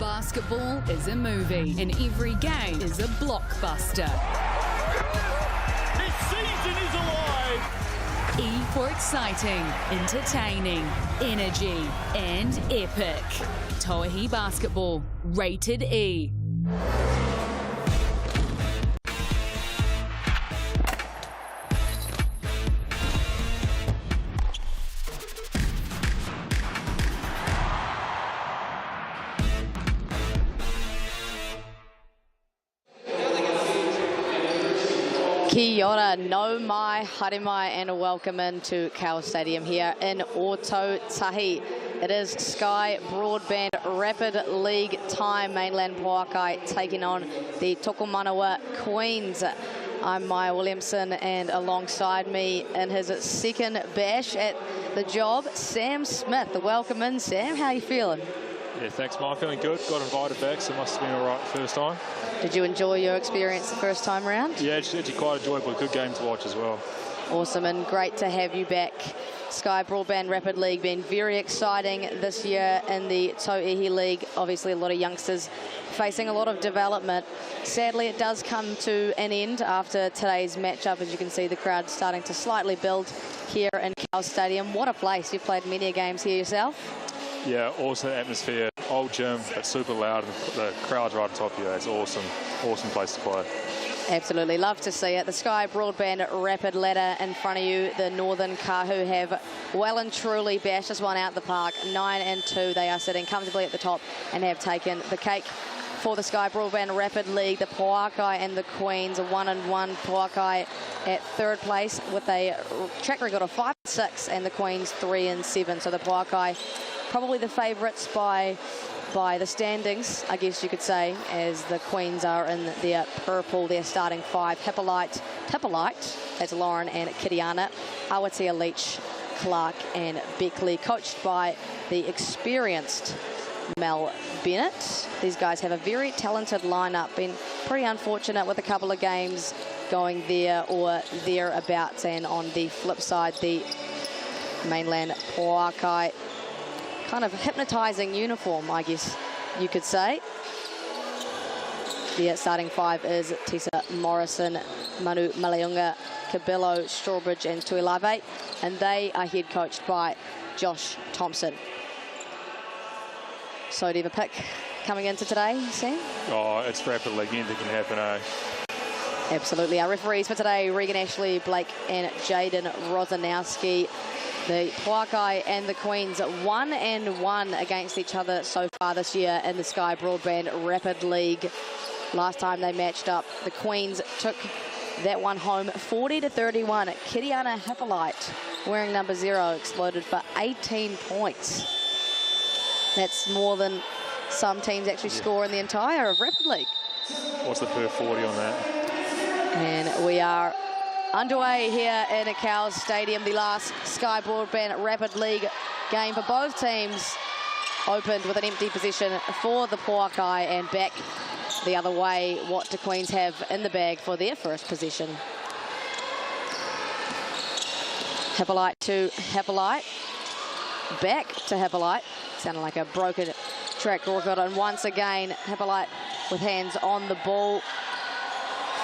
Basketball is a movie, and every game is a blockbuster. This season is alive! E for exciting, entertaining, energy, and epic. Tauihi Basketball, rated E. Kia ora, no mai, haere mai, and welcome into Cowles Stadium here in Ōtautahi. It is Sky Broadband Rapid League time. Mainland Pouākai taking on the Tokomanawa Queens. I'm Maya Williamson, and alongside me in his second bash at the job, Sam Smith. Welcome in, Sam. How are you feeling? Yeah, thanks, Mike. Feeling good. Got invited back, so it must have been all right the first time. Did you enjoy your experience the first time around? Yeah, it's actually quite enjoyable. Good game to watch as well. Awesome, and great to have you back. Sky Broadband Rapid League been very exciting this year in the Tauihi League. Obviously, a lot of youngsters facing a lot of development. Sadly, it does come to an end after today's matchup. As you can see, the crowd starting to slightly build here in Cowles Stadium. What a place. You've played many games here yourself. Yeah, awesome atmosphere. Old gym, but super loud. The crowd's right on top of you. It's awesome. Awesome place to play. Absolutely, love to see it. The Sky Broadband Rapid ladder in front of you. The Northern Kahu have well and truly bashed this one out the park. 9-2, they are sitting comfortably at the top and have taken the cake. For the Sky Broadband Rapid League, the Pouākai and the Queens are 1-1. Pouākai at third place with a track record of 5-6, and the Queens 3-7. So the Pouākai probably the favourites by the standings, I guess you could say, as the Queens are in their purple. Their starting five: Hippolyte, that's Lauren and Kiriana, Awatea, Leach, Clark and Beckley, coached by the experienced Mel Bennett. These guys have a very talented lineup. Been pretty unfortunate with a couple of games going there or thereabouts. And on the flip side, the Mainland Pouākai, kind of hypnotising uniform, I guess you could say. The starting five is Tessa Morrison, Manu Maleunga, Cabello, Strawbridge and Tuilave, and they are head coached by Josh Thompson. So do you have a pick coming into today, Sam? Oh, it's Rapid League. Anything can happen, eh? Absolutely. Our referees for today: Regan Ashley, Blake and Jaden Rosanowski. The Pouākai and the Queens 1-1 against each other so far this year in the Sky Broadband Rapid League. Last time they matched up, the Queens took that one home 40-31. Kiriana Hippolyte, wearing number 0, exploded for 18 points. That's more than some teams actually score in the entire of Rapid League. What's the per 40 on that? And we are underway here in Cowles Stadium. The last Sky Broadband Rapid League game for both teams opened with an empty possession for the Pouākai, and back the other way, what do Queens have in the bag for their first possession? Hippolyte to Hippolyte, back to Hippolyte. Sounded like a broken track record, and once again Hippolyte with hands on the ball.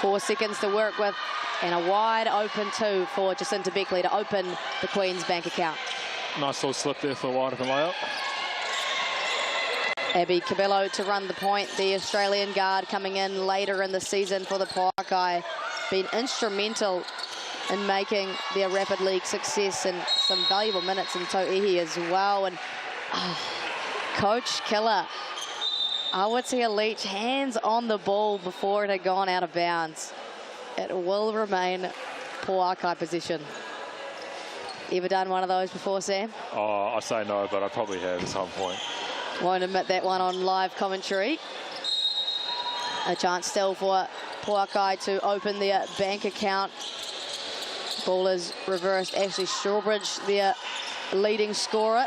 4 seconds to work with, and a wide open 2 for Jacinta Beckley to open the Queen's bank account. Nice little slip there for a wide open layup. Abby Cabello to run the point. The Australian guard coming in later in the season for the Pouākai, been instrumental in making their Rapid League success, and some valuable minutes in Tauihi as well. And Coach Killer, Awatea Leach, hands on the ball before it had gone out of bounds. It will remain Pouākai position. Ever done one of those before, Sam? Oh, I say no, but I probably have at some point. Won't admit that one on live commentary. A chance still for Pouākai to open their bank account. Ball is reversed. Ashley Strawbridge, their leading scorer.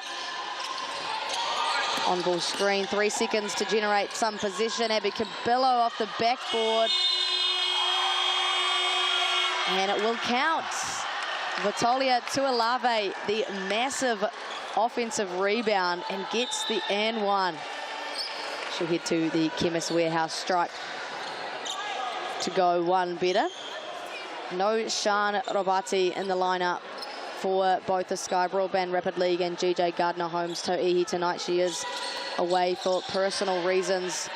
On ball screen, 3 seconds to generate some possession. Abby Cabello off the backboard. And it will count. Vitolia Tuilave, the massive offensive rebound, and gets the and one. She'll head to the Chemist Warehouse stripe to go one better. No Sean Robati in the lineup for both the Sky Broadband Rapid League and GJ Gardner-Holmes Tauihi tonight. She is away for personal reasons.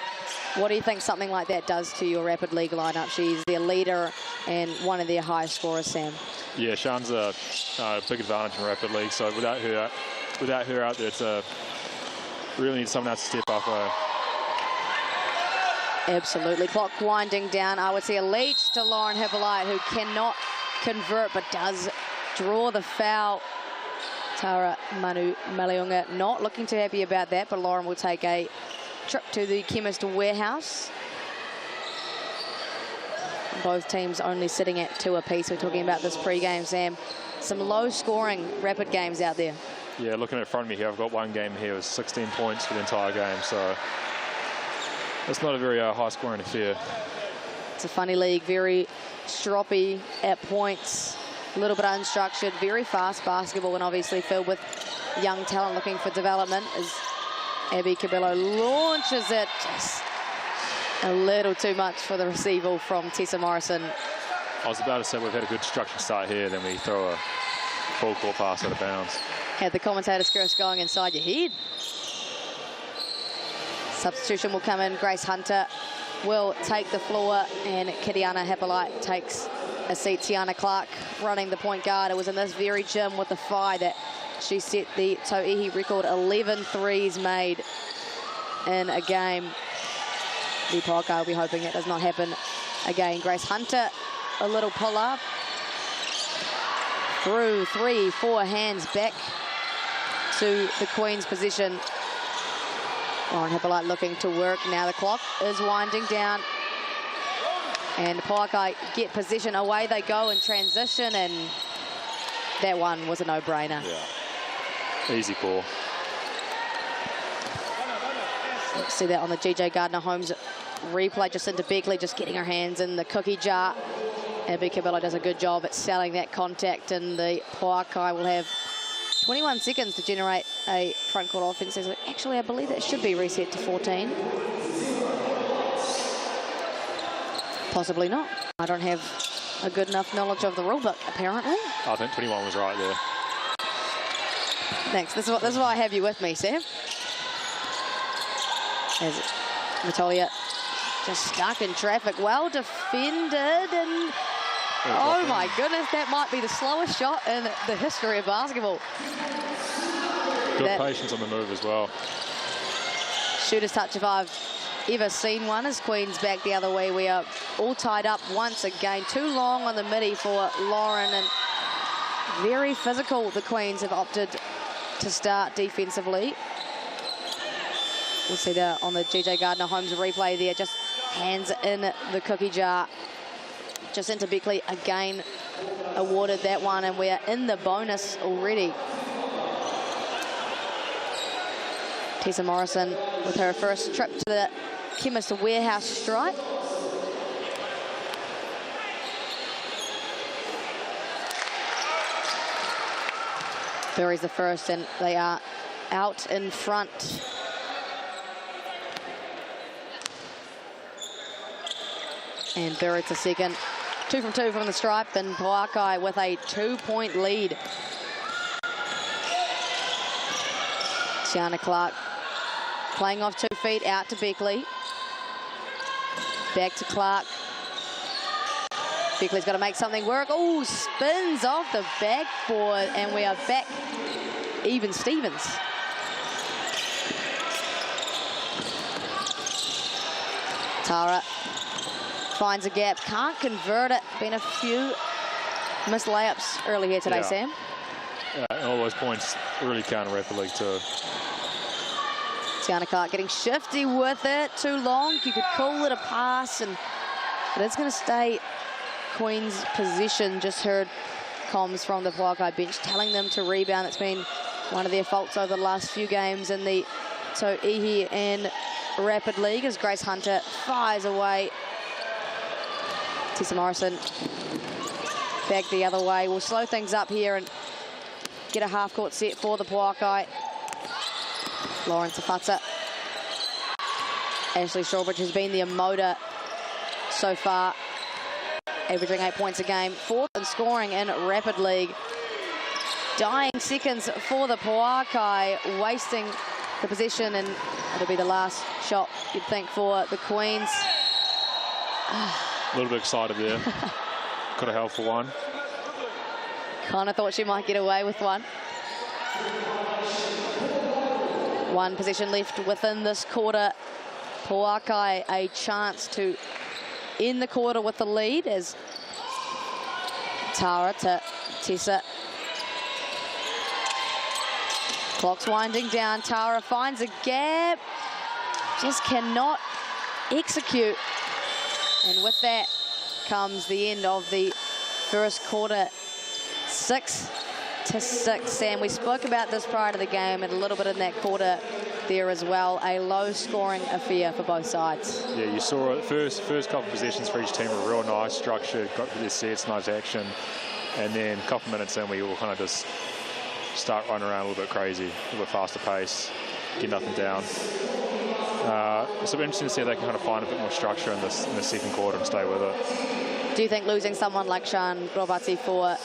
What do you think something like that does to your Rapid League lineup? She's their leader and one of their highest scorers, Sam. Yeah, Sean's a big advantage in Rapid League, so without her out there, it's really need someone else to step up. Absolutely. Clock winding down. I would see a leech to Lauren Hippolyte, who cannot convert but does draw the foul. Tara Manu Maliunga not looking too happy about that, but Lauren will take a trip to the Chemist Warehouse. Both teams only sitting at 2 apiece. We're talking about this pre-game, Sam. Some low-scoring Rapid games out there. Yeah, looking in front of me here, I've got one game here with 16 points for the entire game, so it's not a very high-scoring affair. It's a funny league, very stroppy at points, a little bit unstructured, very fast basketball, and obviously filled with young talent looking for development as Abby Cabello launches it. Just a little too much for the receiver from Tessa Morrison. I was about to say we've had a good structured start here, then we throw a full court pass out of bounds. Had the commentator's curse going inside your head. Substitution will come in. Grace Hunter will take the floor, and Kiriana Hippolyte takes a seat. Tiana Clark running the point guard. It was in this very gym with the Phi that she set the Tauihi record, 11 threes made in a game. The Pouākai will be hoping that does not happen again. Grace Hunter, a little pull-up. Through 3, 4 hands back to the Queen's position. Lauren Hippolyte looking to work. Now the clock is winding down. And Pouākai get possession. Away they go in transition, and that one was a no-brainer. Yeah, easy call. Let's see that on the GJ Gardner-Holmes replay. Jacinta Beckley just getting her hands in the cookie jar. Abby Cabello does a good job at selling that contact, and the Pouākai will have 21 seconds to generate a front court offense. Actually, I believe that should be reset to 14. Possibly not. I don't have a good enough knowledge of the rule book, apparently. I think 21 was right there. Thanks. This is why I have you with me, Sam. As Natalia just stuck in traffic. Well defended, and oh my goodness, that might be the slowest shot in the history of basketball. Good patience on the move as well. Shooter's touch if I've ever seen one, as Queen's back the other way. We are all tied up once again. Too long on the midi for Lauren, and very physical. The Queens have opted to start defensively. We'll see that on the GJ Gardner-Holmes replay there. Just hands in the cookie jar. Jacinta Beckley again awarded that one, and we're in the bonus already. Tessa Morrison with her first trip to the Chemist Warehouse stripe. Bury's the first, and they are out in front. And Bury's the second. 2 from 2 from the stripe, and Pouākai with a 2-point lead. Tiana Clark playing off 2 feet, out to Beckley. Back to Clark. Beckley's got to make something work. Oh, spins off the backboard, and we are back even Stevens. Tara finds a gap, can't convert it. Been a few missed layups early here today, Sam. Yeah, and all those points really count in Rapid League too. Tiana Clark getting shifty with it. Too long. You could call it a pass, but it's going to stay Queen's position. Just heard comms from the Pouākai bench telling them to rebound. It's been one of their faults over the last few games in the Tauihi and Rapid League, as Grace Hunter fires away. Tessa Morrison back the other way. We'll slow things up here and get a half-court set for the Pouākai. Lauren Tafata Ashley Strawbridge has been the motor so far, averaging 8 points a game. Fourth in scoring in Rapid League. Dying seconds for the Pouākai, wasting the possession, and it'll be the last shot, you'd think, for the Queens. A little bit excited there. Could have held for one. Kind of thought she might get away with one. One possession left within this quarter. Pouākai a chance to end the quarter with the lead as Tara to Tessa. Clock's winding down. Tara finds a gap. Just cannot execute. And with that comes the end of the first quarter. 6-6. Sam, we spoke about this prior to the game and a little bit in that quarter there as well. A low-scoring affair for both sides. Yeah, you saw it. First couple of possessions for each team were real nice, structured, got their sets, nice action. And then a couple of minutes in, we all kind of just start running around a little bit crazy, a little bit faster pace, get nothing down. So it'll be interesting to see if they can kind of find a bit more structure in the second quarter and stay with it. Do you think losing someone like Sian Grobati for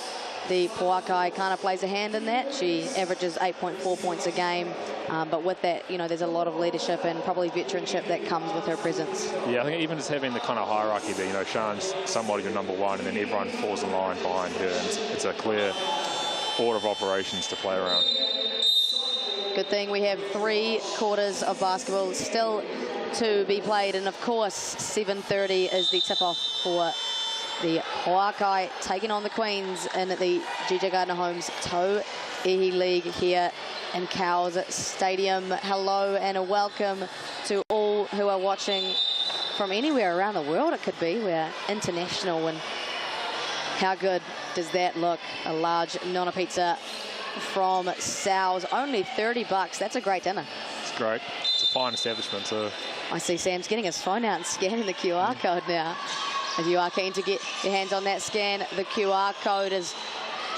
the Pouākai kind of plays a hand in that? She averages 8.4 points a game, but with that, you know, there's a lot of leadership and probably veteranship that comes with her presence. Yeah, I think even just having the kind of hierarchy there, you know, Sian's somebody your number one, and then everyone falls in line behind her, and it's a clear order of operations to play around. Good thing we have 3 quarters of basketball still to be played, and of course 7:30 is the tip-off for the Pouākai taking on the Queens in the GJ Gardner Homes Tauihi League here in Cowles Stadium. Hello and a welcome to all who are watching from anywhere around the world. It could be. We're international, and how good does that look? A large Nona pizza from Sal's, only $30. That's a great dinner. It's great. It's a fine establishment too. I see Sam's getting his phone out and scanning the QR code now. If you are keen to get your hands on that scan, the QR code is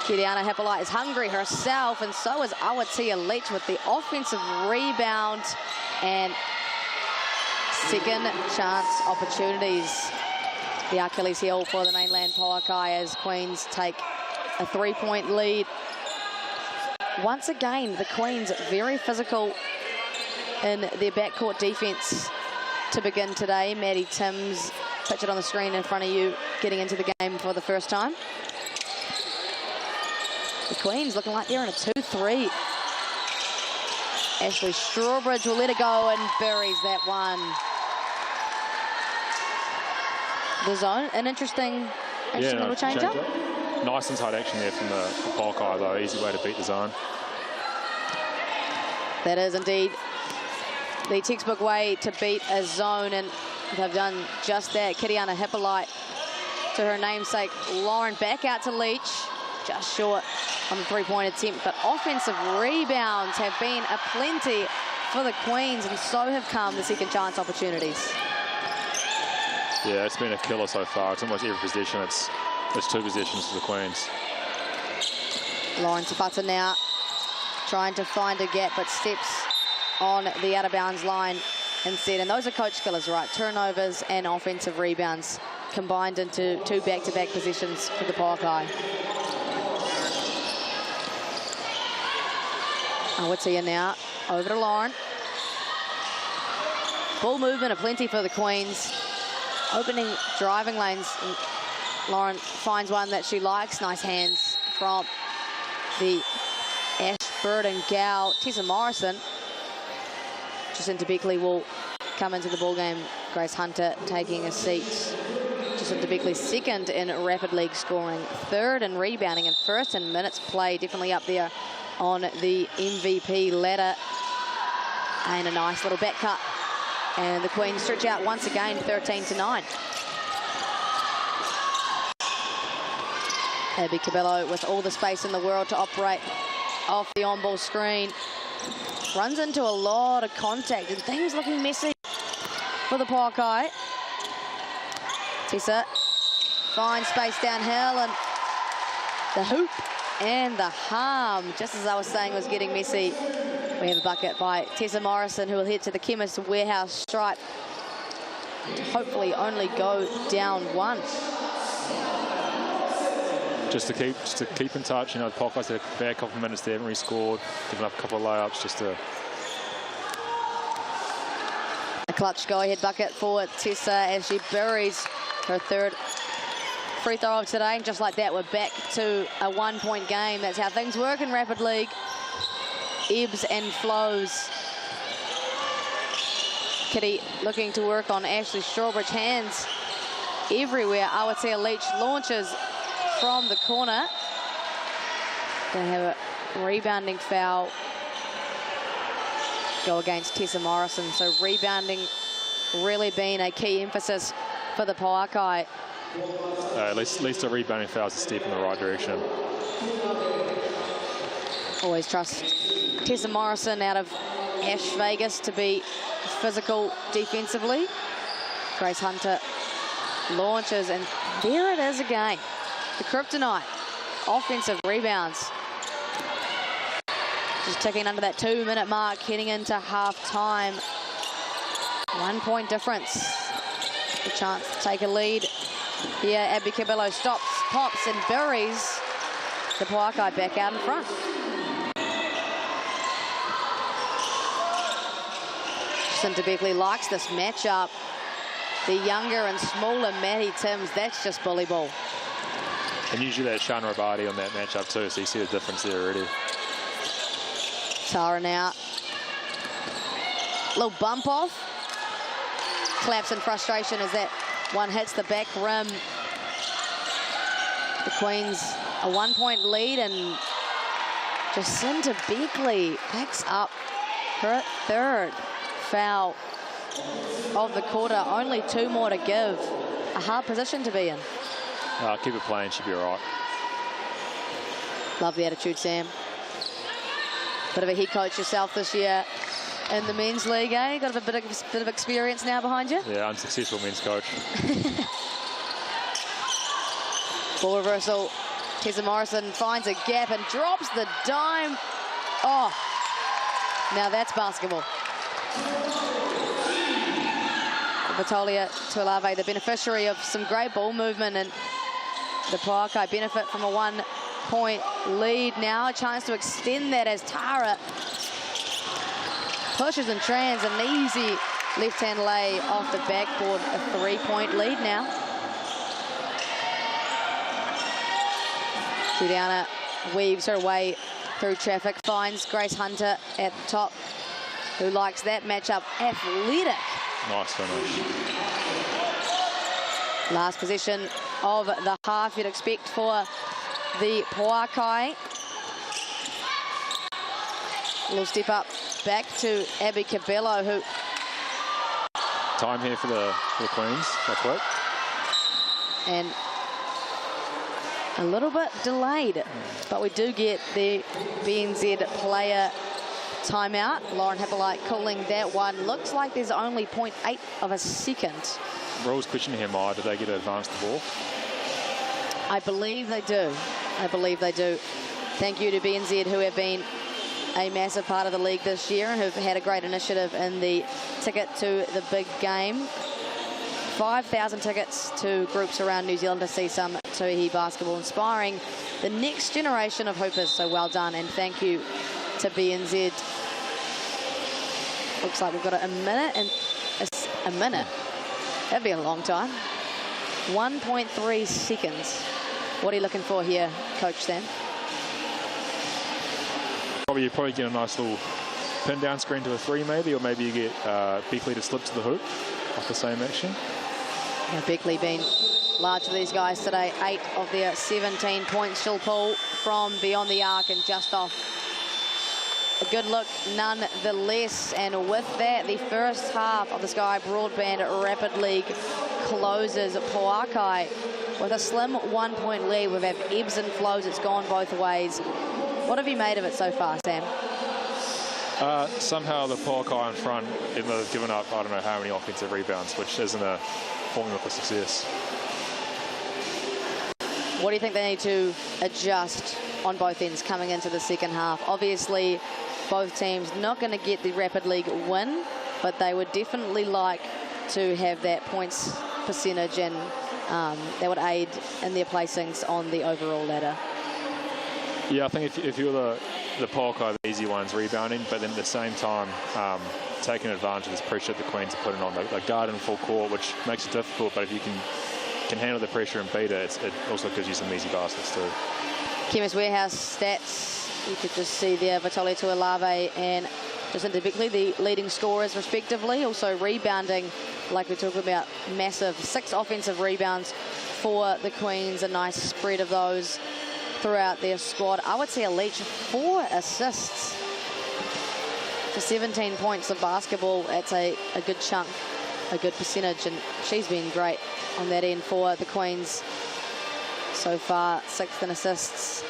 Kiriana Hippolyte is hungry herself, and so is Awatia Leach with the offensive rebound and second chance opportunities. The Achilles heel for the Mainland Pouākai as Queens take a 3-point lead. Once again, the Queens very physical in their backcourt defense to begin today. Maddie Timms, pictured on the screen in front of you, getting into the game for the first time. The Queens looking like they're in a 2-3. Ashley Strawbridge will let it go and buries that one. The zone, an interesting little change up. Nice inside action there from the Pouākai, though. Easy way to beat the zone. That is indeed the textbook way to beat a zone, and they've done just that. Kiriana Hippolyte to her namesake Lauren back out to Leach, just short on the 3-point attempt, but offensive rebounds have been aplenty for the Queens, and so have come the second chance opportunities. Yeah, it's been a killer so far. It's almost every possession. It's 2 possessions for the Queens. Lauren Tapata now trying to find a gap, but steps on the out-of-bounds line instead. And those are coach killers, right? Turnovers and offensive rebounds combined into 2 back-to-back positions for the Pouākai. Awatia now over to Lauren. Ball movement aplenty for the Queens. Opening driving lanes. Lauren finds one that she likes. Nice hands from the Ashburton gal, Tessa Morrison. Jacinta Beckley will come into the ball game. Grace Hunter taking a seat. Jacinta Beckley second in Rapid League scoring, 3rd in rebounding, and 1st in minutes play. Definitely up there on the MVP ladder. And a nice little back cut. And the Queens stretch out once again, 13-9. Abby Cabello with all the space in the world to operate off the on-ball screen. Runs into a lot of contact and things looking messy for the Pouākai. Tessa finds space downhill, and the hoop and the harm, just as I was saying, was getting messy. We have a bucket by Tessa Morrison, who will head to the Chemist Warehouse stripe hopefully only go down one. Just to keep in touch, you know, the Pouakai's had a bad couple of minutes. They haven't rescored, given up a couple of layups. Just to a clutch go-ahead bucket for Tessa as she buries her third free throw of today. Just like that, we're back to a one-point game. That's how things work in Rapid League. Ebbs and flows. Kitty looking to work on Ashley Strawbridge. Hands everywhere. Aotea Leach launches from the corner. They have a rebounding foul go against Tessa Morrison. So rebounding really been a key emphasis for the Pouakai. at least a rebounding foul is a step in the right direction. Always trust Tessa Morrison out of Ash Vegas to be physical defensively. Grace Hunter launches, and there it is again. The kryptonite, offensive rebounds. Just ticking under that 2-minute mark, heading into half-time. 1 point difference. A chance to take a lead. Here, Abby Cabello stops, pops, and buries the Pouakai back out in front. Cinta Beckley likes this matchup. The younger and smaller Maddie Timms, that's just bully ball. And usually that's Shana Rabadi on that matchup too, so you see the difference there already. Tara now. Little bump off. Claps in frustration as that one hits the back rim. The Queens a 1 point lead, and Jacinta Beckley picks up her third foul of the quarter. Only 2 more to give. A hard position to be in. Keep it playing, should be all right. Love the attitude, Sam. Bit of a head coach yourself this year in the men's league, eh? Got a bit of experience now behind you? Yeah, unsuccessful men's coach. Ball reversal. Tessa Morrison finds a gap and drops the dime. Oh, now that's basketball. Vitolia Tuilave, the beneficiary of some great ball movement, and the Pouakai benefit from a 1 point lead. Now a chance to extend that as Tara pushes and trans, an easy left-hand lay off the backboard. A 3 point lead now. Juliana weaves her way through traffic, finds Grace Hunter at the top, who likes that matchup. Athletic. Nice finish. Last possession of the half, you'd expect for the Pouakai. A little step up back to Abby Cabello, who... Time here for the Queens, real quick. And a little bit delayed, but we do get the BNZ player timeout. Lauren Hippolyte calling that one. Looks like there's only 0.8 of a second. Rules question here, Maya. Did they get to advance the ball? I believe they do. I believe they do. Thank you to BNZ, who have been a massive part of the league this year and who've had a great initiative in the ticket to the big game. 5,000 tickets to groups around New Zealand to see some Tauihi basketball, inspiring the next generation of hoopers. So well done, and thank you to BNZ. Looks like we've got a minute and a minute. That'd be a long time. 1.3 seconds. What are you looking for here, Coach Sam? You probably get a nice little pin down screen to a 3 maybe, or maybe you get Beckley to slip to the hoop off the same action. Yeah, Beckley been large for these guys today. 8 of their 17 points she'll pull from beyond the arc and just off. A good look nonetheless, and with that, the first half of the Sky Broadband Rapid League closes. Pouakai with a slim 1 point lead. We've had ebbs and flows. It's gone both ways. What have you made of it so far, Sam? Somehow the Pouakai in front, even though they've given up I don't know how many offensive rebounds, which isn't a formula for success. What do you think they need to adjust on both ends coming into the second half? Obviously, both teams not going to get the Rapid League win, but they would definitely like to have that points percentage, and that would aid in their placings on the overall ladder. Yeah, I think if you're the Pouākai, the easy ones rebounding, but then at the same time taking advantage of this pressure that the Queens are putting on, the guard in full court, which makes it difficult, but if you can handle the pressure and beat it, it also gives you some easy baskets too. Chemist Warehouse stats, you could just see there Vitali Tuilave and Jacinta Beckley, the leading scorers respectively. Also rebounding, like we're talking about, massive 6 offensive rebounds for the Queens, a nice spread of those throughout their squad. I would say Leach 4 assists for 17 points of basketball. That's a good chunk, a good percentage, and she's been great on that end for the Queens so far. 6th in assists.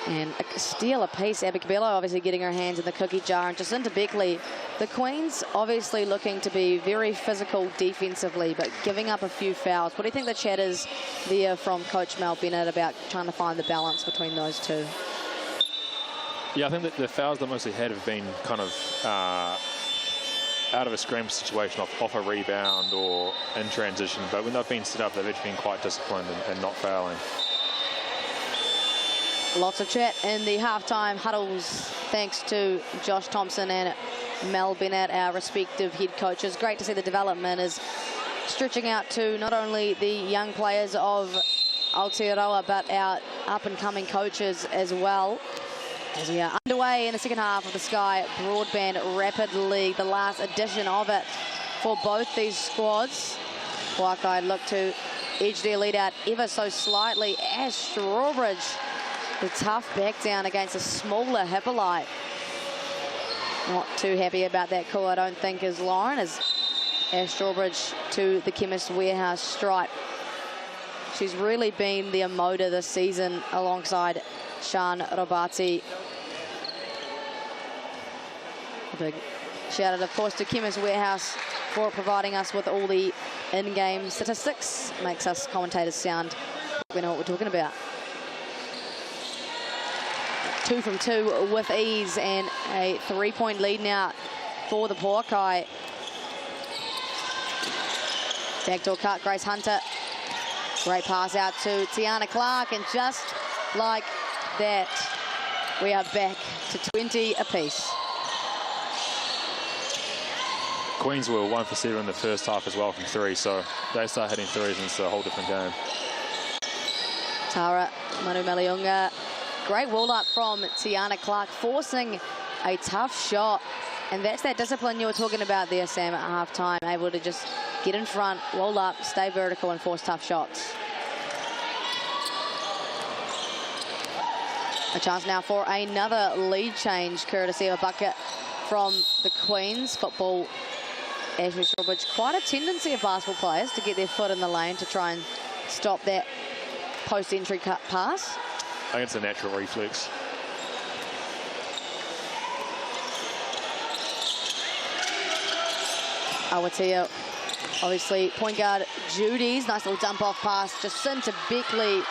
And a steal apiece. Abby Cabello obviously getting her hands in the cookie jar. And Jacinta Beckley, the Queens obviously looking to be very physical defensively, but giving up a few fouls. What do you think the chat is there from Coach Mel Bennett about trying to find the balance between those two? Yeah, I think that the fouls they mostly had have been kind of out of a scramble situation, off a rebound or in transition. But when they've been set up, they've actually been quite disciplined and not fouling. Lots of chat in the halftime huddles, thanks to Josh Thompson and Mel Bennett, our respective head coaches. Great to see the development is stretching out to not only the young players of Aotearoa, but our up-and-coming coaches as well. As we are underway in the second half of the Sky Broadband Rapid League, the last edition of it for both these squads. Pouākai look to edge their lead out ever so slightly as Strawbridge, the tough back down against a smaller Hippolyte. Not too happy about that call, I don't think, is Lauren, as Strawbridge to the Chemist Warehouse stripe. She's really been the motor this season alongside Sian Robati. A big shout out, of course, to Chemist Warehouse for providing us with all the in-game statistics. Makes us commentators sound like we know what we're talking about. 2 from 2 with ease, and a 3-point lead now for the Pouākai. Backdoor cut, Grace Hunter. Great pass out to Tiana Clark, and just like that, we are back to 20 apiece. Queens were 1 for 7 in the first half as well from 3, so they start hitting threes and it's a whole different game. Tara Manu Maliunga. Great wall up from Tiana Clark, forcing a tough shot. And that's that discipline you were talking about there, Sam, at halftime. Able to just get in front, roll up, stay vertical, and force tough shots. A chance now for another lead change, courtesy of a bucket from the Queens. Football, Ashley Strawbridge, quite a tendency of basketball players to get their foot in the lane to try and stop that post-entry cut pass. I think it's a natural reflex. Awatea, obviously, point guard Judy's nice little dump off pass. Jacinta Beckley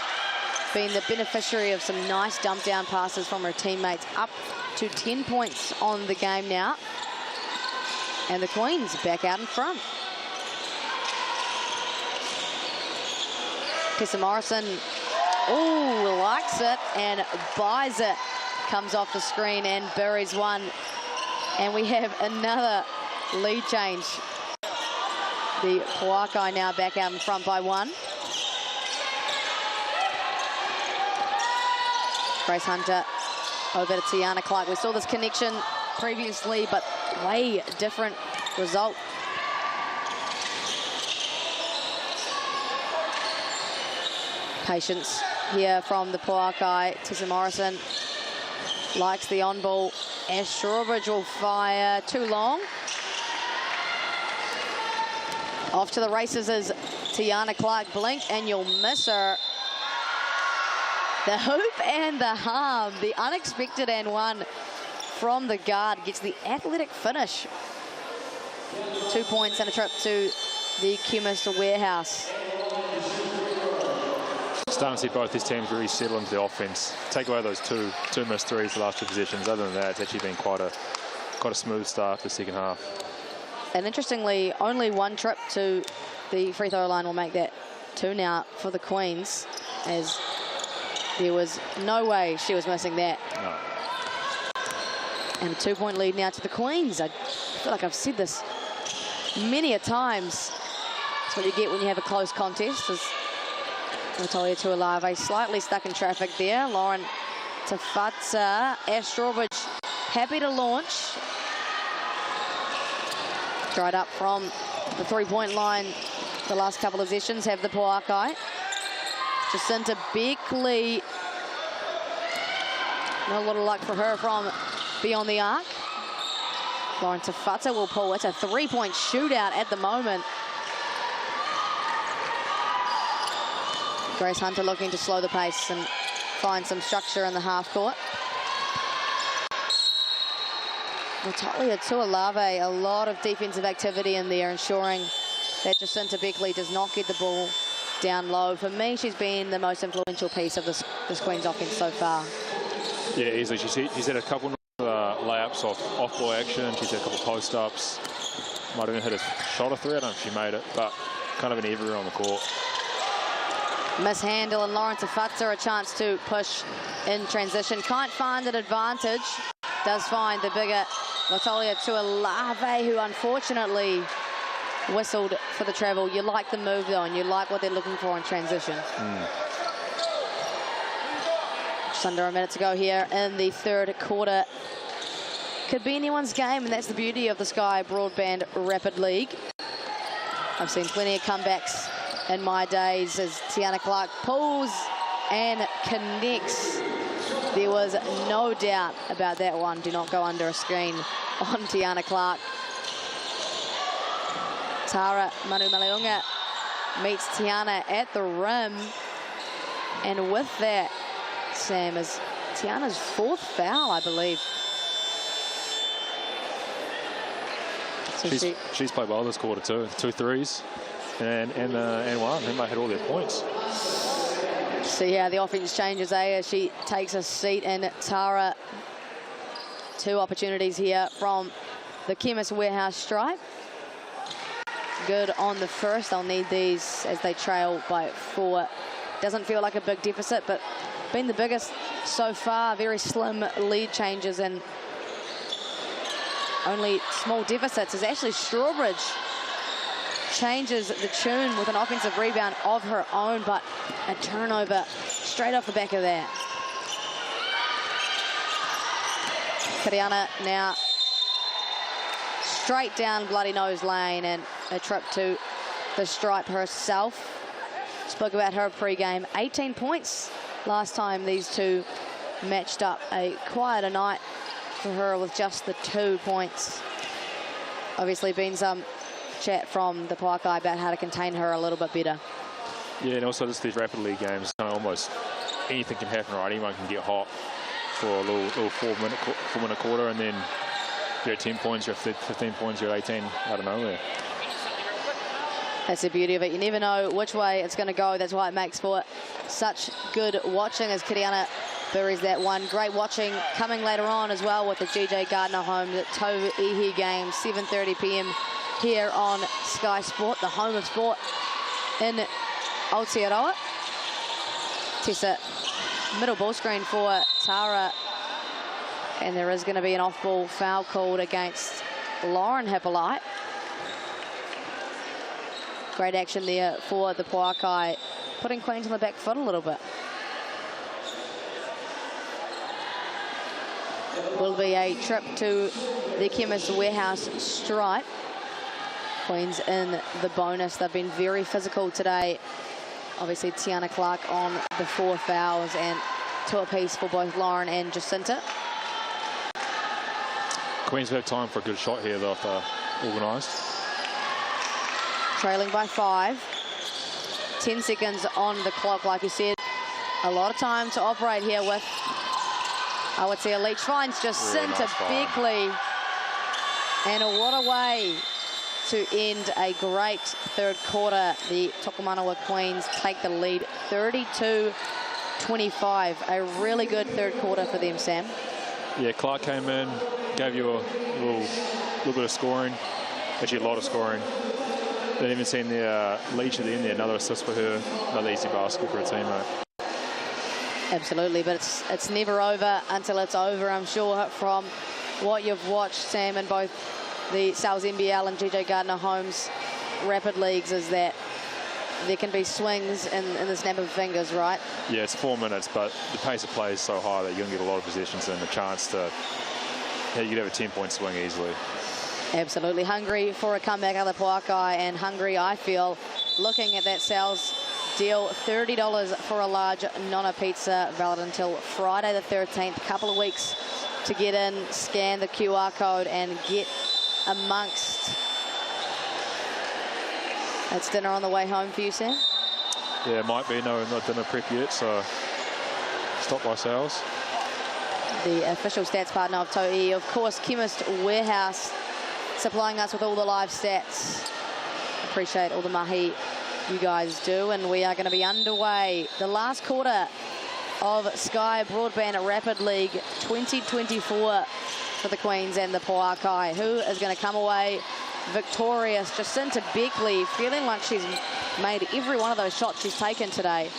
being the beneficiary of some nice dump down passes from her teammates. Up to 10 points on the game now. And the Queens back out in front. Tessa Morrison, oh, likes it and buys it. Comes off the screen and buries one. And we have another lead change. The Pouākai now back out in front by 1. Grace Hunter over to Tiana Clark. We saw this connection previously, but way different result. Patience here from the Pouākai. Tessa Morrison likes the on ball. Ash Strawbridge will fire too long. Off to the races is Tiana Clark. Blink and you'll miss her. The hoop and the harm. The unexpected and one from the guard gets the athletic finish. 2 points and a trip to the Chemist Warehouse. Starting to see both these teams really settle into the offense. Take away those two missed threes the last 2 possessions. Other than that, it's actually been quite a smooth start to the second half. And interestingly, only one trip to the free throw line will make that 2 now for the Queens, as there was no way she was missing that. No. And a 2-point lead now to the Queens. I feel like I've said this many a times. That's what you get when you have a close contest. Tauihi Basketball slightly stuck in traffic there. Lauren Tafata. Ash Strawbridge happy to launch. Dried up from the 3-point line the last couple of sessions have the Pouākai. Jacinta Beckley. Not a lot of luck for her from beyond the arc. Lauren Tafata will pull. It's a 3-point shootout at the moment. Grace Hunter looking to slow the pace and find some structure in the half court. Natalia Tuolave, a lot of defensive activity in there, ensuring that Jacinta Beckley does not get the ball down low. For me, she's been the most influential piece of this Queens offense so far. Yeah, easily. She's had a couple layups off ball action. She's had a couple post-ups. Might have even hit a shot or 3. I don't know if she made it, but kind of an everywhere on the court. Mishandle and Lauren Tafata a chance to push in transition. Can't find an advantage. Does find the bigger Natalia Tuolave, who unfortunately whistled for the travel. You like the move though, and you like what they're looking for in transition. Just under a minute to go here in the third quarter. Could be anyone's game, and that's the beauty of the Sky Broadband Rapid League. I've seen plenty of comebacks in my days as Tiana Clark pulls and connects. There was no doubt about that one. Do not go under a screen on Tiana Clark. Tara Manu-Maleunga meets Tiana at the rim. And with that, Sam, is Tiana's 4th foul, I believe. So she's played well this quarter too. 2 threes and one. They might hit all their points. See how the offense changes, as she takes a seat. And Tara, 2 opportunities here from the Chemist Warehouse stripe. Good on the first. They'll need these as they trail by 4. Doesn't feel like a big deficit, but been the biggest so far. Very slim lead changes and only small deficits as Ashley Strawbridge changes the tune with an offensive rebound of her own, but a turnover straight off the back of that. Kariana now straight down bloody nose lane, and a trip to the stripe herself. Spoke about her pre-game. 18 points last time these two matched up. A quieter night for her with just the 2 points. Obviously been some chat from the Pouākai about how to contain her a little bit better. Yeah, and also just these rapid league games, kind of almost anything can happen, right? Anyone can get hot for a little 4-minute quarter, and then you're at 10 points, you're at 15 points, you're at 18 out of nowhere. That's the beauty of it. You never know which way it's going to go. That's why it makes for such good watching as Kiriana buries that one. Great watching coming later on as well with the GJ Gardner home, the Tauihi game, 7:30 p.m. here on Sky Sport, the home of sport in Aotearoa. Tessa, middle ball screen for Tara. And there is going to be an off-ball foul called against Lauren Hippolyte. Great action there for the Pouākai, putting Queens on the back foot a little bit. Will be a trip to the Chemist Warehouse stripe. Queens in the bonus. They've been very physical today. Obviously, Tiana Clark on the 4 fouls, and 2 apiece for both Lauren and Jacinta. Queens will have time for a good shot here, though, if they're organised. Trailing by 5. 10 seconds on the clock, like you said. A lot of time to operate here with, I would say, Leach finds Jacinta Beckley. And what a way to end a great third quarter. The Tokomanawa Queens take the lead 32-25. A really good third quarter for them, Sam. Yeah, Clark came in, gave you a little bit of scoring. Actually, a lot of scoring. Didn't even seen the Leach at the end there. Another assist for her. Another easy basket for a teammate. Absolutely, but it's never over until it's over, I'm sure, from what you've watched, Sam, in both the Cowles NBL and GJ Gardner-Holmes Rapid Leagues, is that there can be swings in the snap of fingers, right? Yeah, it's 4 minutes, but the pace of play is so high that you can get a lot of possessions and a chance to, yeah, you could have a 10-point swing easily. Absolutely. Hungry for a comeback, other Pouākai, and hungry, I feel, looking at that sales deal. $30 for a large Nonna pizza, valid until Friday the 13th. Couple of weeks to get in, scan the QR code and get amongst. That's dinner on the way home for you, Sam? Yeah, it might be. No, not dinner prep yet, so stop by sales. The official stats partner of Tauihi, of course, Chemist Warehouse, supplying us with all the live stats. Appreciate all the mahi you guys do, and we are going to be underway. The last quarter of Sky Broadband Rapid League 2024 for the Queens and the Pouākai. Who is going to come away victorious? Jacinta Beckley, feeling like she's made every one of those shots she's taken today.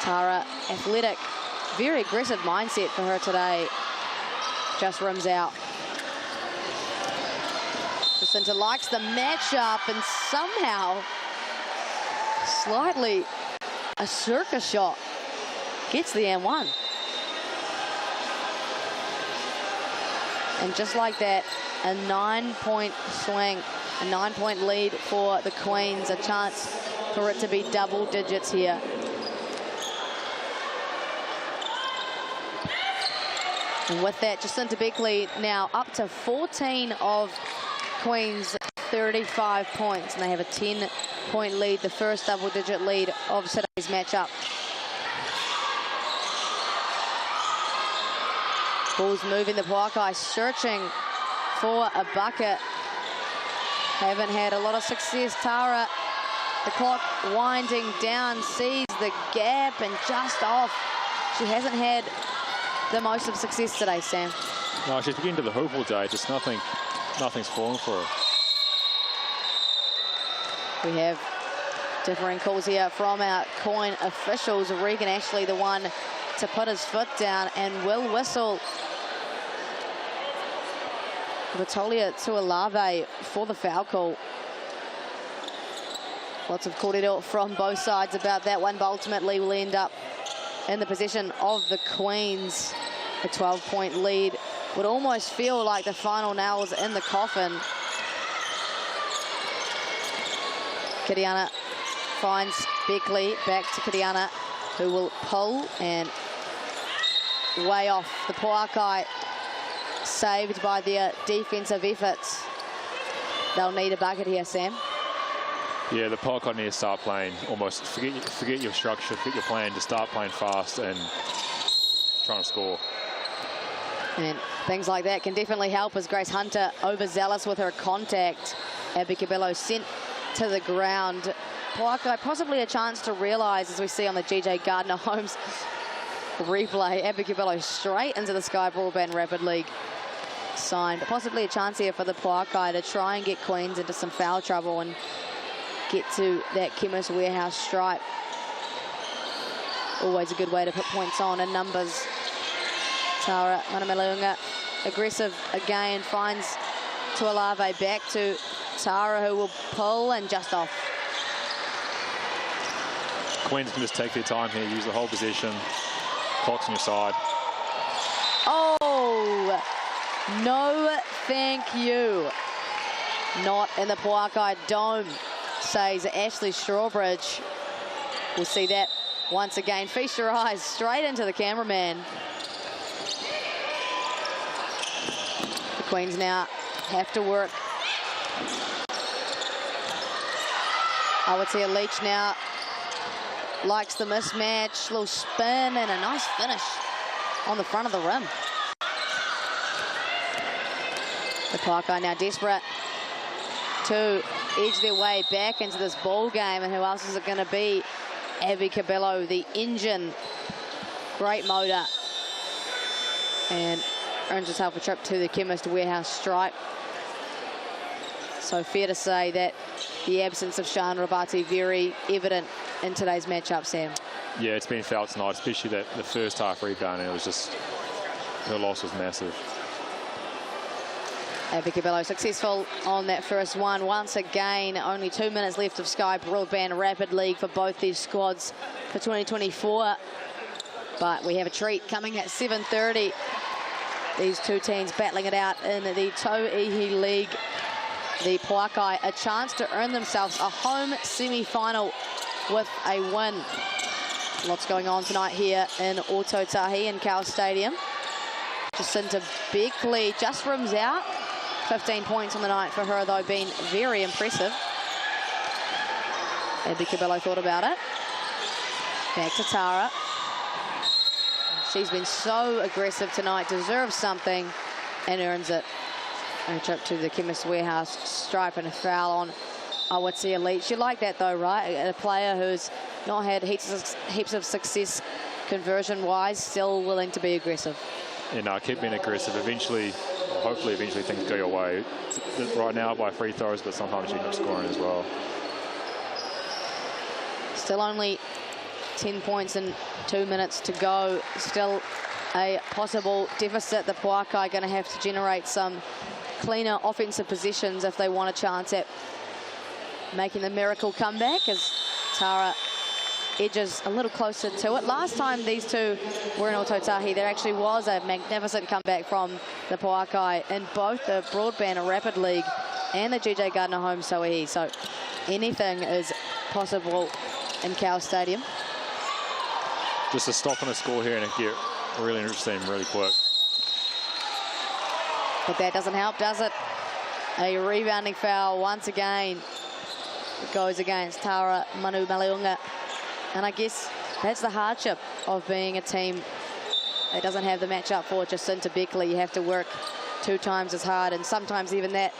Tara, athletic, very aggressive mindset for her today. Just rims out. Jacinta likes the matchup and somehow, slightly a circus shot, gets the M1. And just like that, a 9-point swing, a 9-point lead for the Queens, a chance for it to be double digits here. And with that, Jacinta Beckley now up to 14 of Queens' 35 points, and they have a 10-point lead, the first double-digit lead of today's matchup. Bulls moving, the Pouākai searching for a bucket. Haven't had a lot of success. Tara, the clock winding down, sees the gap and just off. She hasn't had the most of success today, Sam. No, she's getting to the hoop all day, just nothing's falling for her. We have differing calls here from our coin officials. Regan Ashley, the one to put his foot down, and will whistle Vitolia Tuolave for the foul call. Lots of kōrero from both sides about that one, but ultimately will end up in the possession of the Queens. A 12-point lead would almost feel like the final nails in the coffin. Kiriana finds Beckley, back to Kiriana, who will pull, and way off. The Pouākai saved by their defensive efforts. They'll need a bucket here, Sam. Yeah, the Pouākai need to start playing almost, forget your structure, forget your plan, just start playing fast and trying to score. And things like that can definitely help, as Grace Hunter overzealous with her contact. Abby Cabello sent to the ground. Pouākai possibly a chance to realise, as we see on the GJ Gardner-Holmes replay, Abby Cabello straight into the Sky Broadband Rapid League sign. But possibly a chance here for the Pouākai to try and get Queens into some foul trouble and get to that Chemist Warehouse stripe. Always a good way to put points on in numbers. Tara Manamalunga, aggressive again, finds Tuolave, back to Tara, who will pull and just off. Queens can just take their time here, use the whole possession. Clock's on your side. Oh, no thank you. Not in the Pouākai dome, says Ashley Strawbridge. We'll see that once again. Feast your eyes straight into the cameraman. The Queens now have to work. I would see a Leach now. Likes the mismatch, little spin and a nice finish on the front of the rim. The Pouākai now desperate to edge their way back into this ball game, and who else is it going to be? Abby Cabello, the engine. Great motor. And earns herself a trip to the Chemist Warehouse stripe. So fair to say that the absence of Sian Rabati very evident in today's matchup, Sam. Yeah, it's been felt tonight, especially that the first half rebound. It was just, her loss was massive. Abby Cabello successful on that first one. Once again, only 2 minutes left of Sky Broadband Rapid League for both these squads for 2024. But we have a treat coming at 7:30. These two teams battling it out in the Tauihi League. The Pouākai, a chance to earn themselves a home semi-final with a win. Lots going on tonight here in Ōtautahi in Cowles Stadium. Jacinta Beckley just rims out. 15 points on the night for her, though, been very impressive. Abby Cabello thought about it. Back to Tara. She's been so aggressive tonight, deserves something, and earns it. And a trip to the Chemist Warehouse stripe and a foul on Aotearoa Leach. You like that, though, right? A player who's not had heaps of success conversion-wise, still willing to be aggressive. Yeah, no, keep being aggressive. Eventually, or hopefully eventually things go your way. Right now by free throws, but sometimes you end up scoring as well. Still only 10 points in 2 minutes to go. Still a possible deficit. The Pouākai going to have to generate some cleaner offensive positions if they want a chance at making the miracle comeback, as Tara edges a little closer to it. Last time these two were in Ōtautahi, there actually was a magnificent comeback from the Pouākai in both the Broadband Rapid League and the GJ Gardner Home Tauihi. So anything is possible in Cowles Stadium. Just a stop and a score here and get really interesting really quick. But that doesn't help, does it? A rebounding foul once again goes against Tara Manu Maliunga. And I guess that's the hardship of being a team that doesn't have the matchup for Jacinta Beckley. You have to work 2 times as hard, and sometimes even that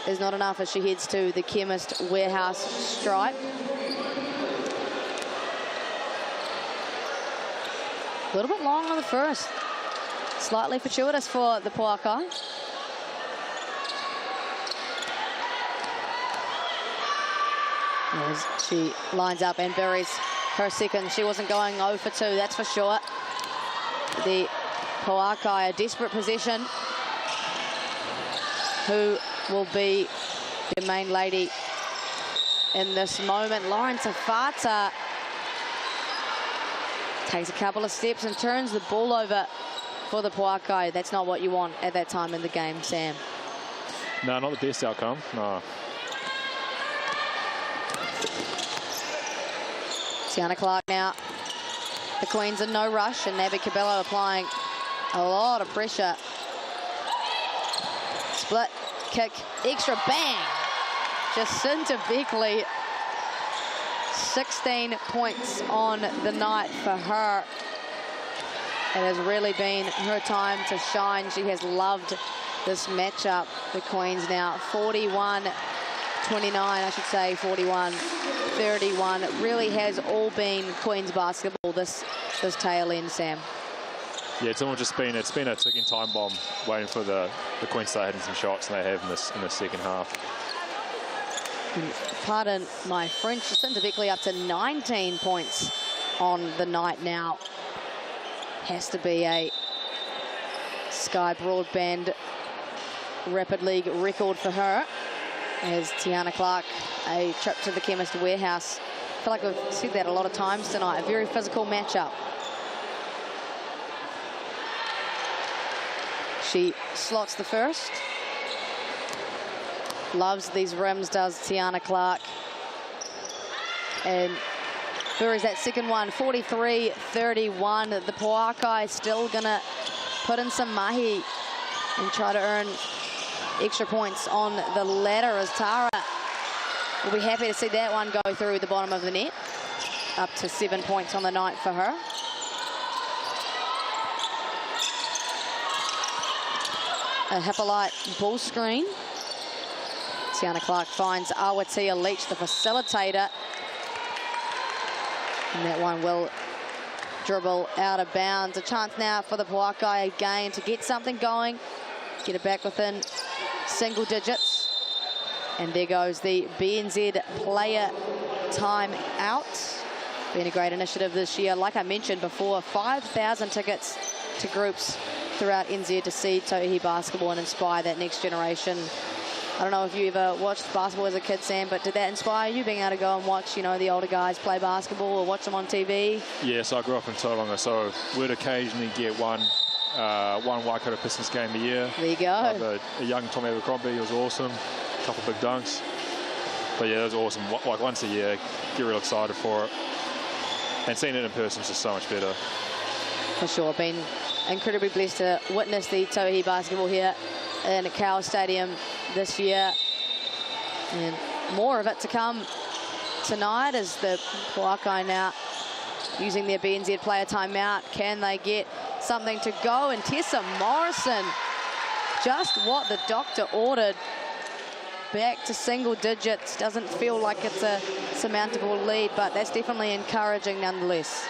is not enough as she heads to the Chemist Warehouse stripe. A little bit long on the first. Slightly fortuitous for the Pouākai. As she lines up and buries her second. She wasn't going 0 for 2, that's for sure. The Pouākai, a desperate possession. Who will be the main lady in this moment? Lauren Tafata takes a couple of steps and turns the ball over for the Pouākai. That's not what you want at that time in the game, Sam. No, not the best outcome, no. Tiana Clark now. The Queens in no rush, and Abby Cabello applying a lot of pressure. Split, kick, extra, bang! Jacinta Beckley, 16 points on the night for her. It has really been her time to shine. She has loved this matchup. The Queens now 41-29, I should say, 41-31. It really has all been Queens basketball this tail end, Sam. Yeah, it's almost just been, it's been a ticking time bomb waiting for the Queens to start hitting some shots, and they have in the second half. Pardon my French, Jacinta Beckley up to 19 points on the night now. Has to be a Sky Broadband Rapid League record for her. As Tiana Clark, a trip to the Chemist Warehouse. I feel like we've said that a lot of times tonight. A very physical matchup. She slots the first. Loves these rims, does Tiana Clark. And buries that second one, 43-31. The Pouākai still gonna put in some mahi and try to earn extra points on the ladder, as Tara will be happy to see that one go through the bottom of the net. Up to 7 points on the night for her. A Hippolyte ball screen. Tiana Clark finds Aotearoa Leach, the facilitator. And that one will dribble out of bounds. A chance now for the Pouākai again to get something going. Get it back within single digits. And there goes the BNZ player time out. Been a great initiative this year. Like I mentioned before, 5,000 tickets to groups throughout NZ to see Tauihi basketball and inspire that next generation. I don't know if you ever watched basketball as a kid, Sam, but did that inspire you, being able to go and watch, you know, the older guys play basketball or watch them on TV? Yes, I grew up in Tauranga, so we'd occasionally get one Waikato Pistons game a year. There you go. A young Tom Abercrombie, he was awesome. A couple of big dunks. But yeah, it was awesome. Like once a year, get real excited for it. And seeing it in person is just so much better. For sure. Been incredibly blessed to witness the Tauihi basketball here in Cowles Stadium this year. And more of it to come tonight as the Pouākai now using their BNZ player timeout. Can they get something to go? And Tessa Morrison, just what the doctor ordered. Back to single digits. Doesn't feel like it's a surmountable lead, but that's definitely encouraging nonetheless.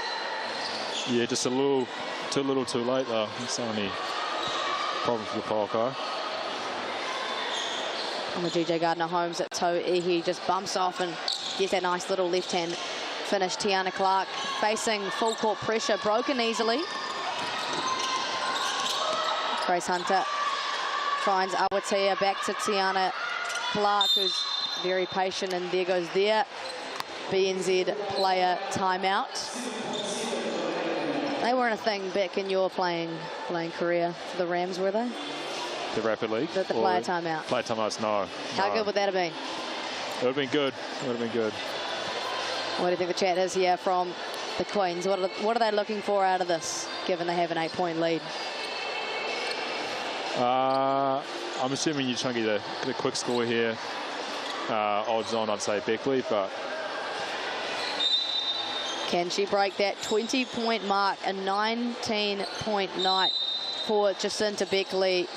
Yeah, just a little too late though. That's the only problem for the Pouākai. On the GJ Gardner-Holmes at Tauihi just bumps off and gets that nice little left-hand finish. Tiana Clark facing full court pressure, broken easily. Grace Hunter finds Awatea, back to Tiana Clark, who's very patient, and there goes their BNZ player timeout. They weren't a thing back in your playing career for the Rams, were they? The Rapid League? The player timeout. Player timeouts, no. How good would that have been? It would have been good. It would have been good. What do you think the chat is here from the Queens? What are they looking for out of this, given they have an 8-point lead? I'm assuming you're trying to get a quick score here. Odds on, I'd say Beckley, but... Can she break that 20-point mark? A 19-point night for Jacinta Beckley.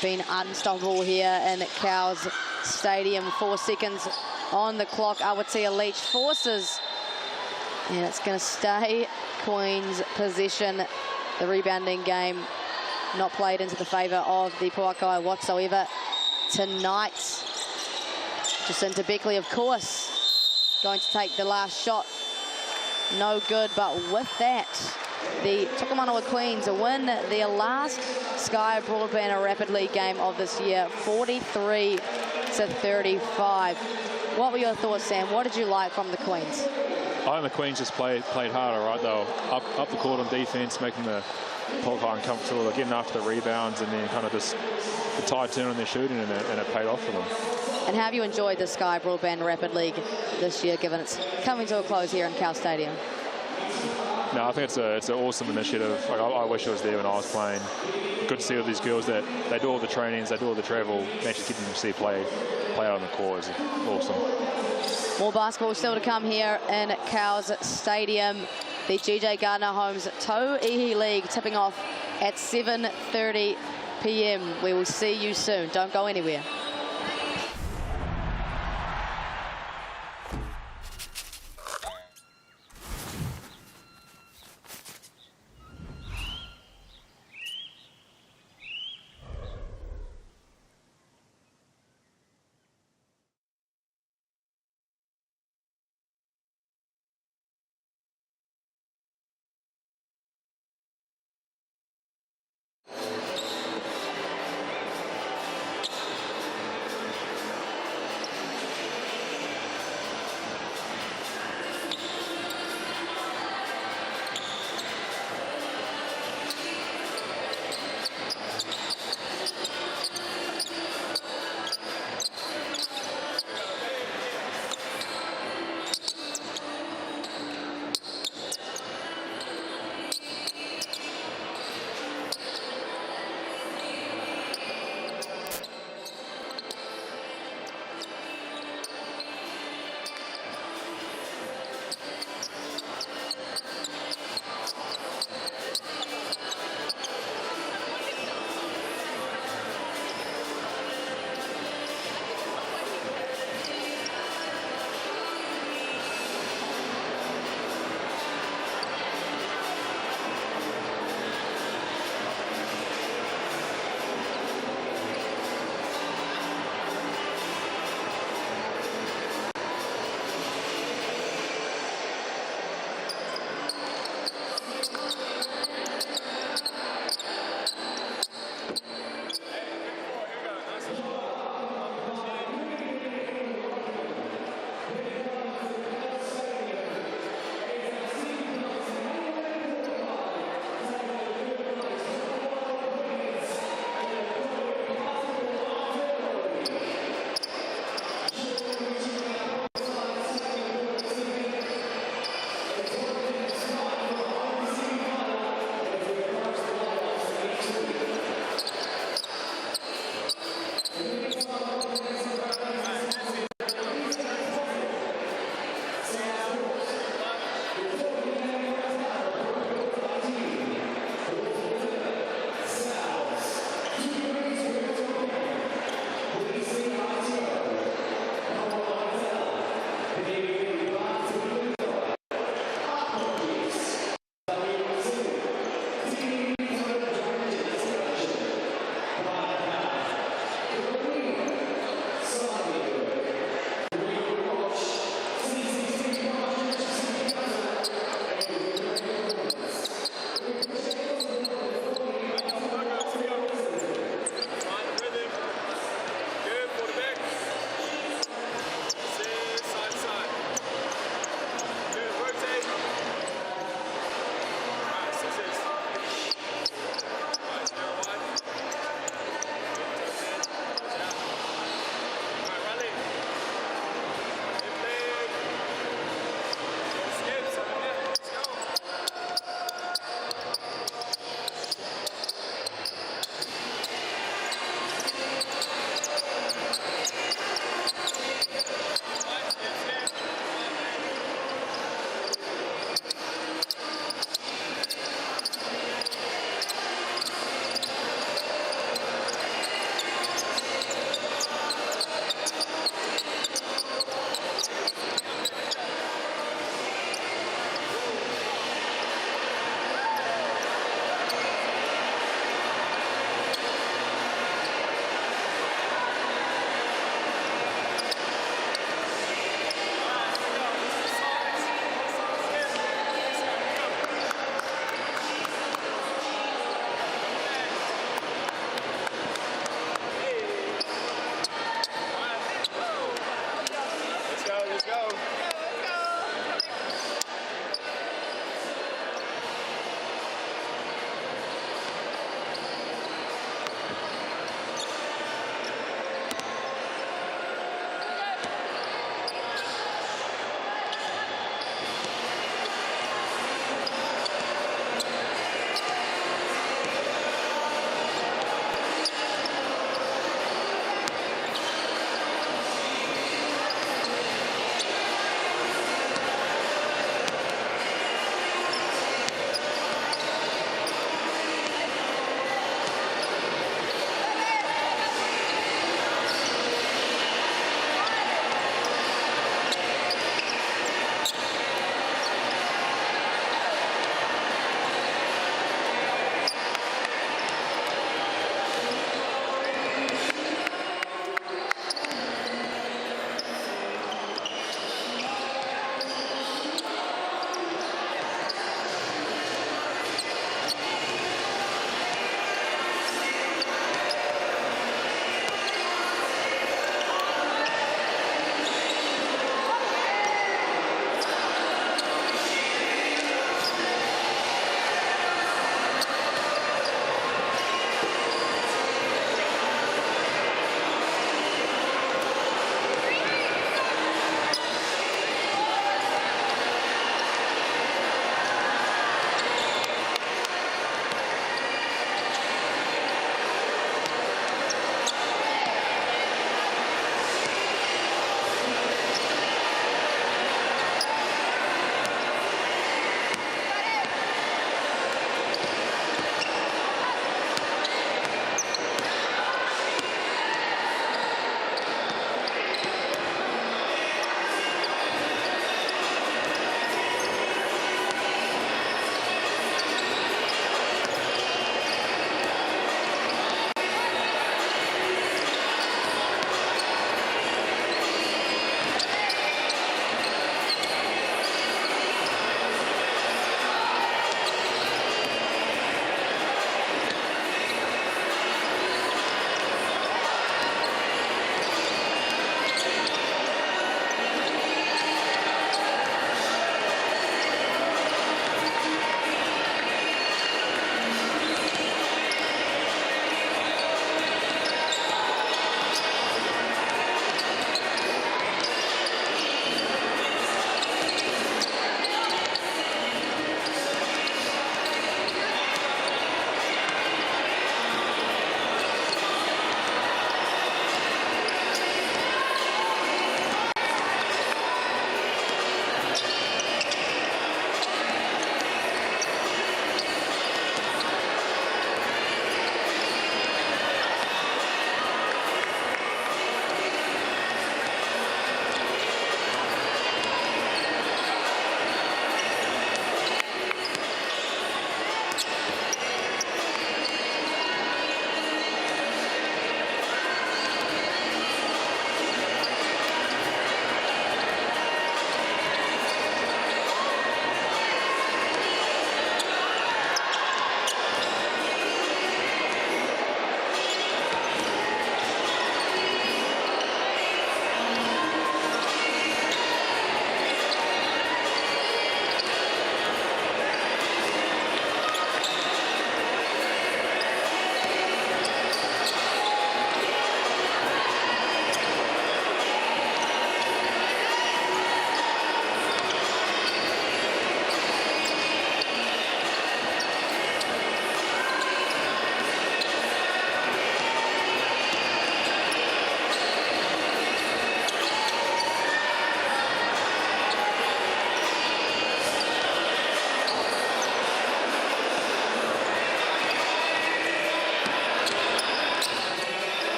Been unstoppable here in Cowles Stadium. 4 seconds on the clock. Awatea Leach forces. And it's going to stay Queen's possession. The rebounding game not played into the favour of the Pouākai whatsoever tonight. Jacinta Beckley, of course, going to take the last shot. No good, but with that, the Tokomanawa Queens win their last Sky Broadband Rapid League game of this year, 43-35. What were your thoughts, Sam? What did you like from the Queens? I think the Queens just played harder, right? They were up the court on defense, making the Pouākai uncomfortable. They're getting after the rebounds, and then kind of just the tide turned on their shooting, and it paid off for them. And have you enjoyed the Sky Broadband Rapid League this year, given it's coming to a close here in Cowles Stadium? No, I think it's an awesome initiative. Like, I wish I was there when I was playing. Good to see all these girls that they do all the trainings, they do all the travel, and actually get them to see play out on the court is awesome. More basketball still to come here in Cowles Stadium. The GJ Gardner-Holmes Tauihi League tipping off at 7:30 p.m. We will see you soon. Don't go anywhere.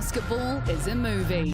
Basketball is a movie.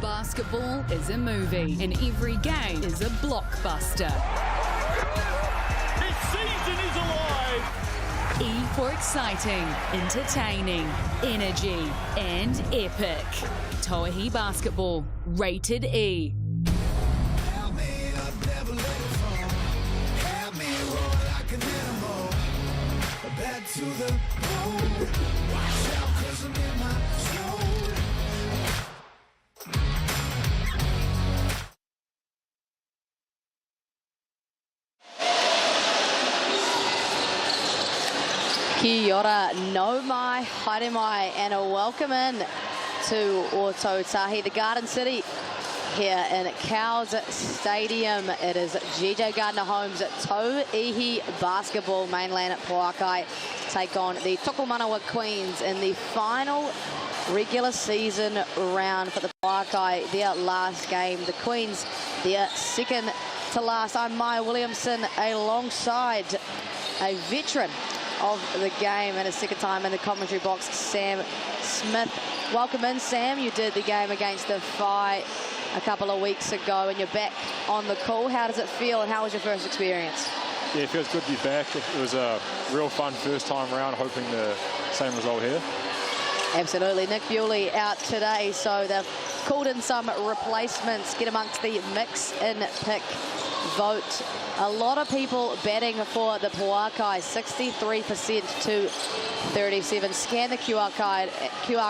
Basketball is a movie, and every game is a blockbuster. This season is alive. E for exciting, entertaining, energy, and epic. Tauihi Basketball, rated E. Kia ora, no mai, haere mai, and a welcome in to Ōtautahi, the Garden City here in Cowles Stadium. It is GJ Gardner Homes Tauihi Basketball Mainland Pouākai take on the Tokomanawa Queens in the final regular season round for the Pouākai, their last game. The Queens, their second to last. I'm Maya Williamson alongside a veteran of the game and a second time in the commentary box, Sam Smith. Welcome in, Sam. You did the game against the Phi a couple of weeks ago and you're back on the call. How does it feel and how was your first experience? Yeah, it feels good to be back. It was a real fun first time round, hoping the same result here. Absolutely. Nick Bewley out today, so they've called in some replacements, get amongst the mix-in-pick vote. A lot of people betting for the Pouākai, 63% to 37. Scan the QR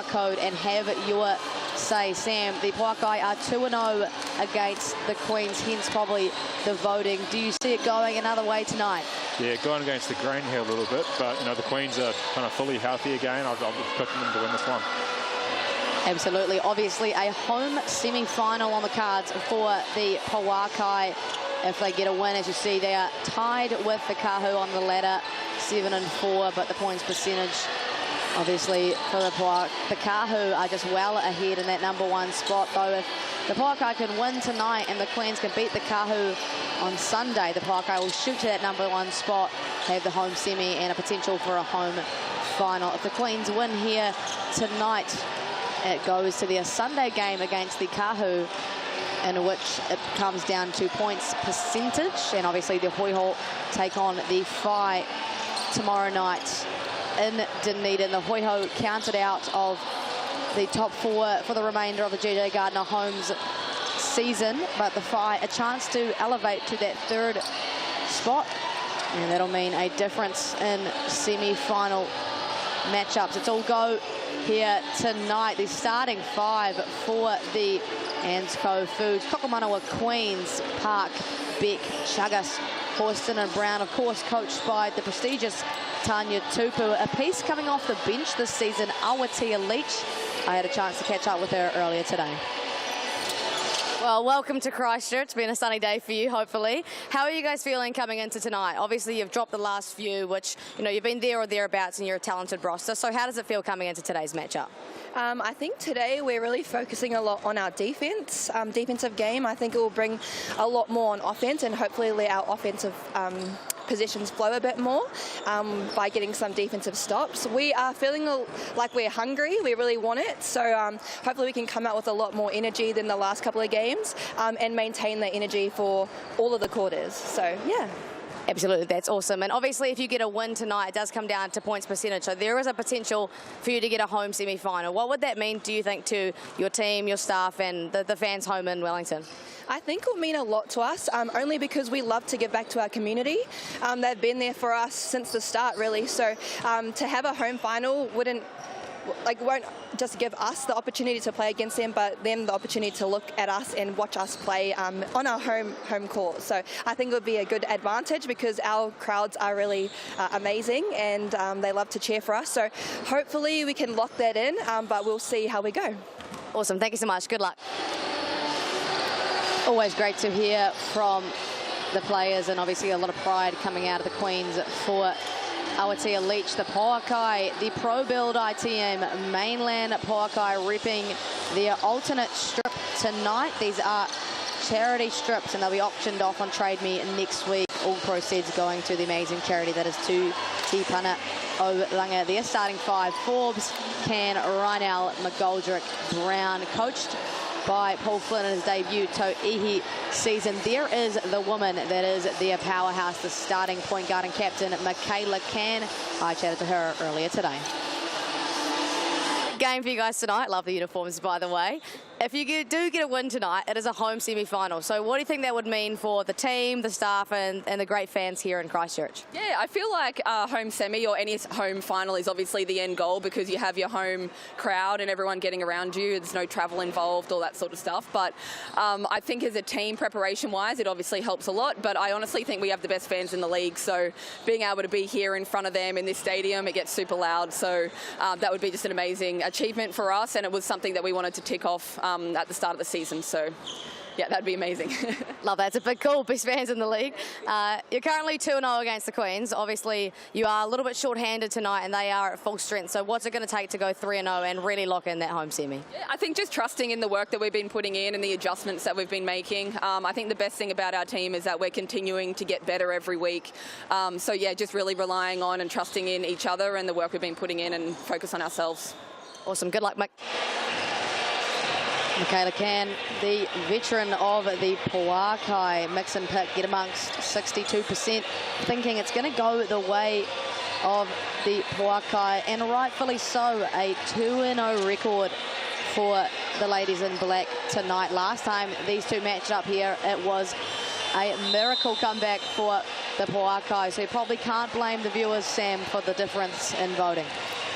code and have your say. Sam, the Pouākai are 2-0 against the Queens, hence probably the voting. Do you see it going another way tonight? Yeah, going against the grain here a little bit, but you know the Queens are kind of fully healthy again. I've picked them to win this one. Absolutely. Obviously a home semi-final on the cards for the Pouākai. If they get a win, as you see, they are tied with the Kahu on the ladder, 7-4, but the points percentage, obviously, for the Kahu are just well ahead in that #1 spot. Though if the Pouākai can win tonight and the Queens can beat the Kahu on Sunday, the Pouākai will shoot to that #1 spot, have the home semi and a potential for a home final. If the Queens win here tonight, it goes to their Sunday game against the Kahu, in which it comes down to points percentage, and obviously the Hoiho take on the Phi tomorrow night in Dunedin. The Hoiho counted out of the top 4 for the remainder of the GJ Gardner Homes season, but the Phi a chance to elevate to that 3rd spot, and that'll mean a difference in semi-final matchups. It's all go here tonight. The starting 5 for the Ansco Foods: Tokomanawa, Queens, Park, Beck, Chagas, Horston and Brown, of course coached by the prestigious Tanya Tupu. A piece coming off the bench this season, Awatia Leach. I had a chance to catch up with her earlier today. Well, welcome to Christchurch. It's been a sunny day for you, hopefully. How are you guys feeling coming into tonight? Obviously, you've dropped the last few, which, you know, you've been there or thereabouts and you're a talented roster. So how does it feel coming into today's matchup? I think today we're really focusing a lot on our defense, defensive game. I think it will bring a lot more on offense and hopefully let our offensive possessions flow a bit more by getting some defensive stops. We are feeling like we're hungry. We really want it. So hopefully we can come out with a lot more energy than the last couple of games and maintain that energy for all of the quarters. So, yeah. Absolutely, that's awesome. And obviously, if you get a win tonight, it does come down to points percentage. So there is a potential for you to get a home semi-final. What would that mean, do you think, to your team, your staff, and the fans home in Wellington? I think it will mean a lot to us, only because we love to give back to our community. They've been there for us since the start, really. So to have a home final wouldn't won't just give us the opportunity to play against them, but them the opportunity to look at us and watch us play on our home court. So I think it would be a good advantage because our crowds are really amazing and they love to cheer for us. So hopefully we can lock that in, but we'll see how we go. Awesome. Thank you so much. Good luck. Always great to hear from the players, and obviously a lot of pride coming out of the Queens for Aotearoa Leach, the Pouākai, the Pro Build ITM, Mainland Pouākai repping their alternate strip tonight. These are charity strips and they'll be auctioned off on Trade Me next week. All proceeds going to the amazing charity that is Te Pana o Langa. Their starting five: Forbes, Can, Reinell, McGoldrick, Brown, coached by Paul Flynn in his debut Tauihi season. There is the woman that is their powerhouse, the starting point guard and captain, Michaela Can. I chatted to her earlier today. Game for you guys tonight. Love the uniforms, by the way. If you do get a win tonight, it is a home semi-final. So what do you think that would mean for the team, the staff, and the great fans here in Christchurch? Yeah, I feel like home semi or any home final is obviously the end goal because you have your home crowd and everyone getting around you. There's no travel involved, all that sort of stuff. But I think as a team, preparation-wise, it obviously helps a lot. But I honestly think we have the best fans in the league. So being able to be here in front of them in this stadium, it gets super loud. So that would be just an amazing achievement for us. And it was something that we wanted to tick off at the start of the season. So yeah, that'd be amazing. Love that. It's a big call. Best fans in the league. You're currently 2-0 against the Queens. Obviously, you are a little bit short-handed tonight, and they are at full strength. So what's it going to take to go 3-0 and really lock in that home semi? Yeah, I think just trusting in the work that we've been putting in and the adjustments that we've been making. I think the best thing about our team is that we're continuing to get better every week. So yeah, just really relying on and trusting in each other and the work we've been putting in and focus on ourselves. Awesome. Good luck, Mick. Michaela Can, the veteran of the Pouākai mix and pick, get amongst 62%, thinking it's going to go the way of the Pouākai, and rightfully so. A 2-0 record for the ladies in black tonight. Last time these two matched up here, it was a miracle comeback for the Pouākai, so you probably can't blame the viewers, Sam, for the difference in voting.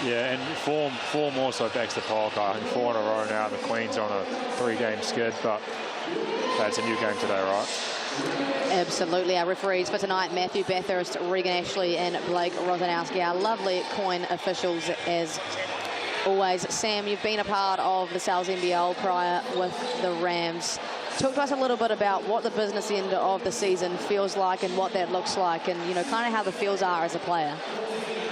Yeah, and four more so backs the Pouākai. I think 4 in a row now. The Queens are on a 3-game skid, but that's a new game today, right? Absolutely. Our referees for tonight, Matthew Bathurst, Regan Ashley and Blake Rosanowski, our lovely coin officials as always. Sam, you've been a part of the Sales NBL prior with the Rams. Talk to us a little bit about what the business end of the season feels like and what that looks like, and, you know, kind of how the feels are as a player.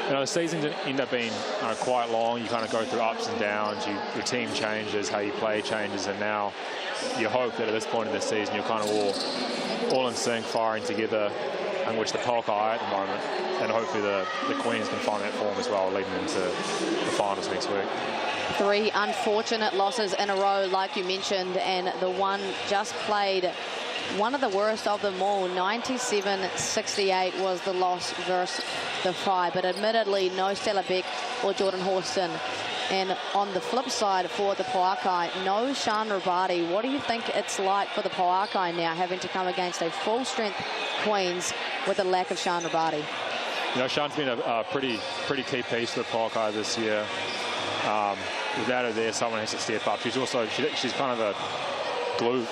You know, the seasons end up being quite long. You kind of go through ups and downs. Your team changes, how you play changes, and now you hope that at this point of the season you're kind of all in sync, firing together, in which the Pouākai are at the moment, and hopefully the Queens can find that form as well, leading into the finals next week. 3 unfortunate losses in a row, like you mentioned, and the one just played, one of the worst of them all. 97-68 was the loss versus the Fry, but admittedly no Stella Beck or Jordan Horston. And on the flip side for the Pouākai, no Sean Rabati. What do you think it's like for the Pouākai now, having to come against a full-strength Queens with a lack of Sean Rabati? You know, Sean's been a pretty key piece for the Pouākai this year. Without her there, someone has to step up. She's also she's kind of a glue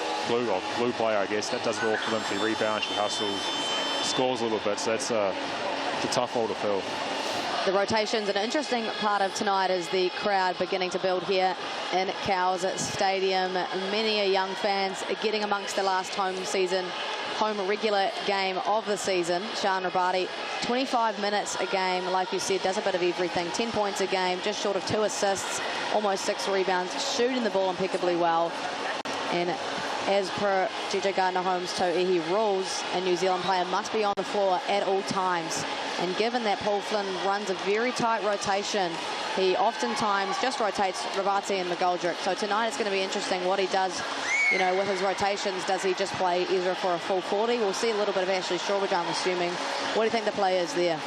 player, I guess. That does it all for them. She rebounds, she hustles, scores a little bit. So it's a tough role to fill. The rotations, an interesting part of tonight is the crowd beginning to build here in Cowles Stadium. Many young fans getting amongst the last home regular game of the season. Sean Rabati, 25 minutes a game, like you said, does a bit of everything. 10 points a game, just short of 2 assists, almost 6 rebounds, shooting the ball impeccably well. And as per GJ Gardner-Holmes' Tauihi rules, a New Zealand player must be on the floor at all times. And given that Paul Flynn runs a very tight rotation, he oftentimes just rotates Rabati and McGoldrick. So tonight it's going to be interesting what he does, you know, with his rotations. Does he just play Ezra for a full 40? We'll see a little bit of Ashley Strawbridge, I'm assuming. What do you think the play is there?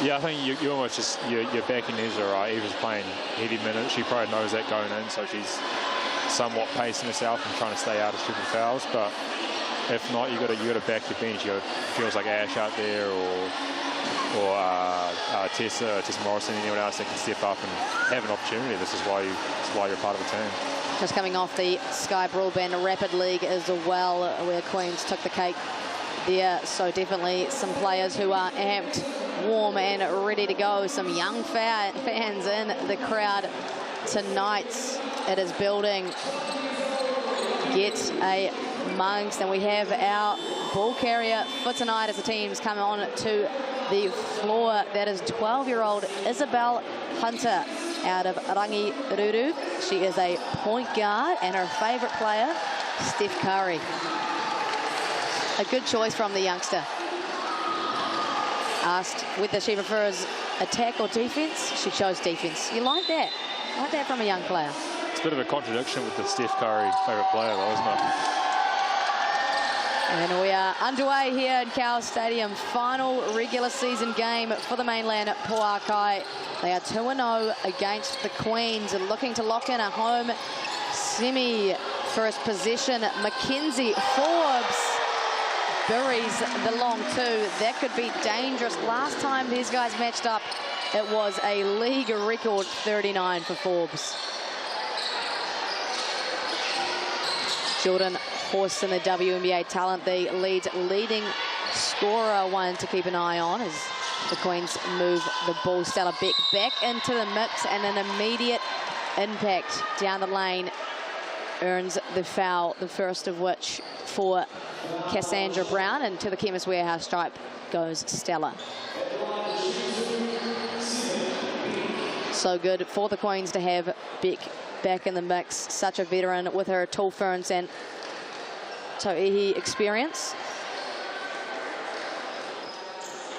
Yeah, I think you almost just, you're backing Ezra, right? Ezra's playing heavy minutes. She probably knows that going in, so she's somewhat pacing herself and trying to stay out of stupid fouls. But if not, you got to back your bench. It feels like Ash out there, or or Tessa Morrison, anyone else that can step up and have an opportunity. This is why you're part of the team. Just coming off the Sky Broadband Rapid League as well, where Queens took the cake there. So definitely some players who are amped, warm and ready to go. Some young fans in the crowd tonight. It is building. Get amongst, and we have our ball carrier for tonight as the teams come on to the floor. That is 12-year-old Isabel Hunter out of Rangiruru. She is a point guard, and her favourite player, Steph Curry. A good choice from the youngster. Asked whether she prefers attack or defence, she chose defence. You like that? Like that from a young player. It's a bit of a contradiction with the Steph Curry favourite player, though, isn't it? And we are underway here at Cowles Stadium. Final regular season game for the Mainland Pouākai. They are 2-0 against the Queens and looking to lock in a home semi. First possession, Mackenzie Forbes buries the long two. That could be dangerous. Last time these guys matched up, it was a league record 39 for Forbes. Jordan Horston, the WNBA talent, the leading scorer, one to keep an eye on as the Queens move the ball. Stella Beck back into the mix, and an immediate impact down the lane earns the foul, the first of which for Cassandra Brown, and to the Chemist Warehouse stripe goes Stella. So good for the Queens to have Beck back in the mix. Such a veteran with her tall ferns and Tauihi experience.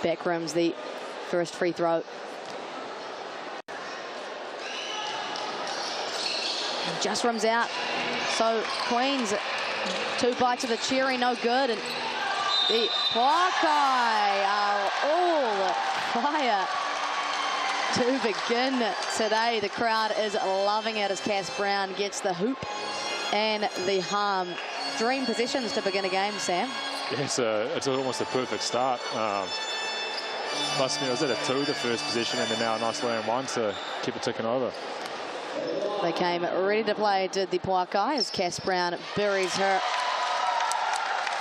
Beck rims the first free throw. Just rims out. So Queens, 2 bites of the cherry, no good. And the Pouākai are all fire to begin today. The crowd is loving it as Cass Brown gets the hoop and the harm. Dream positions to begin a game, Sam. Yes, it's almost a perfect start. Must admit, I was at a 2 the first position, and then now a nice lane 1 to keep it ticking over. They came ready to play, did the Pouākai, as Cass Brown buries her.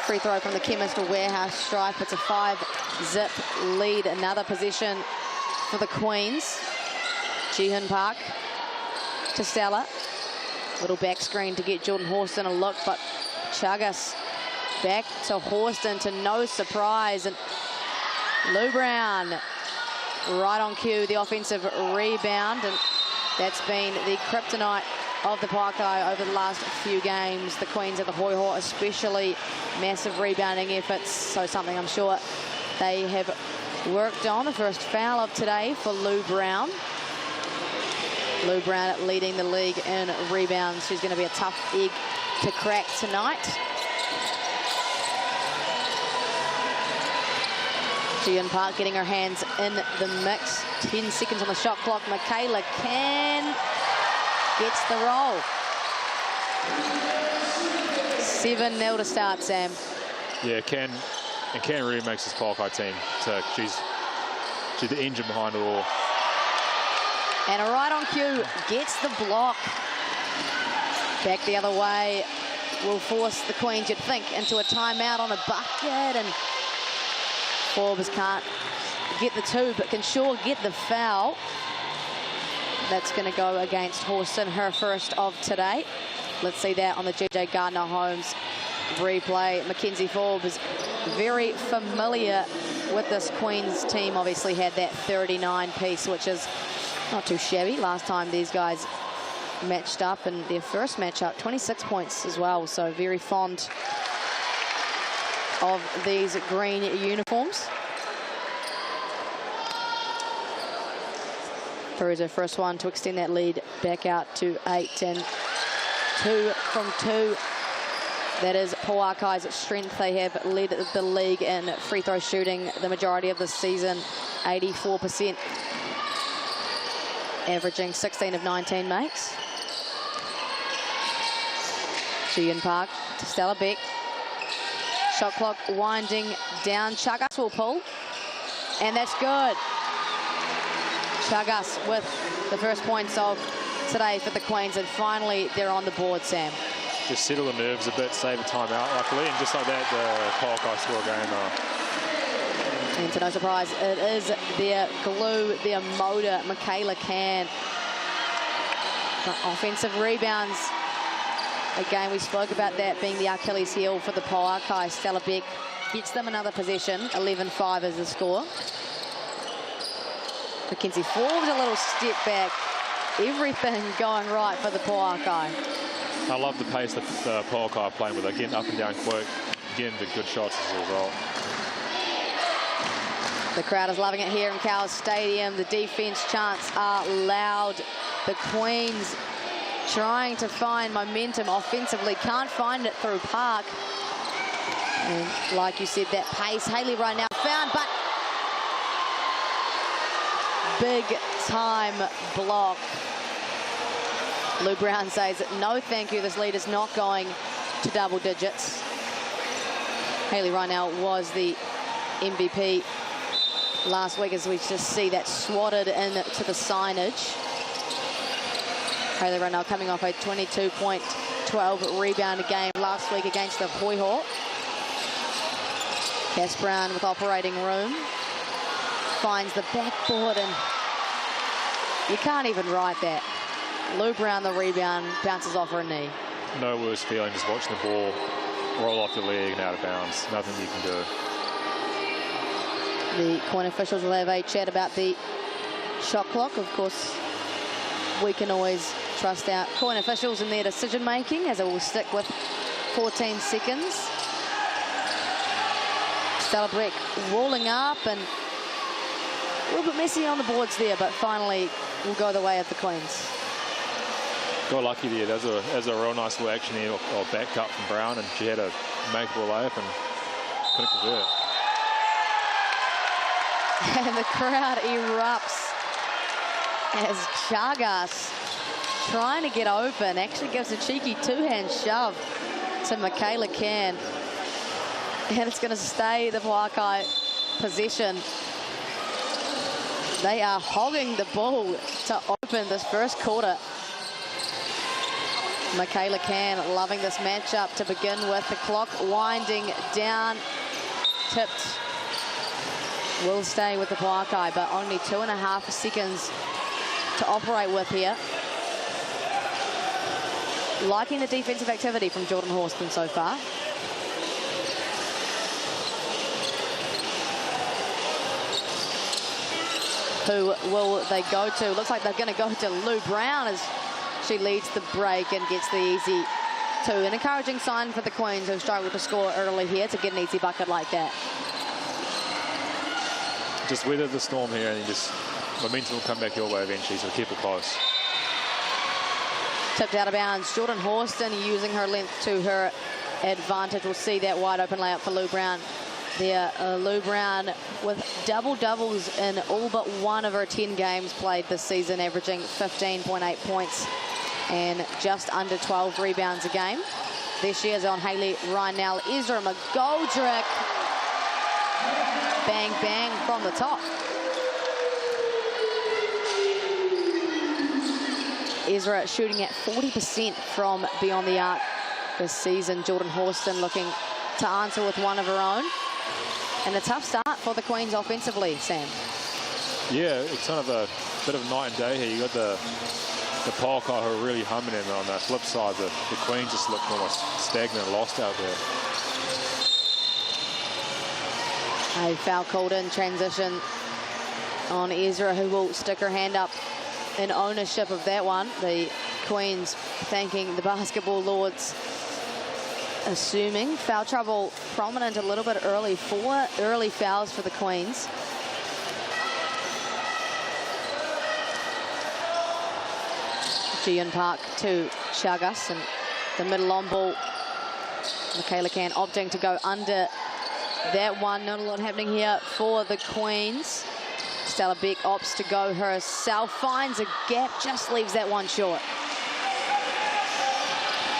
Free throw from the Chemist Warehouse stripe. It's a 5-zip lead. Another possession for the Queens. Jihyun Park to Stella. Little back screen to get Jordan Horston a look, but Chagas back to Horston to no surprise. And Lou Brown right on cue, the offensive rebound. And that's been the kryptonite of the Pouākai over the last few games. The Queens at the Hoiho, especially massive rebounding efforts. So something I'm sure they have worked on. The first foul of today for Lou Brown. Lou Brown leading the league in rebounds. She's going to be a tough egg to crack tonight. Jihyun Park getting her hands in the mix. 10 seconds on the shot clock. Michaela Can gets the roll. 7-0 to start, Sam. Yeah, Can really makes this Pouākai team. So she's the engine behind it all. And right on cue, gets the block. Back the other way will force the Queens, you'd think, into a timeout on a bucket. And Forbes can't get the 2, but can sure get the foul. That's going to go against Horston, her first of today. Let's see that on the J.J. Gardner-Holmes replay. Mackenzie Forbes is very familiar with this Queens team. Obviously had that 39 piece, which is not too shabby. Last time these guys matched up, and their first matchup, 26 points as well. So very fond of these green uniforms. Peru's her first one to extend that lead back out to 8, and 2 from 2. That is Pouākai's strength. They have led the league in free throw shooting the majority of the season, 84%. Averaging 16 of 19 makes. Jihyun Park to Stella Beck. Shot clock winding down. Chagas will pull. And that's good. Chagas with the first points of today for the Queens, and finally they're on the board, Sam. Just settle the nerves a bit, save a timeout luckily, and just like that, the Pouākai score a game though. And to no surprise, it is their glue, their motor, Michaela Can. But offensive rebounds. Again, we spoke about that being the Achilles heel for the Pouākai. Stella Beck gets them another possession. 11-5 is the score. Mackenzie Forbes a little step back. Everything going right for the Pouākai. I love the pace that the Pouākai are playing with. They're getting up and down quick, getting the good shots as a result. The crowd is loving it here in Cowles Stadium. The defense chants are loud. The Queens trying to find momentum offensively. Can't find it through Park. And like you said, that pace, Hayley right now found, but big time block. Lou Brown says, no thank you, this lead is not going to double digits. Hayley right now was the MVP last week, as we just see that swatted into the signage. Hayley right now coming off a 22.12 rebound game last week against the Poiho. Cass Brown with operating room. Finds the backboard, and you can't even write that. Lou Brown, the rebound, bounces off her knee. No worse feeling just watching the ball roll off your leg and out of bounds. Nothing you can do. The coin officials will have a chat about the shot clock. Of course, we can always trust our coin officials in their decision making, as it will stick with 14 seconds. Stella Beck rolling up, and a little bit messy on the boards there, but finally will go the way of the Queens. Got lucky there. That was a real nice little action there, or back cut from Brown, and she had a makeable layup and couldn't convert it. And the crowd erupts as Chagas, trying to get open, actually gives a cheeky two-hand shove to Michaela Can. And it's going to stay the Pouākai possession. They are hogging the ball to open this first quarter. Michaela Can loving this matchup to begin with. The clock winding down. Tipped. Will stay with the Pouākai, but only 2.5 seconds to operate with here. Liking the defensive activity from Jordan Horston so far. Who will they go to? Looks like they're going to go to Lou Brown as she leads the break and gets the easy two. An encouraging sign for the Queens, who struggled to score early here, to get an easy bucket like that. Just weather the storm here, and momentum will come back your way eventually, so keep it close. Tipped out of bounds. Jordan Horston using her length to her advantage. We'll see that wide open layup for Lou Brown. There, Lou Brown with double-doubles in all but one of her 10 games played this season, averaging 15.8 points and just under 12 rebounds a game. There she is on Hayley Rynell. Ezra McGoldrick. Bang, bang from the top. Ezra shooting at 40% from beyond the arc this season. Jordan Horston looking to answer with one of her own. And a tough start for the Queens offensively, Sam. Yeah, it's kind of a bit of night and day here. You got the Pouākai who are really humming, and on the flip side, the Queens just looked almost stagnant and lost out there. A foul called in transition on Ezra, who will stick her hand up in ownership of that one. The Queens thanking the basketball lords, assuming foul trouble prominent a little bit early. 4 early fouls for the Queens. Gian Park to Chagas, and the middle on ball. Michaela Can opting to go under that one. Not a lot happening here for the Queens. Stella Beck opts to go herself, finds a gap, just leaves that one short.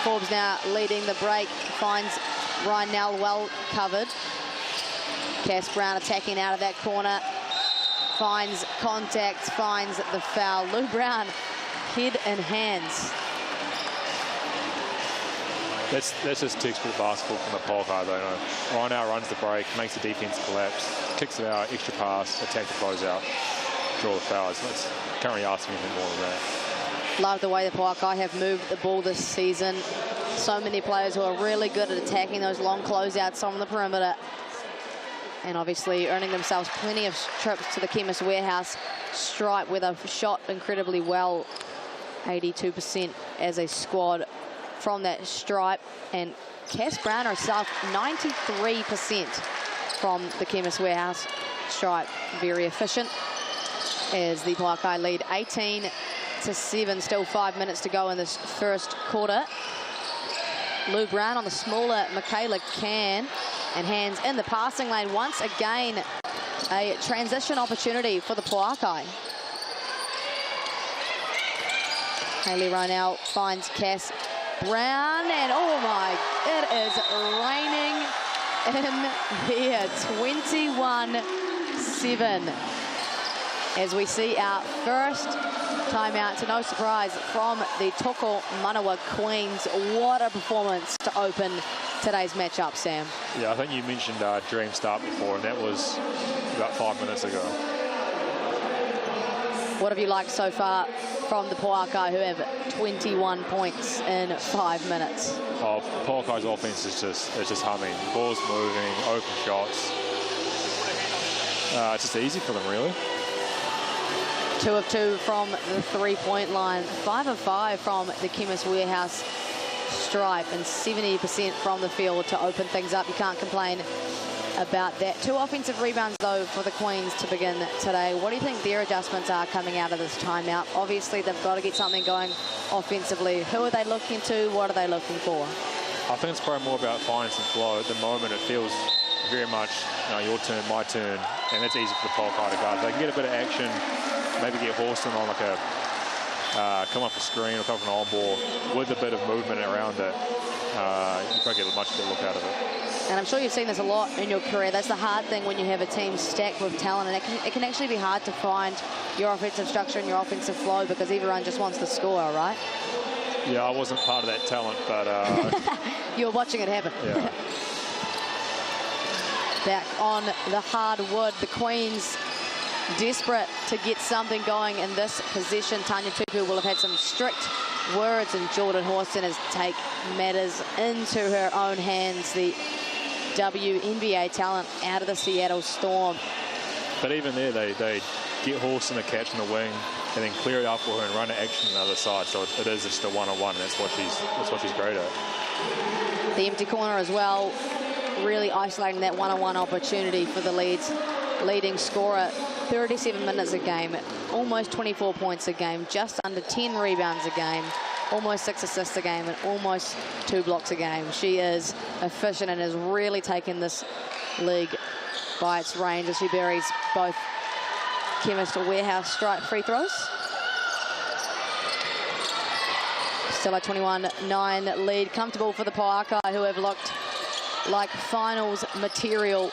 Forbes now leading the break, finds Rynell well covered. Cass Brown attacking out of that corner. finds contact, finds the foul. Lou Brown, head and hands. That's just textbook basketball from the Pouākai, though. You know. Ryan now runs the break, makes the defense collapse, kicks it out, extra pass, attack the closeout, draw the fouls. Can't really ask for anything more than that. Love the way the Pouākai have moved the ball this season. So many players who are really good at attacking those long closeouts on the perimeter. And obviously earning themselves plenty of trips to the Chemist Warehouse stripe, where they've shot incredibly well, 82% as a squad from that stripe. And Cass Brown herself, 93% from the Chemist Warehouse stripe. Very efficient as the Pouākai lead 18-7. Still 5 minutes to go in this first quarter. Lou Brown on the smaller Michaela Can, and hands in the passing lane. Once again, a transition opportunity for the Pouākai. Hayley Rynell finds Cass Brown, and oh my, it is raining in here. 21-7. As we see our first timeout, to no surprise, from the Tokomanawa Queens. What a performance to open today's matchup, Sam. Yeah, I think you mentioned Dream Start before, and that was about 5 minutes ago. What have you liked so far from the Pouākai, who have 21 points in 5 minutes? Oh, Pouākai's offense is just humming. Ball's moving, open shots. It's just easy for them, really. 2 of 2 from the three-point line, 5 of 5 from the Chemist Warehouse stripe, and 70% from the field to open things up. You can't complain about that. 2 offensive rebounds, though, for the Queens to begin today. What do you think their adjustments are coming out of this timeout? Obviously, they've got to get something going offensively. Who are they looking to? What are they looking for? I think it's probably more about finding some flow. At the moment, it feels very much, your turn, my turn, and that's easy for the Pouākai to guard. They can get a bit of action, maybe get Horston on like a come off a screen or come off an on ball with a bit of movement around it. You probably get a much better look out of it. And I'm sure you've seen this a lot in your career. That's the hard thing when you have a team stacked with talent, and it can actually be hard to find your offensive structure and your offensive flow, because everyone just wants to score, right? Yeah, I wasn't part of that talent, but you were watching it happen. Yeah. Back on the hardwood, the Queens desperate to get something going in this possession. Tanya Tupu will have had some strict words, and Jordan Horston has take matters into her own hands. The WNBA talent out of the Seattle Storm. But even there, they get Horston a catch in the wing and then clear it up for her and run an action on the other side. So it is just a one-on-one. That's what she's great at. The empty corner as well, really isolating that one-on-one opportunity for the leading scorer. 37 minutes a game, almost 24 points a game, just under 10 rebounds a game, almost 6 assists a game, and almost 2 blocks a game. She is efficient and has really taken this league by its range as she buries both Chemist Warehouse stripe free throws. Still a 21-9 lead, comfortable for the Pouākai, who have looked like finals material.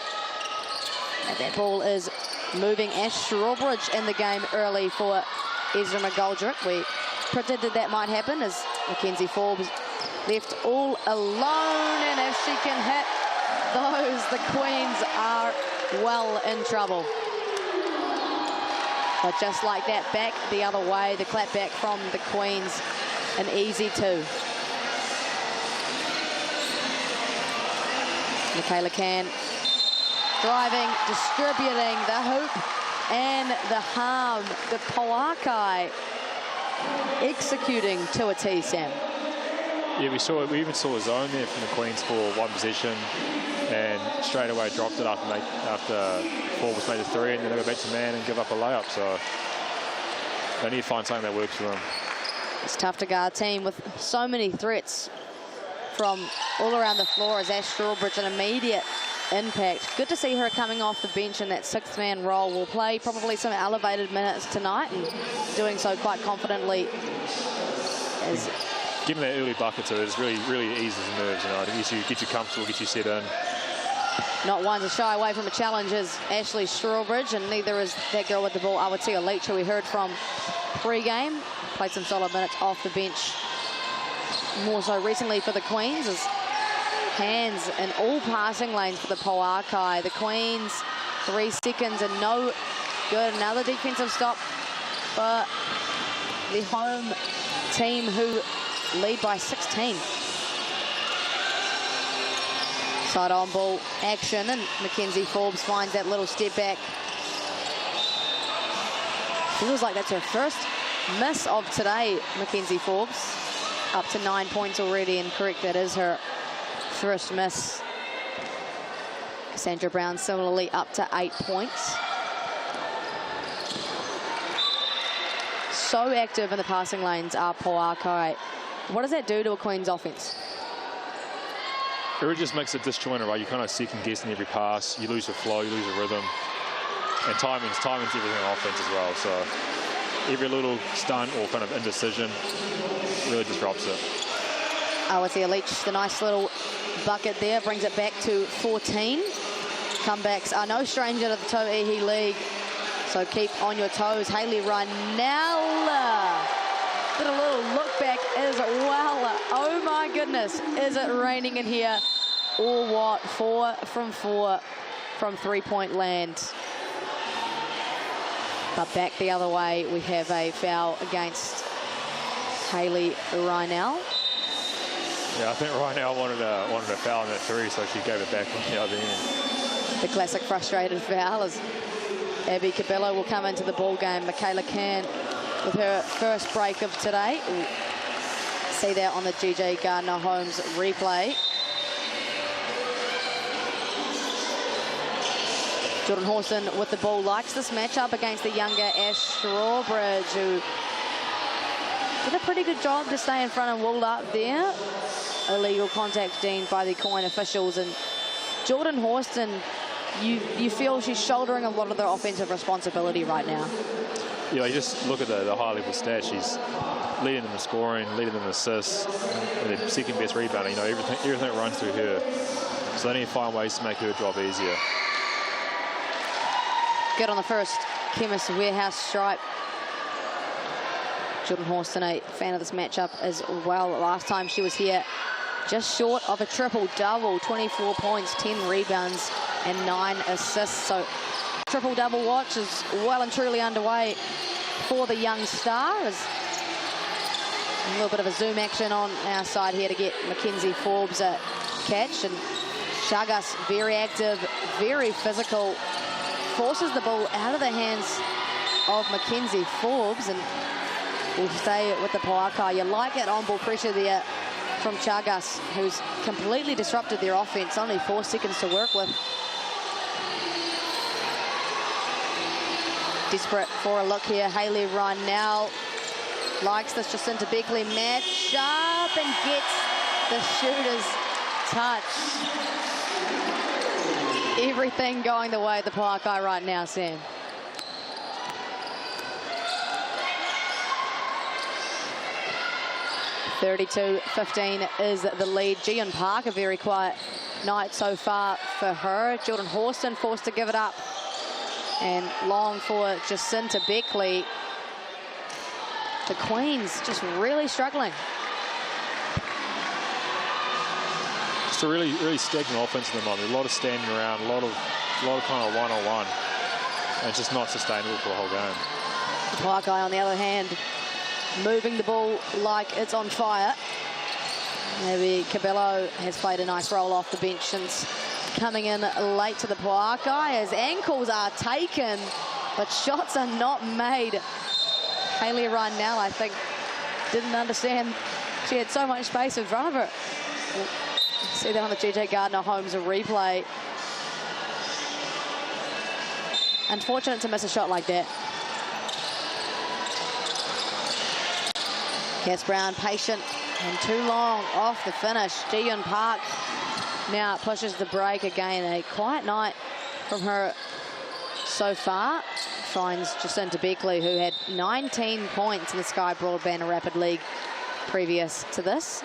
And that ball is moving. Ash Strawbridge in the game early for Ezra McGoldrick. We predicted that might happen as Mackenzie Forbes left all alone, and if she can hit those, the Queens are well in trouble. But just like that, back the other way, the clap back from the Queens, an easy 2. Michaela Can driving, distributing the hoop and the harm. The Pouākai executing to a T, Sam. Yeah, we even saw a zone there from the Queens for one possession, and straight away dropped it after Forbes made a 3, and then they go back to man and give up a layup. So they need to find something that works for them. It's tough to guard a team with so many threats from all around the floor as Ash Strawbridge, an immediate impact. Good to see her coming off the bench in that 6th-man role. Will play probably some elevated minutes tonight, and doing so quite confidently. As giving that early bucket to it is really eases the nerves. It gets you comfortable, gets you set in. Not one to shy away from a challenge is Ashley Strawbridge, and neither is that girl with the ball, Aotearoa Leach, who we heard from pre-game. Played some solid minutes off the bench, more so recently for the Queens, as hands in all passing lanes for the Pouākai. The Queens, 3 seconds and no good. Another defensive stop for the home team, who lead by 16. Side on ball action, and Mackenzie Forbes finds that little step back. Feels like that's her first miss of today, Mackenzie Forbes. Up to 9 points already, and correct, that is her first miss. Cassandra Brown similarly up to 8 points. So active in the passing lanes are Pouākai. What does that do to a Queen's offense? It really just makes it disjointed, right? You kind of second guessing every pass. You lose your flow, you lose your rhythm. And timing's everything on offense as well. So every little stunt or kind of indecision really disrupts it. Aotearoa Leach, the nice little bucket there, brings it back to 14. Comebacks are no stranger to the Tauihi League, so keep on your toes. Hayley Rynell did a little look back as well. Oh my goodness, is it raining in here or what? 4 from 4 from three-point land. But back the other way, we have a foul against Hayley Rynell. Yeah, I think Rynell wanted a foul in that 3, so she gave it back on the other end. The classic frustrated foul as Abby Cabello will come into the ball game. Michaela Can with her first break of today. We'll see that on the GJ Gardner-Holmes replay. Jordan Horston with the ball likes this matchup against the younger Ash Strawbridge, who did a pretty good job to stay in front and wall up there. Illegal contact deemed by the Coin officials, and Jordan Horston, you feel she's shouldering a lot of the offensive responsibility right now. Yeah, you just look at the high-level stats. She's leading them in scoring, leading them in assists, and the second best rebounder. You know, everything runs through her. So they need to find ways to make her job easier. Good on the first Chemist Warehouse stripe. Jordan Horston, a fan of this matchup as well. Last time she was here, just short of a triple-double, 24 points, 10 rebounds, and 9 assists. So triple-double watch is well and truly underway for the young star. As a little bit of a zoom action on our side here to get Mackenzie Forbes a catch. And Chagas, very active, very physical, forces the ball out of the hands of Mackenzie Forbes, and will stay with the Pouākai. You like it on ball pressure there from Chagas, who's completely disrupted their offense. Only 4 seconds to work with. Desperate for a look here. Hayley Rynell likes this Jacinta Beckley match up and gets the shooter's touch. Everything going the way of the Pouākai right now, Sam. (32-15) is the lead. Gian Park, a very quiet night so far for her. Jordan Horston forced to give it up. And long for Jacinta Beckley. The Queens just really struggling. Just a really stagnant offense at the moment. A lot of standing around, a lot of kind of one-on-one. And it's just not sustainable for the whole game. Pouākai, on the other hand, moving the ball like it's on fire. Maybe Cabello has played a nice role off the bench since coming in late to the Pouākai, as ankles are taken, but shots are not made. Hayley Rynell, I think, didn't understand she had so much space in front of her. We'll see that on the GJ Gardner-Holmes replay. Unfortunate to miss a shot like that. Cass Brown, patient and too long off the finish. Gian Park now pushes the break again. A quiet night from her so far. Finds Jacinta Beckley, who had 19 points in the Sky Broadband Rapid League previous to this.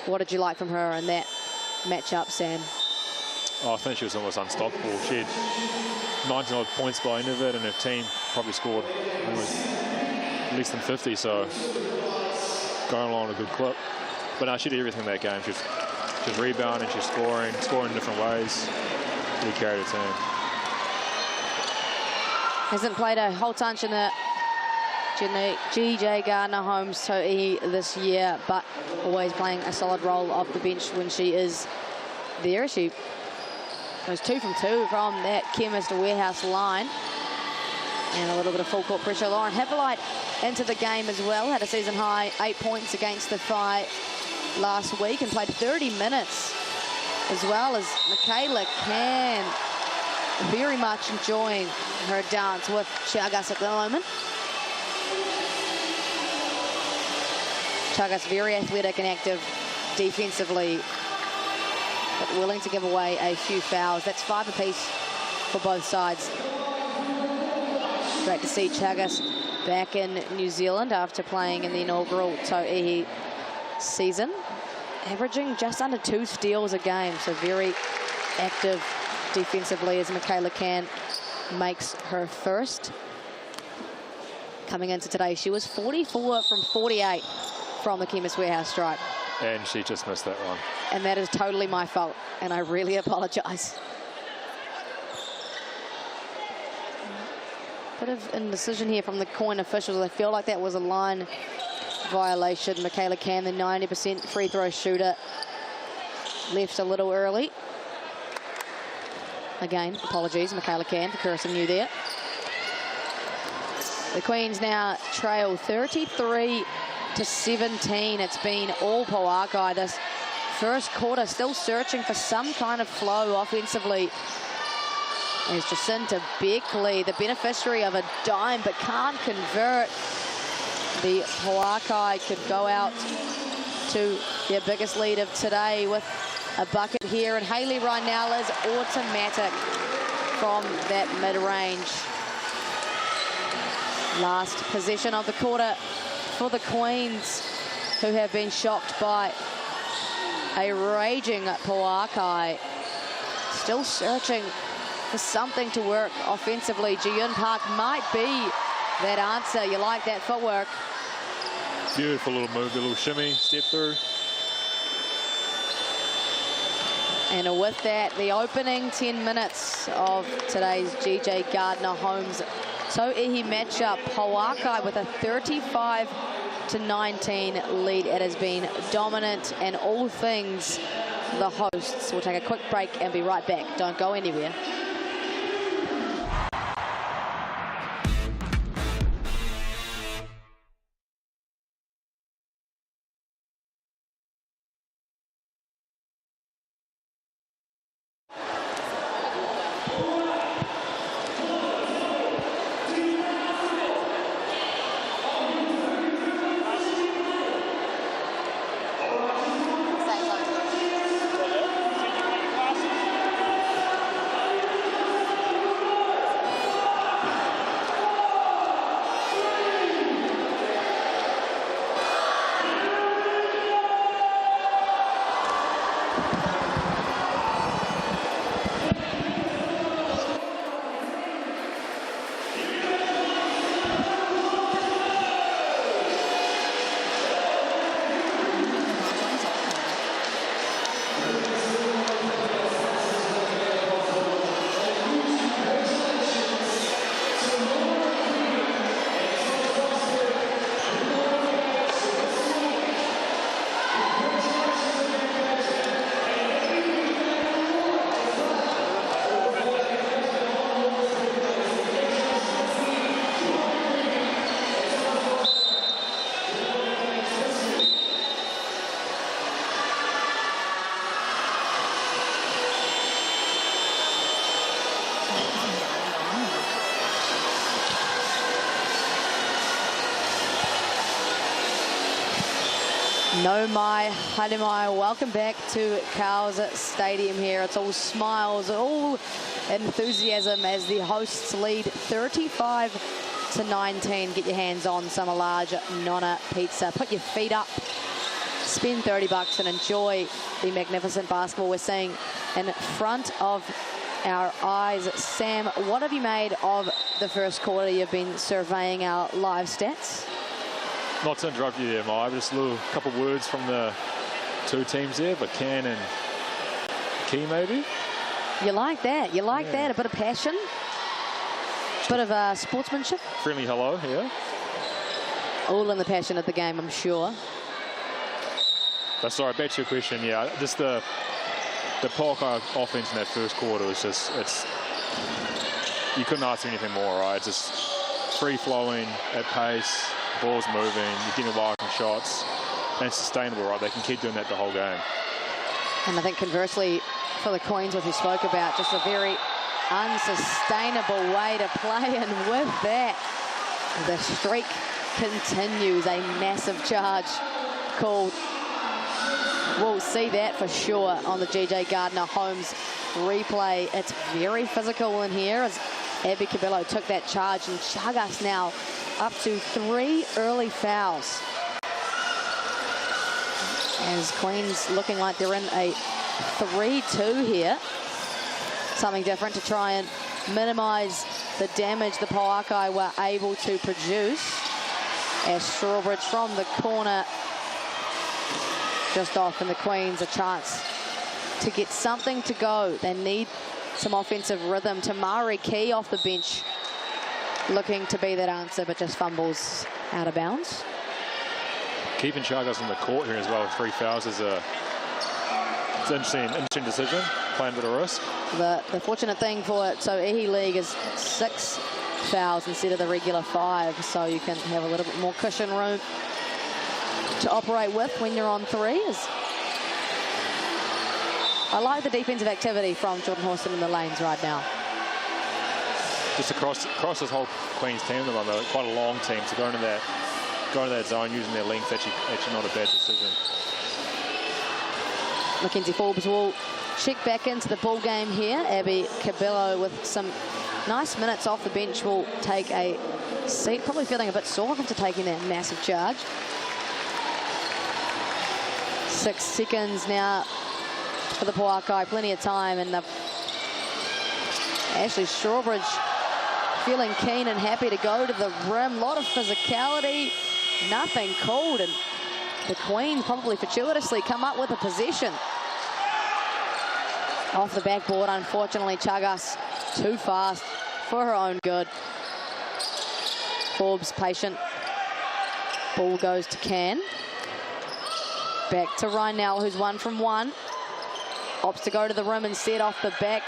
What did you like from her in that matchup, Sam? I think she was almost unstoppable. She had 19 odd points by the end of it, and her team probably scored less than 50, so going along a good clip. But no, she did everything in that game. She was rebounding, she was scoring in different ways. Really carried her team. Hasn't played a whole bunch in the GJ Gardner Holmes Tauihi this year, but always playing a solid role off the bench when she is there. She was 2 from 2 from that Chemist Warehouse line. And a little bit of full court pressure. Lauren Hippolyte into the game as well. Had a season high 8 points against the Phi last week and played 30 minutes, as well as Michaela Can. Very much enjoying her dance with Chagas at the moment. Chagas very athletic and active defensively, but willing to give away a few fouls. That's 5 apiece for both sides. Great to see Chagas back in New Zealand after playing in the inaugural Tauihi season, averaging just under 2 steals a game, so very active defensively as Michaela Can makes her first. Coming into today, she was 44 from 48 from the Chemist Warehouse stripe. And she just missed that one. And that is totally my fault, and I really apologize. Bit of indecision here from the coin officials. I feel like that was a line violation. Michaela Can, the 90% free throw shooter, left a little early. Again, apologies, Michaela Can, for cursing you there. The Queens now trail 33 to 17. It's been all Pouākai this first quarter, still searching for some kind of flow offensively. There's Jacinta Beckley, the beneficiary of a dime, but can't convert. The Pouākai could go out to their biggest lead of today with a bucket here, and Hayley Rynell is automatic from that mid-range. Last possession of the quarter for the Queens, who have been shocked by a raging Pouākai. Still searching for something to work offensively. Ji-Yun Park might be that answer. You like that footwork. Beautiful little move, a little shimmy, step through. And with that, the opening 10 minutes of today's GJ Gardner Holmes Tauihi matchup. Pouākai with a 35-19 lead. It has been dominant in all things the hosts. We'll take a quick break and be right back. Don't go anywhere. No mai, haere mai. Welcome back to Cowles Stadium here. It's all smiles, all enthusiasm as the hosts lead 35-19. Get your hands on some large Nonna pizza. Put your feet up. spend $30 and enjoy the magnificent basketball we're seeing in front of our eyes. Sam, what have you made of the first quarter? You've been surveying our live stats. Not to interrupt you there, Maya, just a couple words from the two teams there, but Can and Key maybe. You like that? You like that? A bit of passion, bit of sportsmanship. Friendly hello, yeah. All in the passion of the game, I'm sure. But sorry, back to your question. Yeah, just the Pouākai offense in that first quarter was just, you couldn't ask for anything more, right? Just free flowing at pace, ball's moving, you're getting wide open shots, and it's sustainable, right? They can keep doing that the whole game. And I think conversely for the Queens, what you spoke about, just a very unsustainable way to play, and with that, the streak continues. A massive charge called. We'll see that for sure on the GJ Gardner-Holmes replay. It's very physical in here as Abby Cabello took that charge, and Chagas now up to 3 early fouls. As Queens looking like they're in a 3-2 here. Something different to try and minimise the damage the Pouākai were able to produce. As Strawbridge from the corner just off, and the Queens a chance to get something to go. They need some offensive rhythm. Tamari Key off the bench looking to be that answer, but just fumbles out of bounds. Keeping Chagas on the court here as well with 3 fouls is it's an interesting decision, playing a bit of risk. The fortunate thing for Tauihi League is 6 fouls instead of the regular 5, so you can have a little bit more cushion room to operate with when you're on 3s. I like the defensive activity from Jordan Horston in the lanes right now. Just across this whole Queens team, they're quite a long team, so going to that zone using their length actually not a bad decision. Mackenzie Forbes will check back into the ball game here. Abby Cabello with some nice minutes off the bench will take a seat, probably feeling a bit sore after taking that massive charge. 6 seconds now for the Pouākai, plenty of time, and Ashley Strawbridge feeling keen and happy to go to the rim. A lot of physicality, nothing called, and the Queens probably fortuitously come up with a possession. Off the backboard, unfortunately, Chagas too fast for her own good. Forbes patient. Ball goes to Can. Back to Rynell, who's 1 from 1. Opts to go to the rim instead off the back.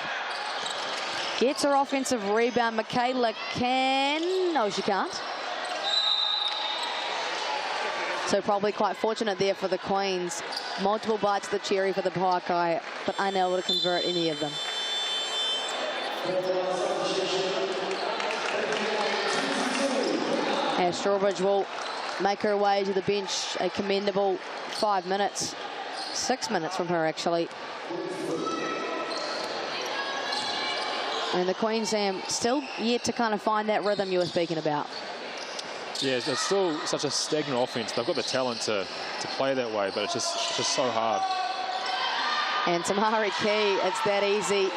Gets her offensive rebound. Michaela Can. No, she can't. So probably quite fortunate there for the Queens. Multiple bites of the cherry for the Pouākai, but unable to convert any of them. As Strawbridge will make her way to the bench. A commendable 5 minutes. 6 minutes from her, actually. And the Queens, Sam, still yet to kind of find that rhythm you were speaking about. Yeah, it's still such a stagnant offense. They've got the talent to play that way, but it's just so hard. And Tamari Key, it's that easy.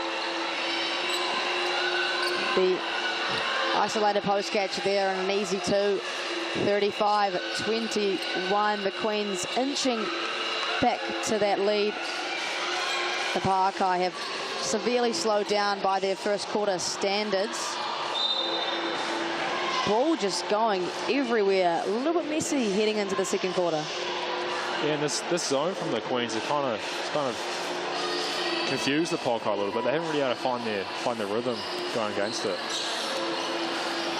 The isolated post catch there and an easy 2. 35-21. The Queens inching back to that lead. The Pouākai have severely slowed down by their first quarter standards. Ball just going everywhere. A little bit messy heading into the second quarter. Yeah, and this zone from the Queens is kind of confused the Pouākai a little bit. They haven't really been able to find their rhythm going against it.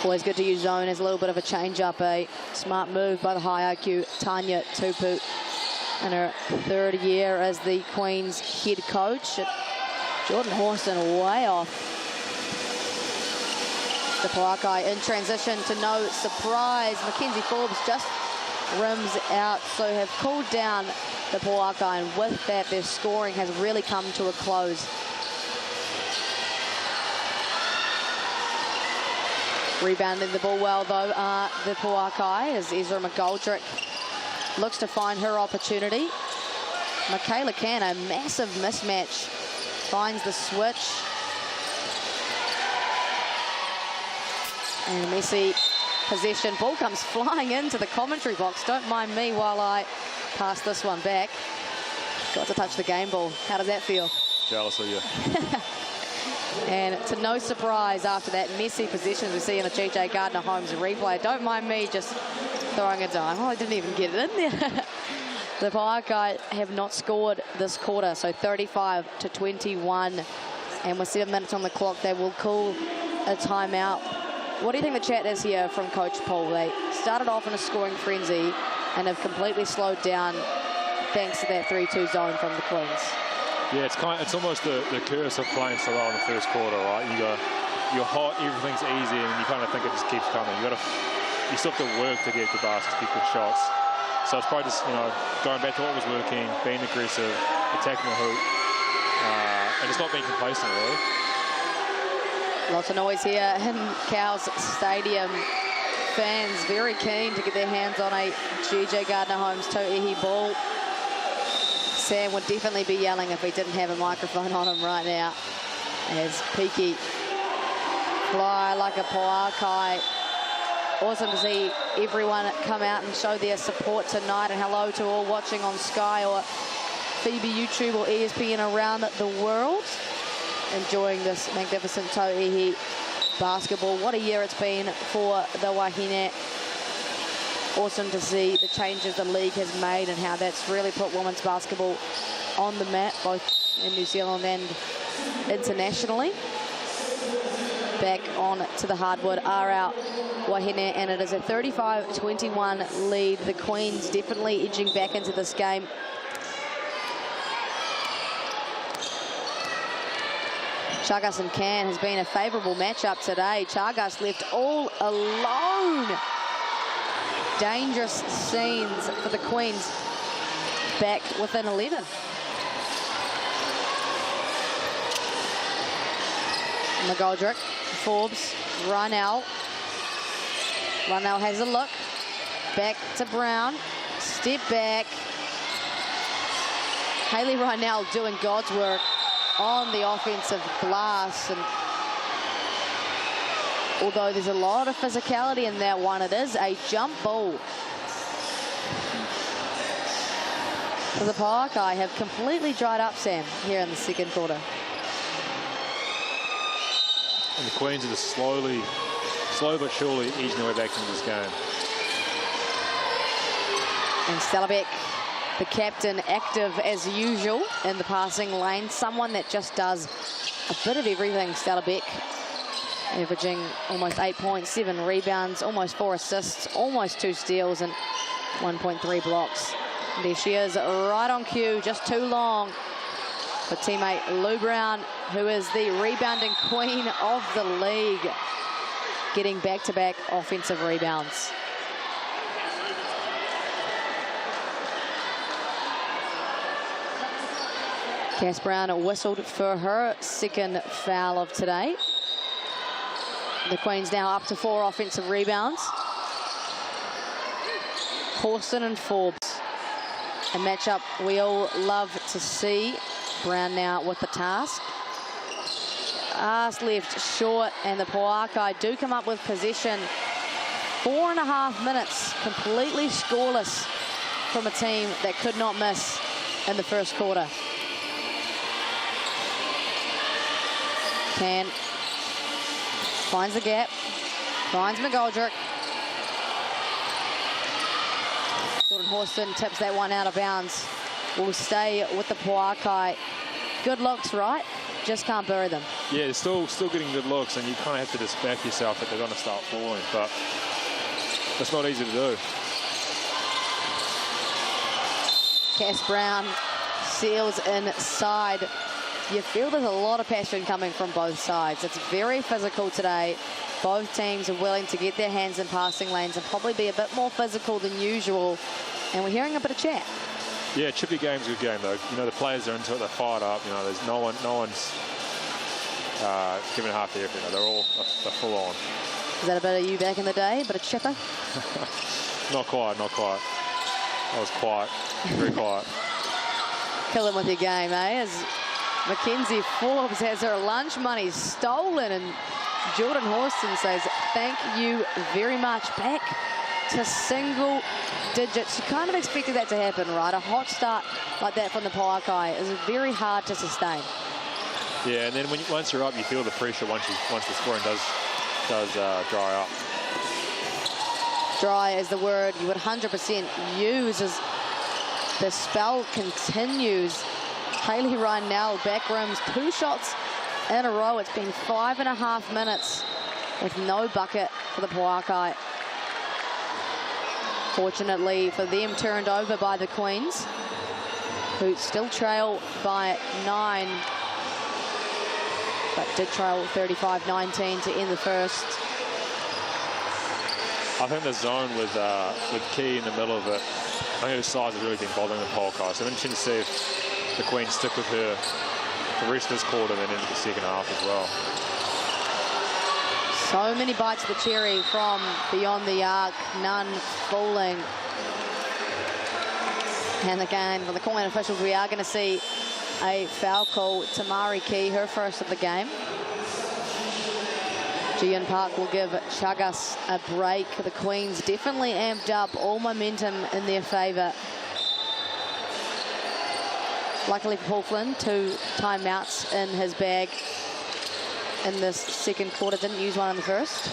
Always good to use zone as a little bit of a change-up. A smart move by the high IQ Tanya Tupu in her 3rd year as the Queens head coach. Jordan Horston way off. The Pouākai in transition to no surprise. Mackenzie Forbes just rims out, so have cooled down the Pouākai, and with that their scoring has really come to a close. Rebounding the ball well, though, the Pouākai, as Ezra McGoldrick looks to find her opportunity. Michaela Can, a massive mismatch, finds the switch. And Messi possession. Ball comes flying into the commentary box. Don't mind me while I pass this one back. Got to touch the game ball. How does that feel? Jealous of you. And to no surprise, after that messy possession we see in the GJ Gardner-Holmes replay, don't mind me just throwing a dime. Oh, I didn't even get it in there. The Pouākai have not scored this quarter, so 35-21. And with 7 minutes on the clock, they will call a timeout. What do you think the chat is here from Coach Paul? They started off in a scoring frenzy and have completely slowed down thanks to that 3-2 zone from the Queens. Yeah, it's almost the curse of playing so well in the first quarter, right? You're hot, everything's easy, and you kind of think it just keeps coming. You still have to work to get good baskets, get good shots. So it's probably just, going back to what was working, being aggressive, attacking the hoop, and just not being complacent, really. Lots of noise here in Cowles Stadium. Fans very keen to get their hands on a GJ Gardner-Holmes Tauihi ball. Sam would definitely be yelling if he didn't have a microphone on him right now. As Peaky fly like a Pouākai. Awesome to see everyone come out and show their support tonight. And hello to all watching on Sky or FIBA YouTube or ESPN around the world. Enjoying this magnificent Tauihi basketball. What a year it's been for the Wahine. Awesome to see the changes the league has made and how that's really put women's basketball on the map, both in New Zealand and internationally. Back on to the hardwood are our Wahine, and it is a 35-21 lead. The Queens definitely edging back into this game. Chagas and Can has been a favourable matchup today. Chagas left all alone. Dangerous scenes for the Queens back within 11. McGoldrick, Forbes, Rynell. Rynell has a look. Back to Brown. Step back. Hayley Rynell doing God's work on the offensive glass. And although there's a lot of physicality in that one, it is a jump ball. So the Pouākai have completely dried up, Sam, here in the second quarter. And the Queens are just slow but surely edging their way back into this game. And Stellerbeck, the captain, active as usual in the passing lane. Someone that just does a bit of everything, Stellerbeck. Averaging almost 8 points, 7 rebounds, almost 4 assists, almost 2 steals, and 1.3 blocks. There she is, right on cue, just too long for teammate Lou Brown, who is the rebounding queen of the league, getting back-to-back offensive rebounds. Cass Brown whistled for her second foul of today. The Queens now up to 4 offensive rebounds. Corson and Forbes. A matchup we all love to see. Brown now with the task. Arse left short, and the Pouākai do come up with possession. 4.5 minutes, completely scoreless from a team that could not miss in the first quarter. Can finds the gap, finds McGoldrick. Jordan Horston tips that one out of bounds. Will stay with the Pouākai. Good looks, right? Just can't bury them. Yeah, they're still getting good looks, and you kind of have to just back yourself that they're going to start falling, but it's not easy to do. Cass Brown seals inside. You feel there's a lot of passion coming from both sides. It's very physical today. Both teams are willing to get their hands in passing lanes and probably be a bit more physical than usual. And we're hearing a bit of chat. Yeah, chippy game's a good game though. The players are into it. They're fired up. There's no one's giving half the effort. They're full on. Is that a bit of you back in the day? A bit of chipper? Not quite. That was quiet, very quiet. Kill him with your game, eh? As Mackenzie Forbes has her lunch money stolen, and Jordan Horston says, thank you very much. Back to single digits. You kind of expected that to happen, right? A hot start like that from the Pouākai is very hard to sustain. Yeah, and then once you're up, you feel the pressure once the scoring does dry up. Dry is the word you would 100% use as the spell continues. Hayley Rynell, back rims, 2 shots in a row. It's been 5.5 minutes with no bucket for the Pouākai. Fortunately for them, turned over by the Queens, who still trail by 9, but did trail 35-19 to end the first. I think the zone with Key in the middle of it, I think her size has really been bothering the Pouākai. So I'm interested to see if the Queens stick with her the rest of this quarter and into the second half as well. So many bites of the cherry from beyond the arc, none falling. And again, for the Queen officials, we are going to see a foul call. Tamari Key, her first of the game. Gian Park will give Chagas a break. The Queens definitely amped up, all momentum in their favour. Luckily for Paul Flynn, 2 timeouts in his bag in this second quarter. Didn't use one in the first.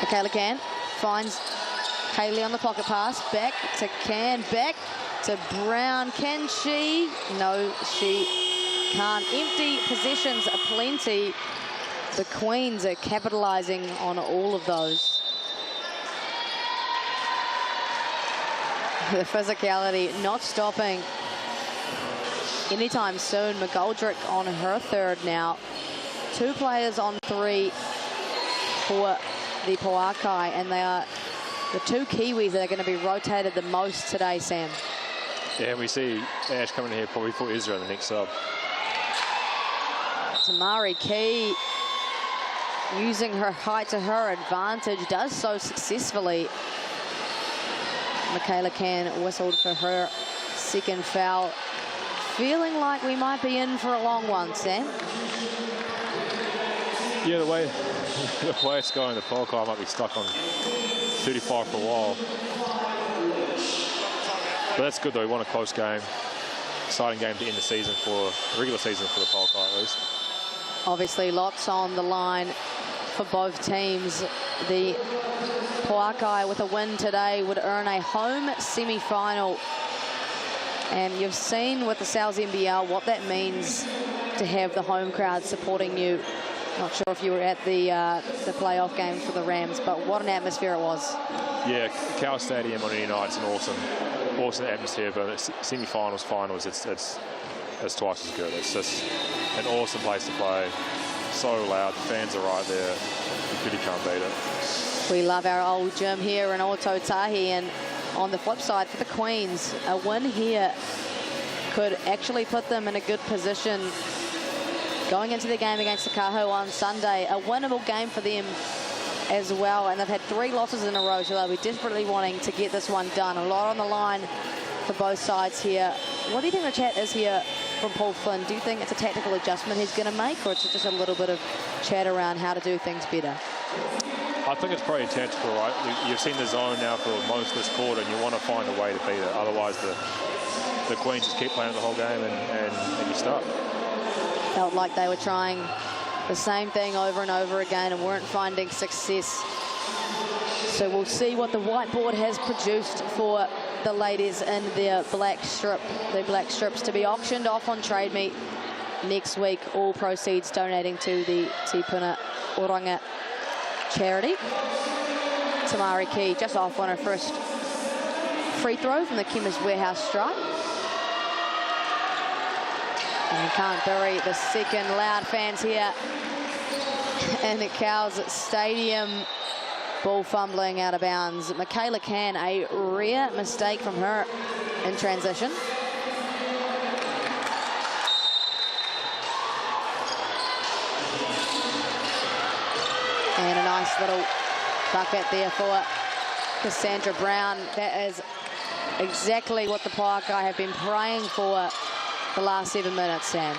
Michaela Can finds Hayley on the pocket pass. Back to Can, back to Brown. Can she? No, she can't. Empty possessions aplenty. The Queens are capitalising on all of those. The physicality not stopping anytime soon. McGoldrick on her third now. 2 players on 3 for the Pouākai, and they are the 2 Kiwis that are going to be rotated the most today, Sam. Yeah, and we see Ash coming here probably for Israel in the next sub. Tamari Key using her height to her advantage, does so successfully. Michaela Can whistled for her second foul. Feeling like we might be in for a long one, Sam. Yeah, the way it's going, the Pouākai might be stuck on 35 for a while. But that's good though. We want a close game. Exciting game to end the season for the regular season for the Pouākai at least. Obviously, lots on the line for both teams. The Pouākai with a win today would earn a home semi-final. And you've seen with the Sal's NBL what that means to have the home crowd supporting you. Not sure if you were at the playoff game for the Rams, but what an atmosphere it was. Yeah, Cowles Stadium on any night, it's an awesome atmosphere, but semi-finals, finals, it's twice as good. It's just an awesome place to play. So loud, the fans are right there. You really can't beat it. We love our old gym here in Ōtautahi, and on the flip side for the Queens, a win here could actually put them in a good position going into the game against the Kahu on Sunday. A winnable game for them as well, and they've had 3 losses in a row, so they'll be desperately wanting to get this one done. A lot on the line for both sides here. What do you think the chat is here from Paul Flynn? Do you think it's a tactical adjustment he's going to make, or it's just a little bit of chat around how to do things better? I think it's probably tactical, right? You've seen the zone now for most of this quarter, and you want to find a way to beat it. Otherwise, the Queens just keep playing the whole game, and you're stuck. Felt like they were trying the same thing over and over again and weren't finding success. So we'll see what the whiteboard has produced for the ladies in their black strip. The black strips to be auctioned off on Trade Meet next week. All proceeds donating to the Tipuna Oranga charity. Tamari Key just off on her first free throw from the Chemist Warehouse stripe. And you can't bury the second. Loud fans here in the Cowles Stadium. Ball fumbling out of bounds. Michaela Can, a rare mistake from her in transition. And a nice little bucket there for Cassandra Brown. That is exactly what the Pouākai have been praying for the last 7 minutes, Sam.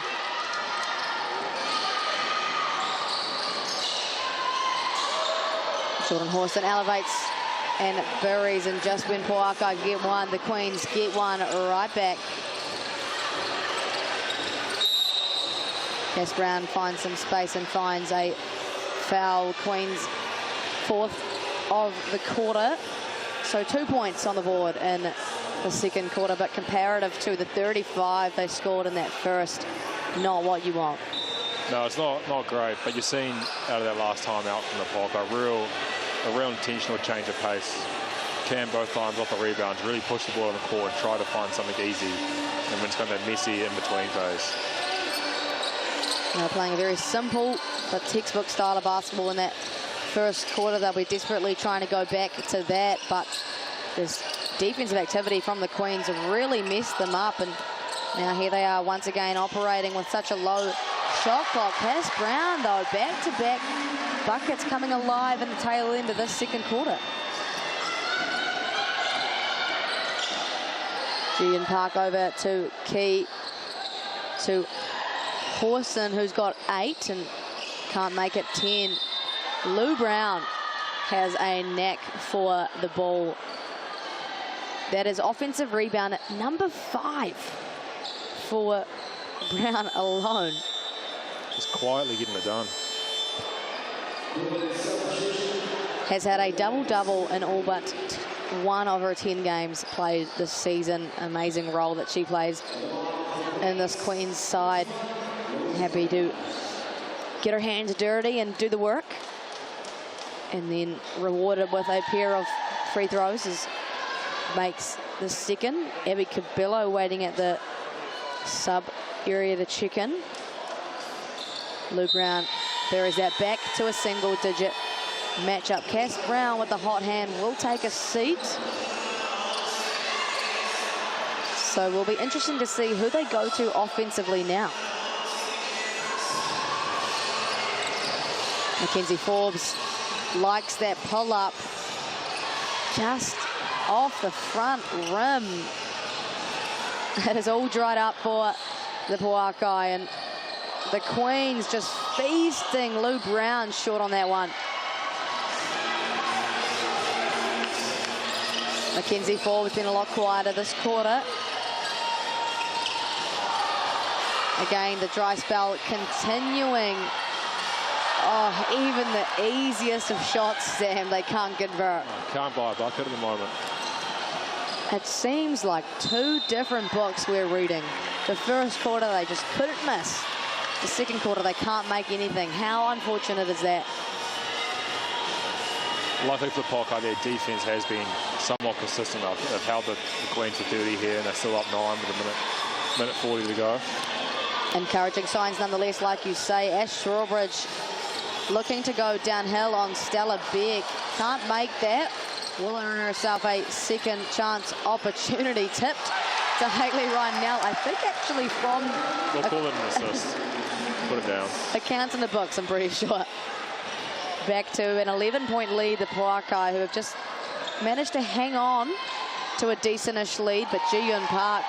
Jordan Horston elevates and buries, and just when Pouākai get one, the Queens get one right back. Cass Brown finds some space and finds a foul. Queens 4th of the quarter. So 2 points on the board in the second quarter, but comparative to the 35 they scored in that first, not what you want. No, it's not great, but you've seen out of that last time out from the Pouākai, a real intentional change of pace. Cam both times off the rebounds, really push the ball on the court and try to find something easy, and when it's got that messy in-between phase. They're playing a very simple but textbook style of basketball in that first quarter. They'll be desperately trying to go back to that, but this defensive activity from the Queens have really messed them up, and now here they are once again operating with such a low shot clock. Cass Brown, though, back-to-back buckets coming alive in the tail end of this second quarter. Gian Park over to Key, to Horston, who's got 8 and can't make it 10. Lou Brown has a knack for the ball. That is offensive rebound at number 5 for Brown alone. Just quietly getting it done. Has had a double-double in all but 1 of her 10 games played this season. Amazing role that she plays in this Queens side. Happy to get her hands dirty and do the work, and then rewarded with a pair of free throws as makes the second. Abby Cabillo waiting at the sub area to check in. Lou Brown buries that back to a single-digit matchup. Cass Brown with the hot hand will take a seat. So will be interesting to see who they go to offensively now. Mackenzie Forbes likes that pull-up just off the front rim. It is all dried up for the Pouākai, and the Queens just feasting. Lou Brown short on that one. Mackenzie Forbes been a lot quieter this quarter. Again, the dry spell continuing. Oh, even the easiest of shots, Sam, they can't convert. Can't buy a bucket at the moment. It seems like 2 different books we're reading. The first quarter, they just couldn't miss. The second quarter, they can't make anything. How unfortunate is that? Luckily for the Pouākai, their defense has been somewhat consistent. They've held the Queens to 30 here, and they're still up 9 with a minute 40 to go. Encouraging signs nonetheless, like you say. Ash Strawbridge looking to go downhill on Stella Beck. Can't make that. Will earn herself a second chance opportunity. Tipped to Hayley Ryan-Nell. I think actually from... We'll call it an assist. Put it down. Accounts in the books, I'm pretty sure. Back to an 11-point lead, the Pouākai, who have just managed to hang on to a decentish lead, but Ji-Yun Park,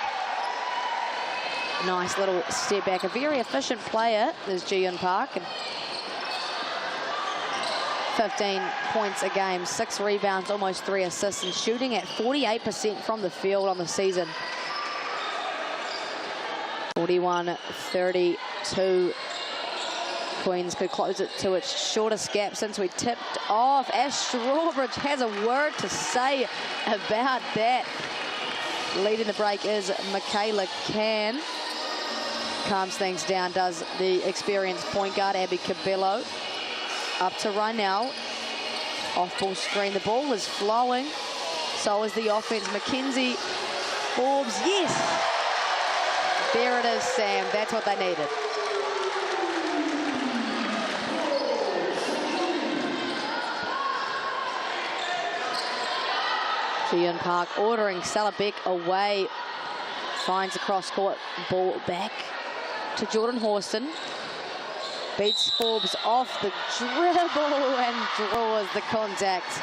nice little step back. A very efficient player is Ji-Yun Park. And 15 points a game, 6 rebounds, almost 3 assists, and shooting at 48% from the field on the season. 41-32. Queens could close it to its shortest gap since we tipped off. Ash Strawbridge has a word to say about that. Leading the break is Michaela Can. Calms things down, does the experienced point guard, Abby Cabillo. Up to Rynell. Off-ball screen. The ball is flowing. So is the offense. Mackenzie Forbes. Yes! There it is, Sam. That's what they needed. Ji-Yun Park ordering Stella Beck away. Finds a cross-court ball back to Jordan Horston. Beats Forbes off the dribble and draws the contact.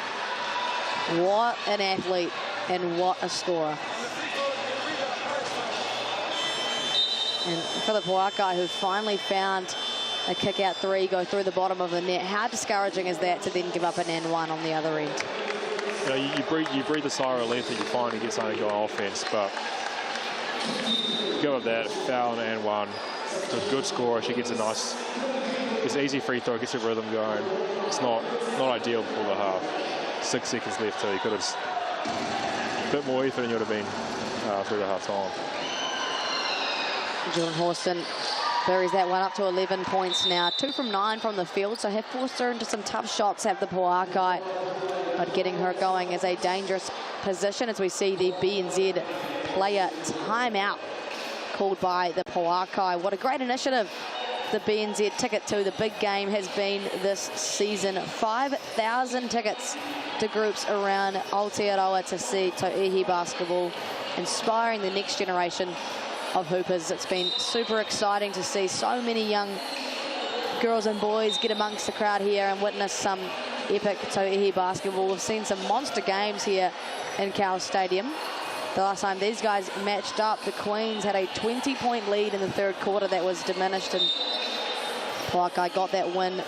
What an athlete and what a scorer. And for the Pouākai, who finally found a kick-out three go through the bottom of the net, how discouraging is that to then give up an and one on the other end? You know, you breathe a sigh of relief that you finally get something to go on offense, but give up that foul and one. It's a good score. She gets a nice, it's an easy free throw, gets her rhythm going. It's not ideal before the half. 6 seconds left, so you could have a bit more effort and you would have been through the half time. Jordan Horston buries that one up to 11 points now. 2 from 9 from the field, so have forced her into some tough shots at the Pouākai. But getting her going is a dangerous position as we see the BNZ player timeout called by the Pouākai. What a great initiative the BNZ ticket to the big game has been this season. 5,000 tickets to groups around Aotearoa to see Tauihi basketball, inspiring the next generation of hoopers. It's been super exciting to see so many young girls and boys get amongst the crowd here and witness some epic Tauihi basketball. We've seen some monster games here in Cowles Stadium. The last time these guys matched up, the Queens had a 20-point lead in the third quarter that was diminished, and Pouākai got that win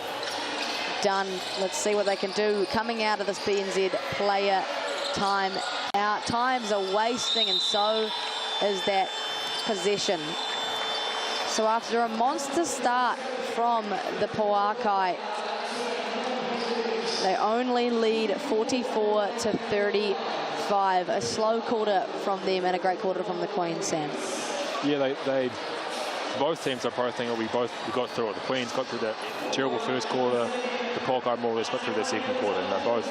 done. Let's see what they can do coming out of this BNZ player time out. Times are wasting, and so is that possession. So after a monster start from the Pouākai, they only lead 44-35. A slow quarter from them and a great quarter from the Queens, Sam. Yeah, they both teams are probably thinking we got through it. The Queens got through that terrible first quarter. The Pouākai more or less got through that second quarter. And they're both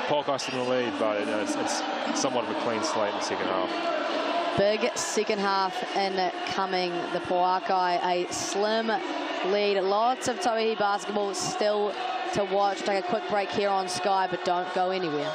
Pouākai still in the lead, but it's somewhat of a clean slate in the second half. Big second half incoming. The Pouākai, a slim lead. Lots of Tauihi basketball still to watch. Take a quick break here on Sky, but don't go anywhere.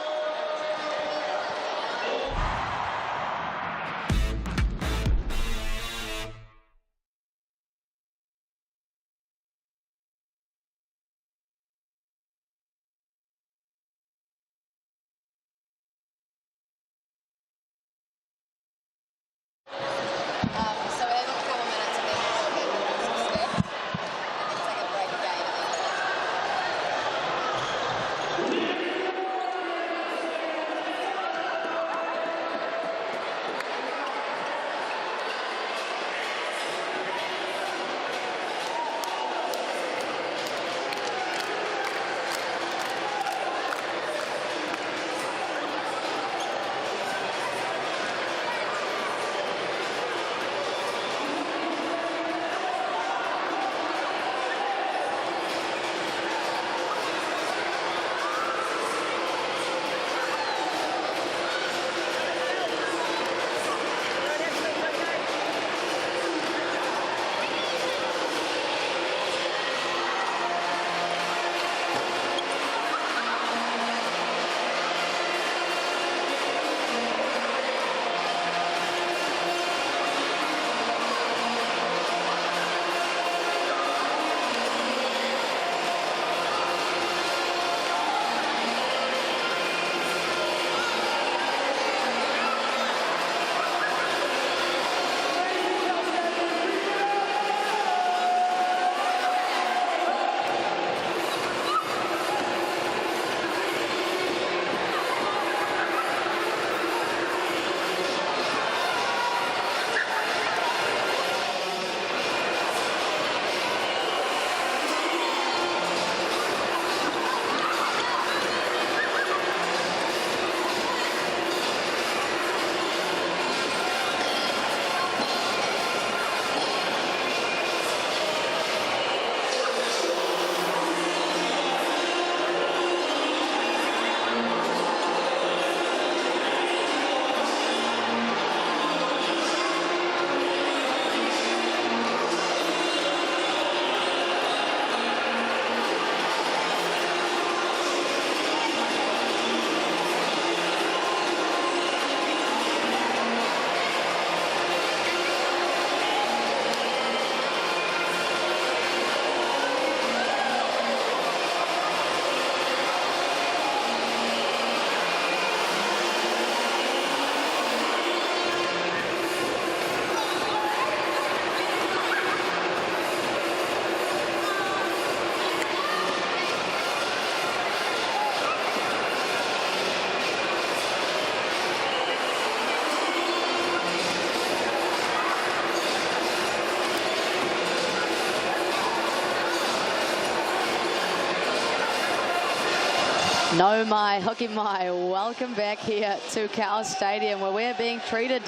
No mai, hoki mai, welcome back here to Cowles Stadium where we're being treated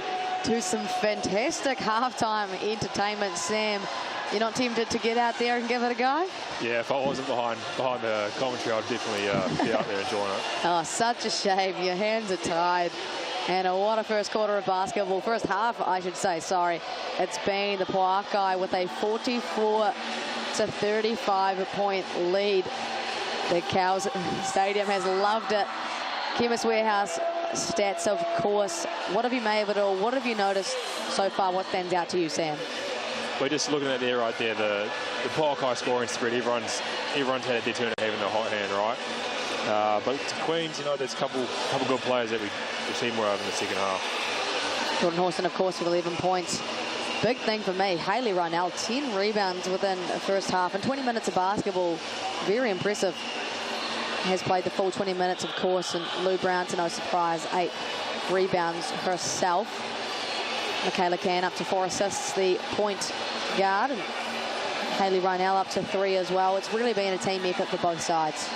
to some fantastic halftime entertainment. Sam, you're not tempted to get out there and give it a go? Yeah, if I wasn't behind the commentary, I'd definitely be out there enjoying it. Oh, such a shame. Your hands are tied. And what a first quarter of basketball. First half, I should say, sorry. It's been the Pouākai with a 44 to 35 point lead. The Cowles Stadium has loved it. Chemist Warehouse stats, of course. What have you made of it all? What have you noticed so far? What stands out to you, Sam? We're just looking at there right there, the Pouākai scoring spread. Everyone's had their turn of having a hot hand, right? But to Queens, you know, there's a couple good players that we've seen more of in the second half. Jordan Horston, of course, with 11 points. Big thing for me, Hayley Rynell, 10 rebounds within the first half and 20 minutes of basketball. Very impressive. Has played the full 20 minutes, of course, and Lou Brown, to no surprise, 8 rebounds herself. Michaela Can up to 4 assists, the point guard, and Hayley Rynell up to 3 as well. It's really been a team effort for both sides.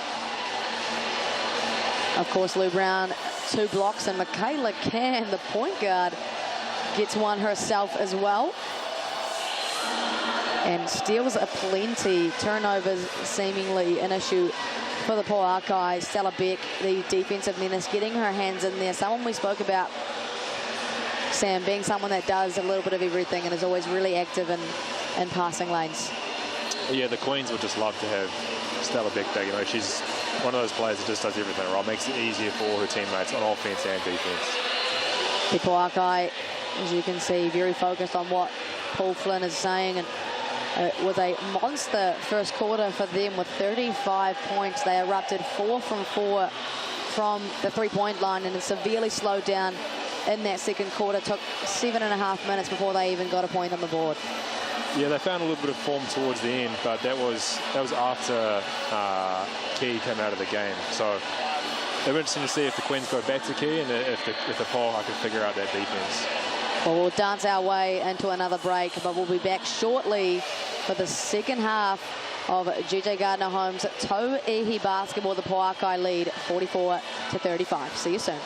Of course, Lou Brown, 2 blocks, and Michaela Can, the point guard, gets one herself as well. And steals a plenty. Turnovers seemingly an issue for the Pouākai. Stella Beck, the defensive menace, getting her hands in there. Someone we spoke about, Sam, being someone that does a little bit of everything and is always really active in passing lanes. Yeah, the Queens would just love to have Stella Beck back. You know, she's one of those players that just does everything right. Makes it easier for all her teammates on offense and defense. The Pouākai, as you can see, very focused on what Paul Flynn is saying, and with a monster first quarter for them with 35 points. They erupted 4 from 4 from the three-point line and severely slowed down in that second quarter. Took 7.5 minutes before they even got a point on the board. Yeah, they found a little bit of form towards the end, but that was after Key came out of the game. So it'll be interesting to see if the Queens go back to Key and if the Pouākai can figure out that defense. Well, we'll dance our way into another break, but we'll be back shortly for the second half of GJ Gardner Holmes' Tauihi Basketball. The Pouākai lead 44 to 35. See you soon.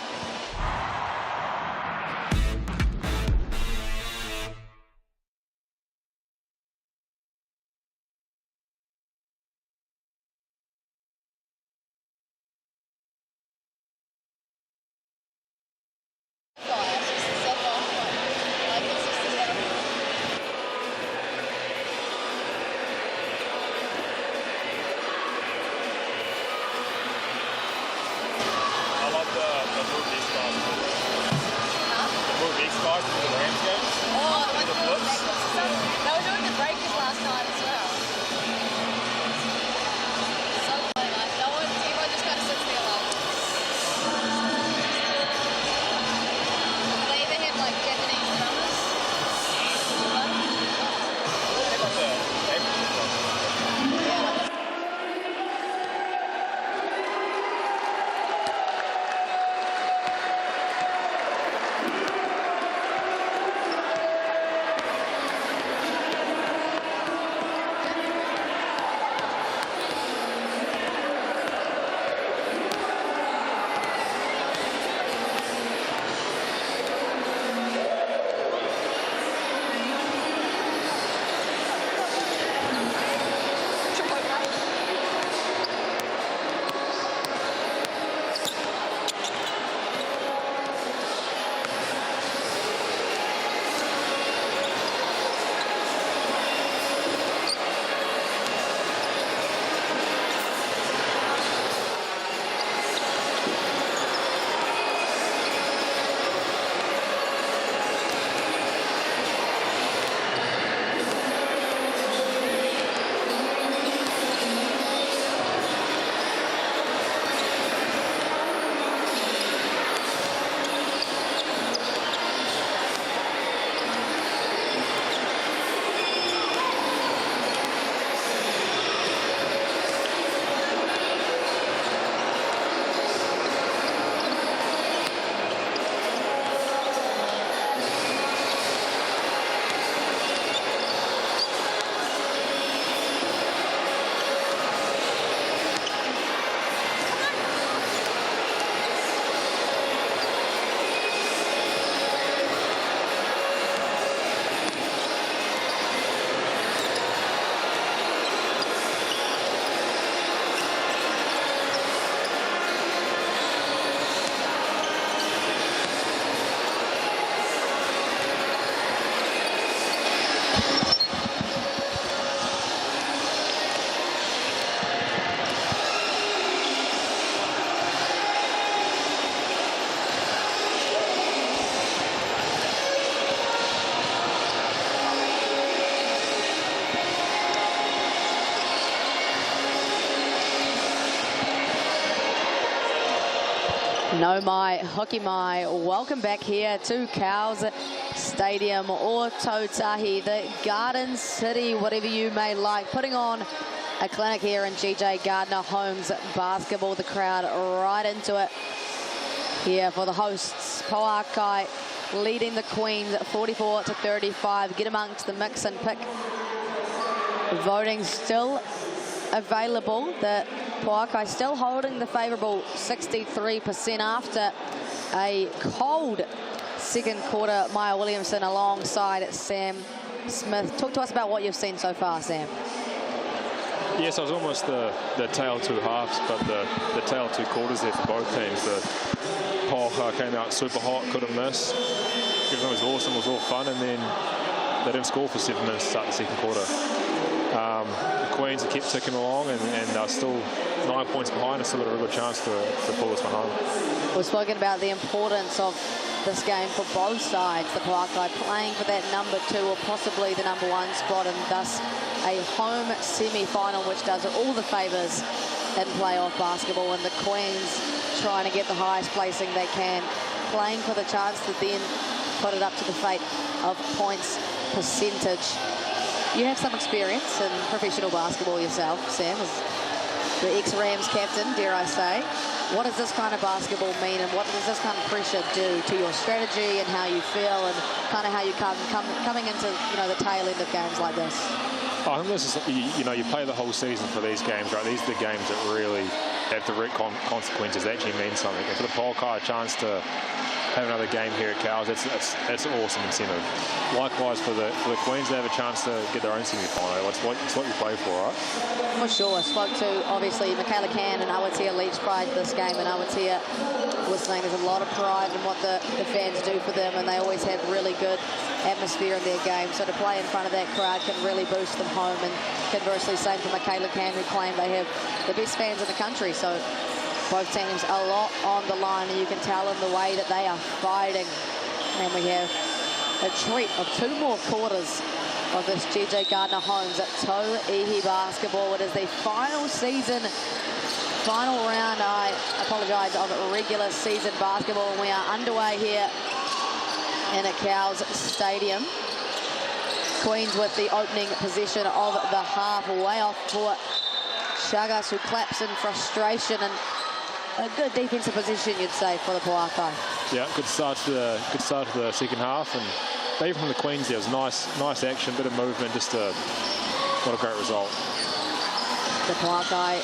Oh my, hoki mai, welcome back here to Cowles Stadium or Tauihi, the Garden City, whatever you may like, putting on a clinic here in GJ Gardner Homes basketball. The crowd right into it here for the hosts. Pouākai leading the Queens 44-35. Get amongst the mix and pick. Voting still available. The Pouākai still holding the favourable 63% after a cold second quarter. Maya Williamson alongside Sam Smith. Talk to us about what you've seen so far, Sam. Yes, it was almost the tail two halves, but the tail two quarters there for both teams. The Pouākai came out super hot, couldn't miss. Everything was awesome, it was all fun, and then they didn't score for 7 minutes to start the second quarter. The Queens have kept ticking along, and they're still 9 points behind, and still got a real good chance to pull this one home. We've spoken about the importance of this game for both sides. The Pouākai playing for that #2 or possibly the #1 spot, and thus a home semi-final, which does all the favours in playoff basketball, and the Queens trying to get the highest placing they can, playing for the chance to then put it up to the fate of points percentage. You have some experience in professional basketball yourself, Sam, as the ex-Rams captain, dare I say. What does this kind of basketball mean, and what does this kind of pressure do to your strategy and how you feel, and kind of how you coming into the tail end of games like this? I think this is, you play the whole season for these games, right? These are the games that really have direct consequences. They actually mean something. And for the Pouākai, a chance to have another game here at Cowles, that's an awesome incentive. Likewise for the Queens, they have a chance to get their own semi-final. It's what you play for, right? For sure. I spoke to, obviously, Michaela Can and Aotearoa Leach prior to this game, and Aotearoa was saying there's a lot of pride in what the fans do for them, and they always have really good atmosphere in their game. So to play in front of that crowd can really boost them home, and conversely, same for Michaela Can, who claim they have the best fans in the country. So both teams a lot on the line, and you can tell in the way that they are fighting. And we have a treat of 2 more quarters of this GJ Gardner Homes at Tauihi Basketball. It is the final season, final round, I apologise, of regular season basketball. And we are underway here in at Cowles Stadium. Queens with the opening possession of the half, way off for Chagas, who claps in frustration, and a good defensive position, you'd say, for the Pouākai. Yeah, good start to the second half, and even from the Queens, there was nice action, bit of movement, just not a great result. The Pouākai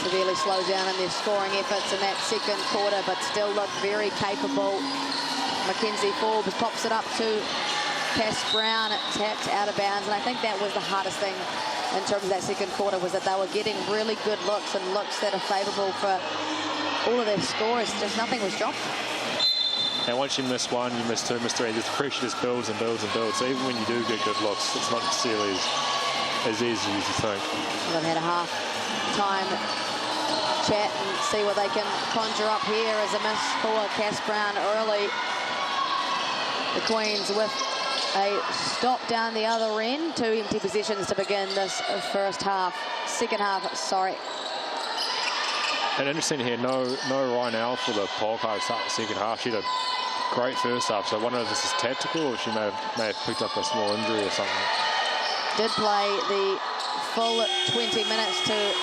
severely slows down in their scoring efforts in that second quarter, but still look very capable. Mackenzie Forbes pops it up to Cass Brown, tapped out of bounds, and I think that was the hardest thing in terms of that second quarter, was that they were getting really good looks, and looks that are favourable for all of their scores. Just nothing was dropped. And once you miss one, you miss 2, miss 3, the pressure just builds and builds and builds. So even when you do get good looks, it's not necessarily as easy as you think. They've had a half-time chat and see what they can conjure up here as a miss for Cass Brown early. The Queens with a stop down the other end. 2 empty possessions to begin this second half, sorry. And interesting here, no Rynell for the Pouākai to start the second half. She had a great first half, so I wonder if this is tactical or she may have picked up a small injury or something. Did play the full 20 minutes to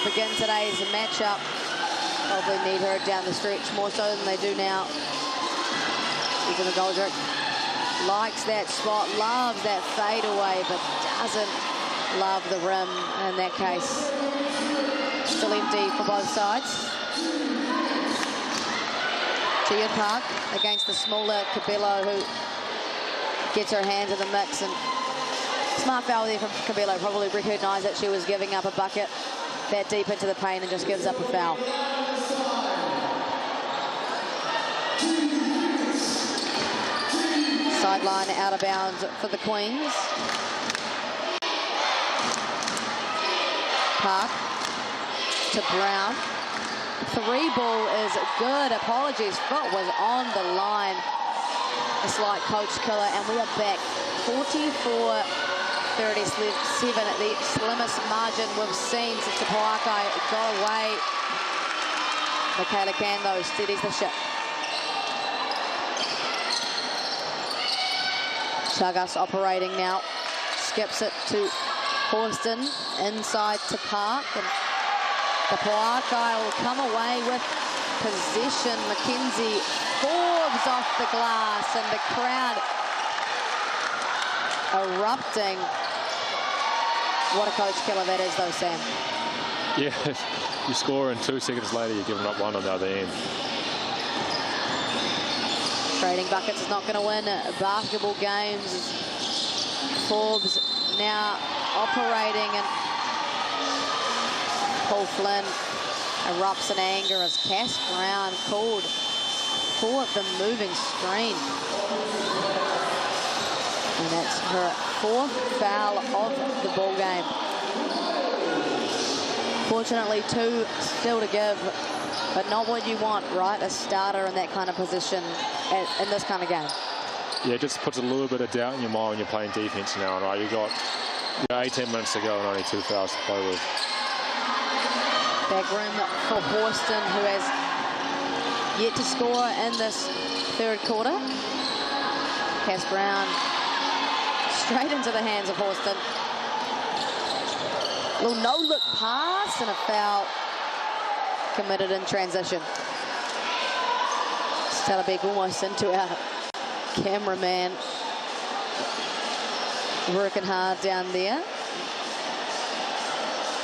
begin today's matchup. Probably need her down the stretch more so than they do now. Even the Goldrick likes that spot, loves that fadeaway, but doesn't love the rim in that case. Still empty for both sides. Gia Park against the smaller Cabello, who gets her hands in the mix, and smart foul there from Cabello. Probably recognised that she was giving up a bucket that deep into the paint and just gives up a foul. Sideline out of bounds for the Queens. Park to Brown. 3 ball is good. Apologies, foot was on the line. A slight coach killer, and we are back 44-37, the slimmest margin we've seen since the Pouākai got away. Michaela Can, though, steadies the ship. Chagas operating now. Skips it to Horston, inside to Park. And the Pouākai will come away with possession. Mackenzie Forbes off the glass, and the crowd erupting. What a coach killer that is, though, Sam. Yeah, you score and 2 seconds later you're giving up one on the other end. Trading buckets is not going to win basketball games. Forbes now operating, and Paul Flynn erupts in anger as Cass Brown called for the moving screen. And that's her 4th foul of the ball game. Fortunately, 2 still to give, but not what you want, right? A starter in that kind of position in this kind of game. Yeah, it just puts a little bit of doubt in your mind when you're playing defense now, right? You've got 18 minutes to go and only 2 fouls to play with. Back room for Horston, who has yet to score in this 3rd quarter. Cass Brown straight into the hands of Horston. Little no-look pass and a foul committed in transition. Stella Beck almost into our cameraman. Working hard down there.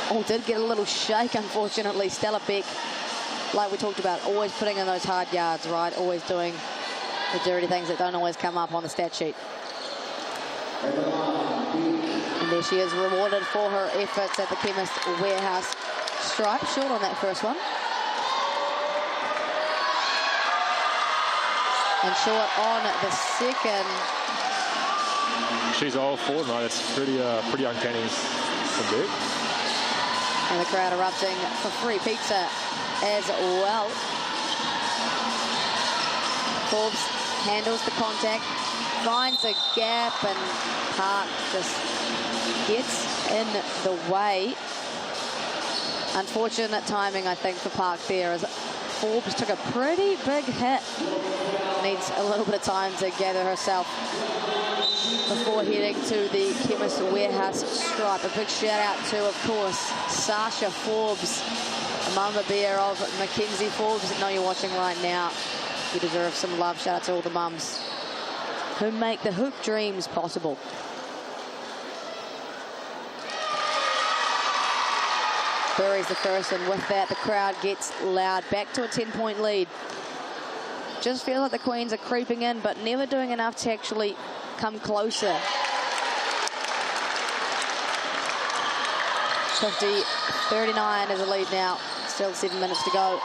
Oh, did get a little shake, unfortunately. Stella Beck, like we talked about, always putting in those hard yards, right? Always doing the dirty things that don't always come up on the stat sheet. And there she is, rewarded for her efforts at the Chemist Warehouse stripe. Short on that first one. And short on the second. She's all forward, right? It's pretty uncanny from Beck. And the crowd erupting for free pizza as well. Forbes handles the contact, finds a gap, and Park just gets in the way. Unfortunate timing, I think, for Park there, as Forbes took a pretty big hit. Needs a little bit of time to gather herself before heading to the Chemist Warehouse stripe. A big shout out to, of course, Sasha Forbes, a mama bear of Mackenzie Forbes. I know you're watching right now. You deserve some love. Shout out to all the mums who make the hoop dreams possible. Buries the first, and with that, the crowd gets loud. Back to a 10-point lead. Just feel like the Queens are creeping in, but never doing enough to actually come closer. 50-39 is the lead now. Still 7 minutes to go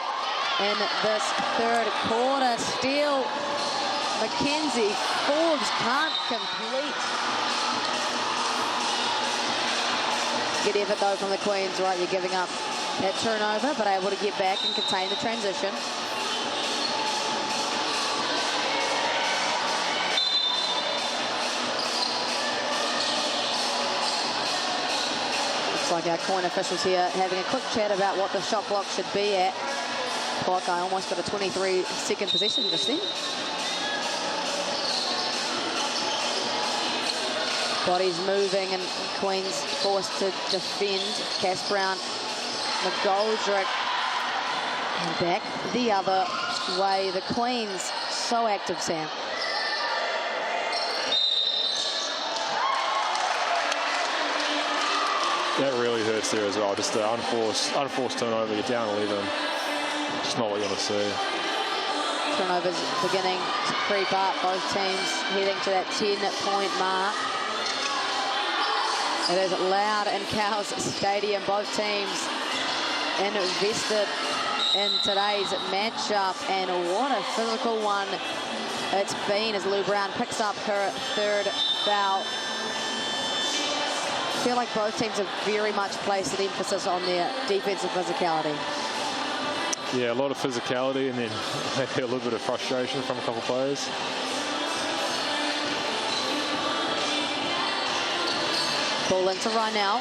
in this 3rd quarter. Steal. Mackenzie Forbes can't complete. Good effort, though, from the Queens, right? You're giving up that turnover, but able to get back and contain the transition. Looks like our coin officials here having a quick chat about what the shot clock should be at. Pouākai almost got a 23-second possession just then. Bodies moving, and Queens forced to defend. Cass Brown, McGoldrick, and back the other way. The Queens so active, Sam. That really hurts there as well. Just the unforced turnover. You're down 11. Just not what you want to see. Turnovers beginning to creep up. Both teams heading to that 10-point mark. It is loud in Cowles Stadium. Both teams invested in today's matchup, and what a physical one it's been as Lou Brown picks up her 3rd foul. I feel like both teams have very much placed an emphasis on their defensive physicality. Yeah, a lot of physicality, and then maybe a little bit of frustration from a couple players. Ball into Rynell.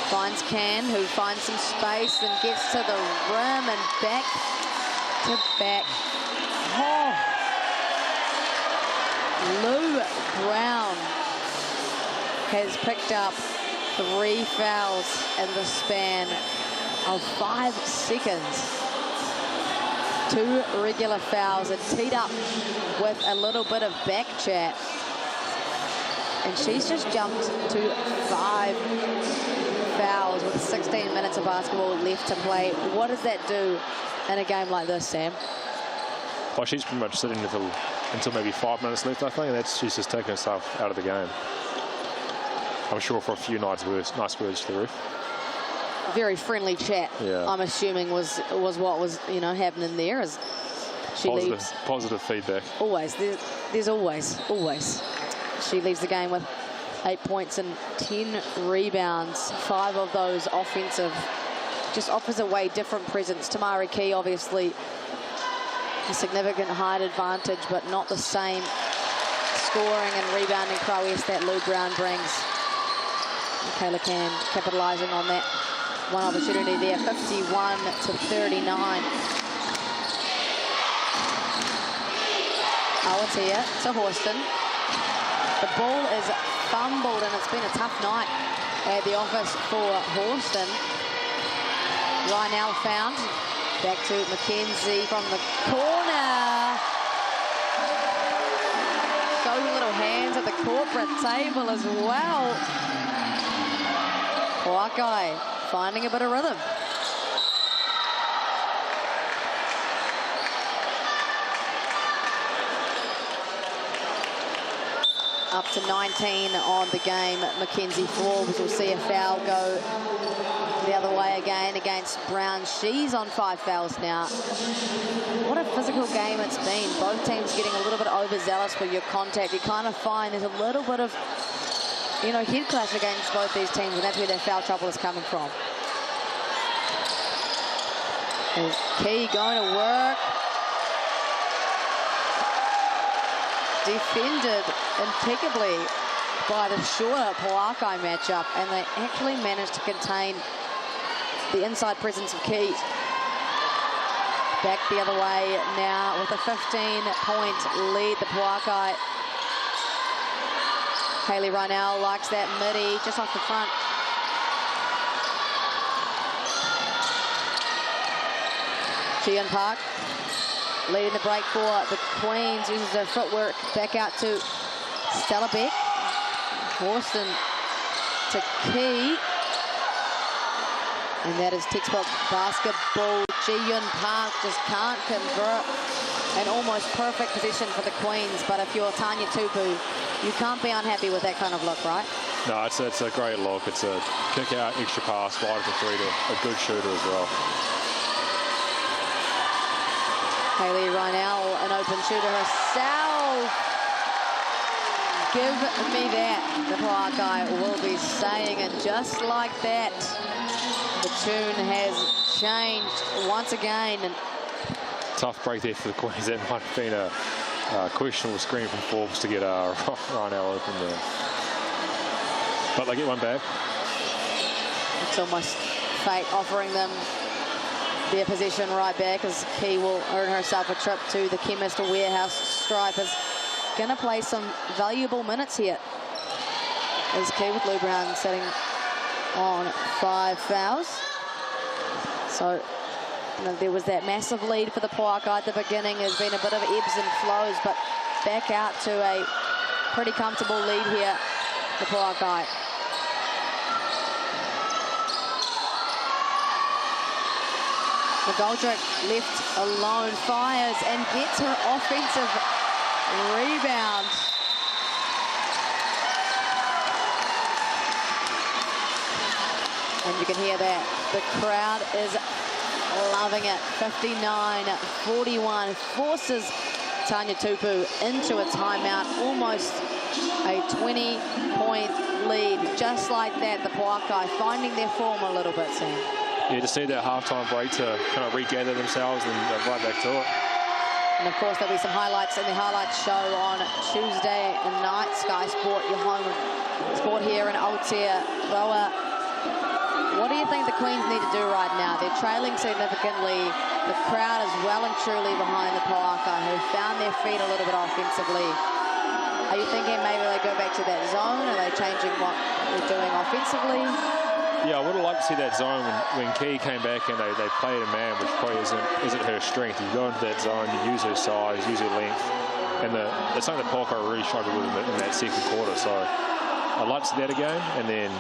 Finds Can, who finds some space and gets to the rim and back to back. Oh. Lou Brown has picked up 3 fouls in the span of 5 seconds. 2 regular fouls and teed up with a little bit of back chat. And she's just jumped to 5 fouls with 16 minutes of basketball left to play. What does that do in a game like this, Sam? Well, she's pretty much sitting until maybe 5 minutes left, I think. She's just taking herself out of the game. I'm sure for a few nice words to the ref. Very friendly chat, yeah. I'm assuming was what was happening there as she leaves. Positive feedback. Always, there's always. She leaves the game with 8 points and 10 rebounds, 5 of those offensive. Just offers away different presence. Tamari Key, obviously, a significant height advantage, but not the same scoring and rebounding prowess that Lou Brown brings. Kayla Can capitalising on that one opportunity there, 51-39. Aotea to Horston. The ball is fumbled, and it's been a tough night at the office for Horston. Rynell found. Back to McKenzie from the corner. Shows a little hands at the corporate table as well. Pouākai finding a bit of rhythm. Up to 19 on the game. Mackenzie Forbes will see a foul go the other way again against Brown. She's on 5 fouls now. What a physical game it's been. Both teams getting a little bit overzealous with your contact. You kind of find there's a little bit of, head clash against both these teams, and that's where their foul trouble is coming from. Is Key going to work? Defended impeccably by the shorter Pouākai matchup, and they actually managed to contain the inside presence of Key. Back the other way now with a 15-point lead, the Pouākai. Hayley Rynell likes that midi just off the front. Gian Park leading the break for the Queens, uses her footwork back out to Stella Beck. Horston to Key. And that is textbook basketball. Ji-Yun Park just can't convert. An almost perfect position for the Queens, but if you're Tanya Tupu, you can't be unhappy with that kind of look, right? No, it's a great look. It's a kick out, extra pass, wide for 3 to a good shooter as well. Hayley Rynell, an open shooter herself. Give me that, the Pouākai will be saying, and just like that, the tune has changed once again. And tough break there for the Queens. That might have been a questionable screen from Forbes to get Rynell open there. But they get one back. It's almost fate offering them their possession right back, as Key will earn herself a trip to the Chemist Warehouse. Stripers going to play some valuable minutes here. As Key with Lou Brown sitting on 5 fouls. So there was that massive lead for the Pouākai at the beginning. There's been a bit of ebbs and flows, but back out to a pretty comfortable lead here, the Pouākai. McGoldrick left alone, fires and gets her offensive rebound. And you can hear that. The crowd is loving it. 59-41 forces Tanya Tupu into a timeout. Almost a 20-point lead. Just like that, the Pouākai finding their form a little bit, Sam. Yeah, just need that halftime break to kind of regather themselves and right back to it. And of course, there'll be some highlights in the highlights show on Tuesday night. Sky Sport, your home sport here in Aotearoa. What do you think the Queens need to do right now? They're trailing significantly. The crowd is well and truly behind the Pouākai, who found their feet a little bit offensively. Are you thinking maybe they go back to that zone? Are they changing what they're doing offensively? Yeah, I would have liked to see that zone when Key came back and they played a man, which probably isn't her strength. You go into that zone, you use her size, use her length, and it's something that Pouākai really struggled with in that second quarter. So I'd like to see that again, and then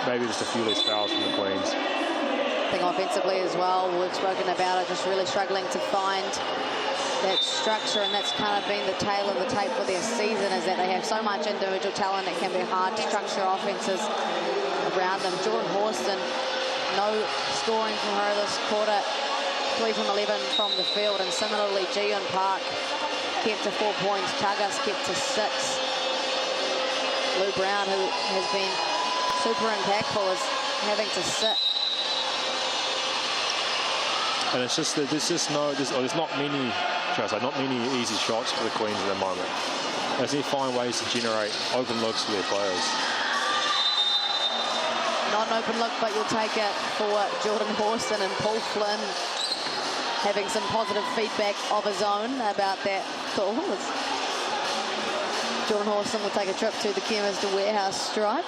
maybe just a few less fouls from the Queens. I think offensively as well, we've spoken about it, just really struggling to find that structure, and that's kind of been the tail of the tape for their season, is that they have so much individual talent it can be hard to structure offenses around them. Jordan Horston, no scoring from her this quarter, 3 from 11 from the field, and similarly Ji-Yeon Park kept to 4 points, Chagas kept to 6. Lou Brown, who has been super impactful, is having to sit. And it's just that there's not many easy shots for the Queens at the moment. They need to find ways to generate open looks for their players. Not an open look, but you'll take it for Jordan Horston, and Paul Flynn having some positive feedback of his own about that call. Jordan Horston will take a trip to the Chemist Warehouse stripe.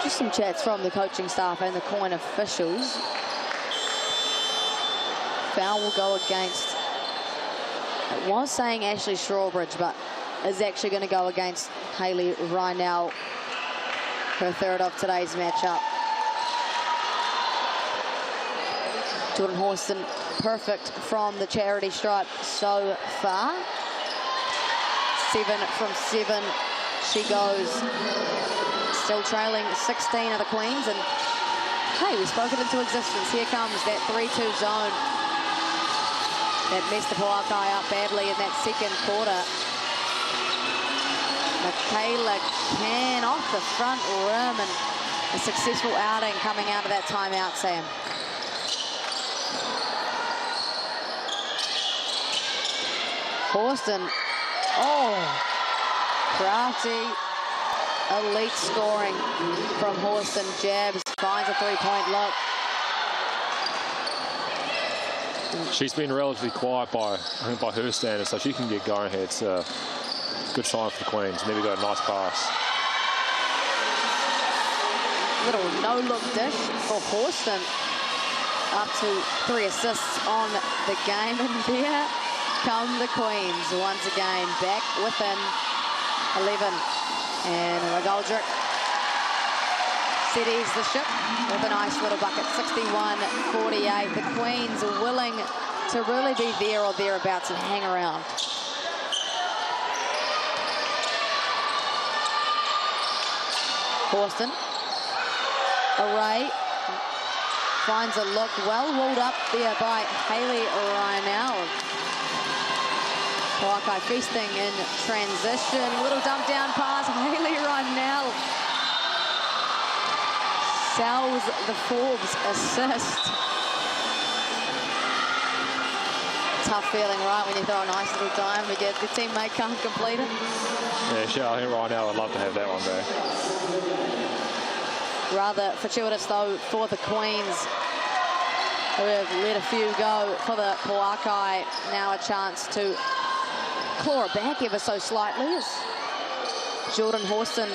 Just some chats from the coaching staff and the coin officials. Foul will go against, it was saying Ashley Strawbridge, but is actually going to go against Hayley Rynell, her third of today's matchup. Jordan Horston, perfect from the charity stripe so far. 7 from 7 she goes. Still trailing 16 of the Queens, and hey, we spoke it into existence. Here comes that 3-2 zone that messed the Pouākai up badly in that second quarter. Michaela Can off the front rim, and a successful outing coming out of that timeout, Sam. Horston, oh, crafty. Elite scoring from Horston. Jabs, finds a 3-point look. She's been relatively quiet by her standards, so she can get going here. It's a good sign for the Queens. Maybe got a nice pass. Little no-look dish for Horston. Up to 3 assists on the game, and there come the Queens once again, back within 11. And McGoldrick steadies the ship with a nice little bucket, 61-48. The Queens are willing to really be there or thereabouts and hang around. Horston, Array, finds a look, well walled up there by Hayley Rynell. Pouākai feasting in transition. Little dump down pass. Hayley Rynell sells the Forbes assist. Tough feeling, right, when you throw a nice little dime, but yet the teammate can't complete it. Yeah, sure. I think Rynell would love to have that one back. Rather fortuitous, though, for the Queens, who have let a few go. For the Pouākai, now a chance to claw it back ever so slightly. As Jordan Horston,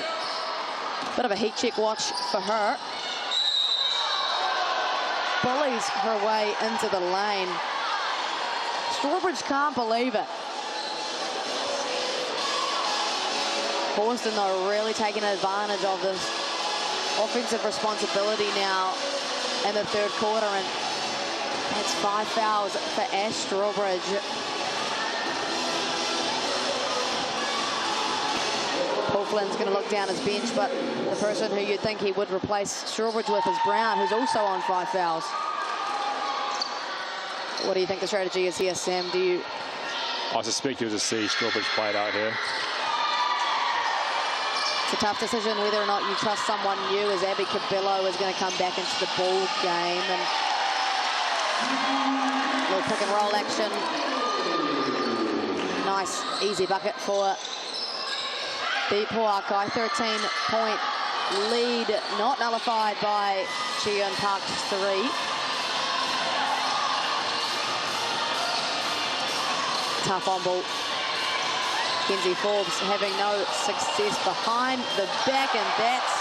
bit of a heat check watch for her. Bullies her way into the lane. Strawbridge can't believe it. Horston, though, really taking advantage of this offensive responsibility now in the third quarter, and that's 5 fouls for Ash Strawbridge. Paul Flynn's going to look down his bench, but the person who you'd think he would replace Strawbridge with is Brown, who's also on 5 fouls. What do you think the strategy is here, Sam? Do you... I suspect you'll just see Strawbridge played out here. It's a tough decision whether or not you trust someone new, as Abby Cabillo is going to come back into the ball game. And a little pick and roll action. Nice, easy bucket for the Pouākai. 13-point lead, not nullified by Ji-Yeon Park's 3. Tough on ball. Kenzie Forbes having no success behind the back, and that's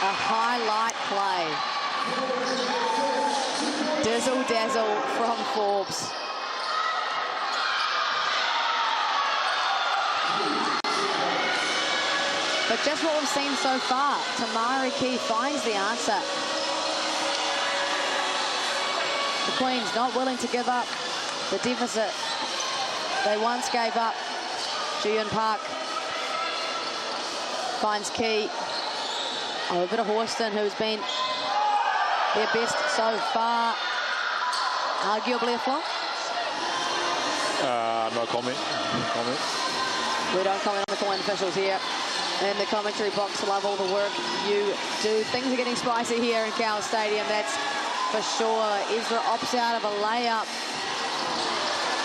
a highlight play. Dizzle dazzle from Forbes. But just what we've seen so far, Tamari Key finds the answer. The Queens not willing to give up the deficit they once gave up. Jiyun Park finds Key over to Horston, who's been their best so far. Arguably a flop. No comment. We don't comment on the Queen officials here. In the commentary box, love all the work you do. Things are getting spicy here in Cowles Stadium, that's for sure. Ezra opts out of a layup.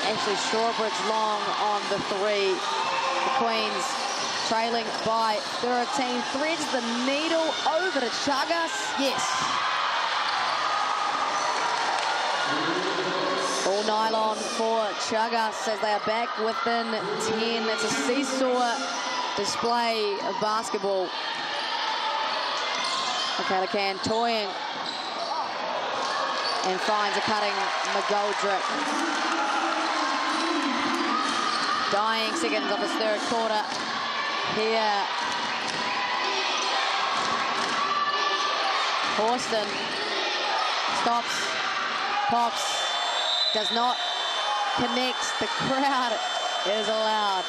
Actually, Strawbridge long on the three. The Queens trailing by 13. Threads the needle over to Chagas. Yes. All nylon for Chagas as they are back within 10. It's a seesaw display of basketball. Michaela Can toying and finds a cutting McGoldrick. Dying seconds of his third quarter here. Horston stops, pops, does not connect. The crowd is allowed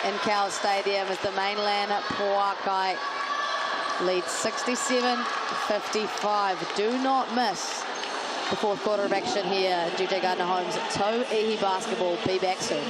in Cowles Stadium as the Mainland Pouākai leads 67-55. Do not miss the fourth quarter of action here at DJ Gardner Homes. Tauihi Basketball be back soon.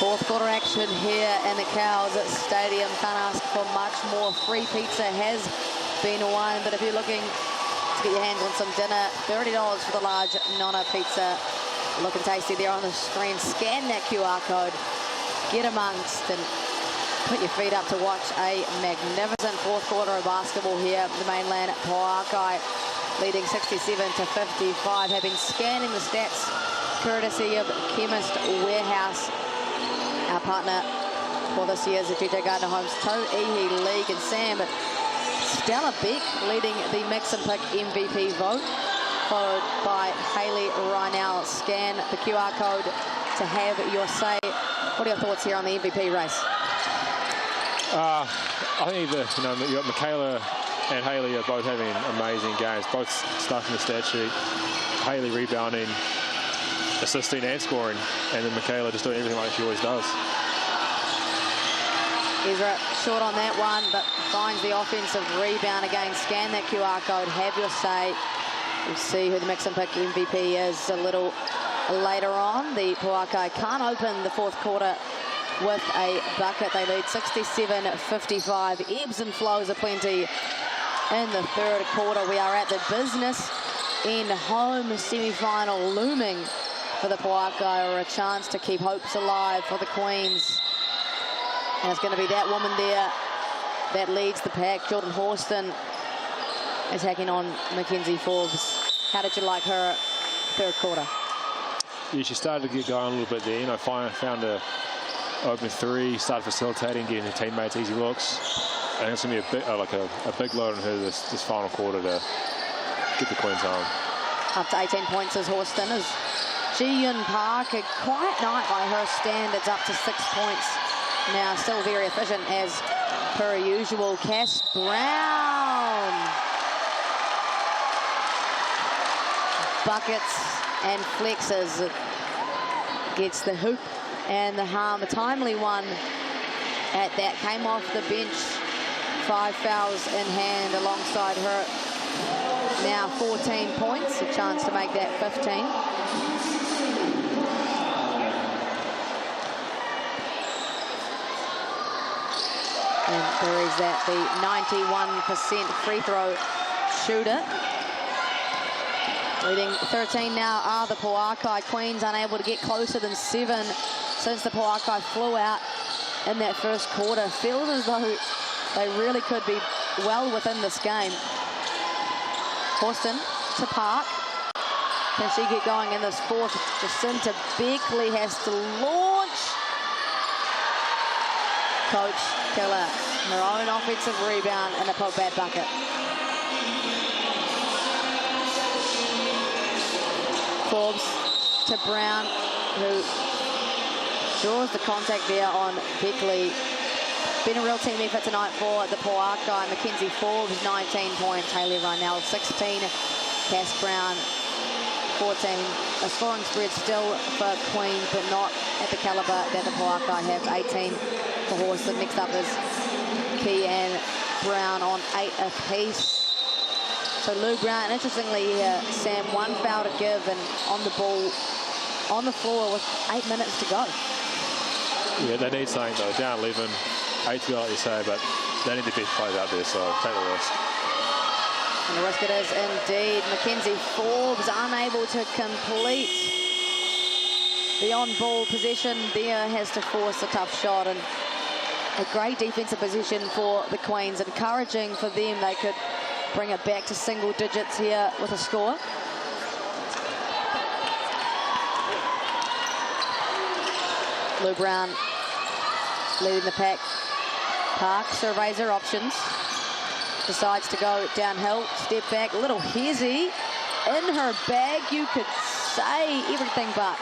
Fourth quarter action here in the Cowles Stadium. Can't ask for much more. Free pizza has been won, but if you're looking to get your hands on some dinner, $30 for the large Nonna pizza. Looking tasty there on the screen. Scan that QR code, get amongst and put your feet up to watch a magnificent fourth quarter of basketball here. The Mainland Pouākai leading 67-55. Have been scanning the stats courtesy of Chemist Warehouse, our partner for this year's DJ Gardner Homes Tauihi League. And Sam, Stella Beck leading the mix and pick MVP vote, followed by Hayley Rynell. Scan the QR code to have your say. What are your thoughts here on the MVP race? I think you got Michaela and Hayley are both having amazing games, both stuffing the stat sheet. Hayley rebounding, assisting and scoring, and then Michaela just doing everything like she always does. Ezra short on that one, but finds the offensive rebound again. Scan that QR code, have your say. We'll see who the mix and pick MVP is a little later on. The Pouākai can't open the fourth quarter with a bucket. They lead 67-55. Ebbs and flows aplenty in the third quarter. We are at the business end home semi-final looming for the Pouākai, or a chance to keep hopes alive for the Queens. And it's going to be that woman there that leads the pack. Jordan Horston attacking on Mackenzie Forbes. How did you like her third quarter? Yeah, she started to get going a little bit there. You know, found a open three, started facilitating, getting her teammates easy looks. I think it's going to be a big load on her this final quarter to get the Queens home. Up to 18 points is Horston. As Ji-Yun Park, a quiet night by her standards, up to 6 points. Now still very efficient as per usual. Cass Brown. Buckets and flexes. Gets the hoop and the harm. A timely one at that. Came off the bench. 5 fouls in hand alongside her. Now 14 points. A chance to make that 15. And there is that, the 91% free throw shooter. Leading 13 now are the Pouākai Queens, unable to get closer than 7 since the Pouākai flew out in that first quarter. Feels as though they really could be well within this game. Horston to Park. Can she get going in this fourth? Jacinta Beckley has to launch. Coach Killer, her own offensive rebound and a put-back bucket. Forbes to Brown, who draws the contact there on Beckley. Been a real team effort tonight for the Pouākai. Mackenzie Forbes, 19 points. Hayley Rynell, 16. Cass Brown, 14. A scoring spread still for Queens, but not at the calibre that the Pouākai have. 18 for Horston. Next up is Key and Brown on 8 apiece. So Lou Brown, interestingly here, Sam, 1 foul to give and on the ball, on the floor with 8 minutes to go. Yeah, they need something though. Down 11, 8 to go, like you say, but they need the best players out there, so take the risk. And the risk it is indeed. Mackenzie Forbes unable to complete the on-ball possession there, has to force a tough shot, and a great defensive position for the Queens. Encouraging for them, they could bring it back to single digits here with a score. Lou Brown leading the pack. Park surveys her options. Decides to go downhill, step back, a little hezzy. In her bag, you could say everything but.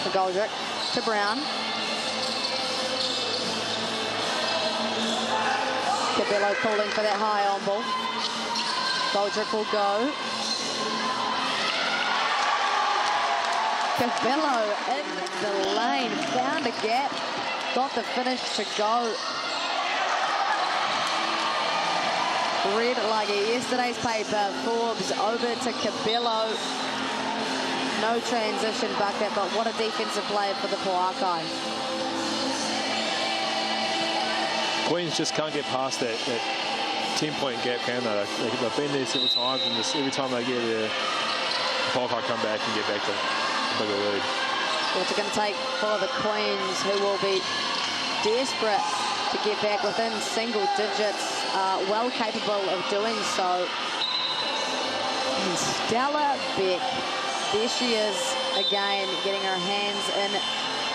McGoldrick to Brown. Cabello calling for that high on ball. Goldrick will go. Cabello in the lane, found a gap, got the finish to go. Read it like yesterday's paper. Forbes over to Cabello. No transition bucket, but what a defensive play for the Pouākai. Queens just can't get past that 10-point gap, can they? They've been there several times, and every time they get there, the Pouākai come back and get back to a bigger lead. What's it going to take for the Queens, who will be desperate to get back within single digits, well capable of doing so. And Stella Beck, there she is again, getting her hands in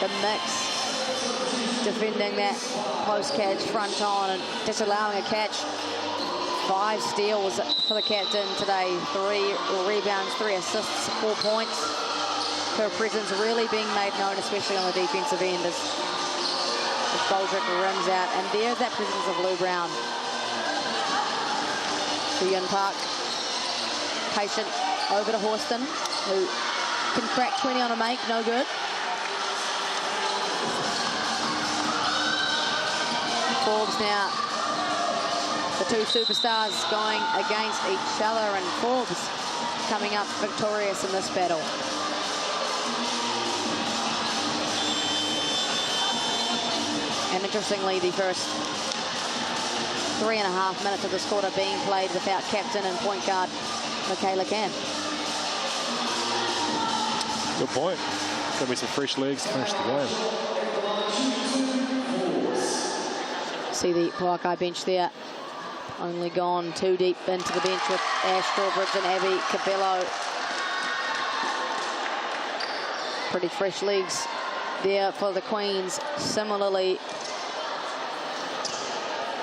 the mix. Defending that post-catch front on and disallowing a catch. 5 steals for the captain today. 3 rebounds, 3 assists, 4 points. Her presence really being made known, especially on the defensive end, as Goldrick rims out. And there's that presence of Lou Brown. Ji-Yun Park, patient over to Horston, who can crack 20 on a make, no good. Forbes now, the 2 superstars going against each other, and Forbes coming up victorious in this battle. Interestingly, the first 3.5 minutes of this quarter being played without captain and point guard Michaela Can. Good point. There'll be some fresh legs to finish the game. See the Pouākai bench there. Only gone too deep into the bench with Ash Strawbridge and Abby Cabello. Pretty fresh legs there for the Queens. Similarly,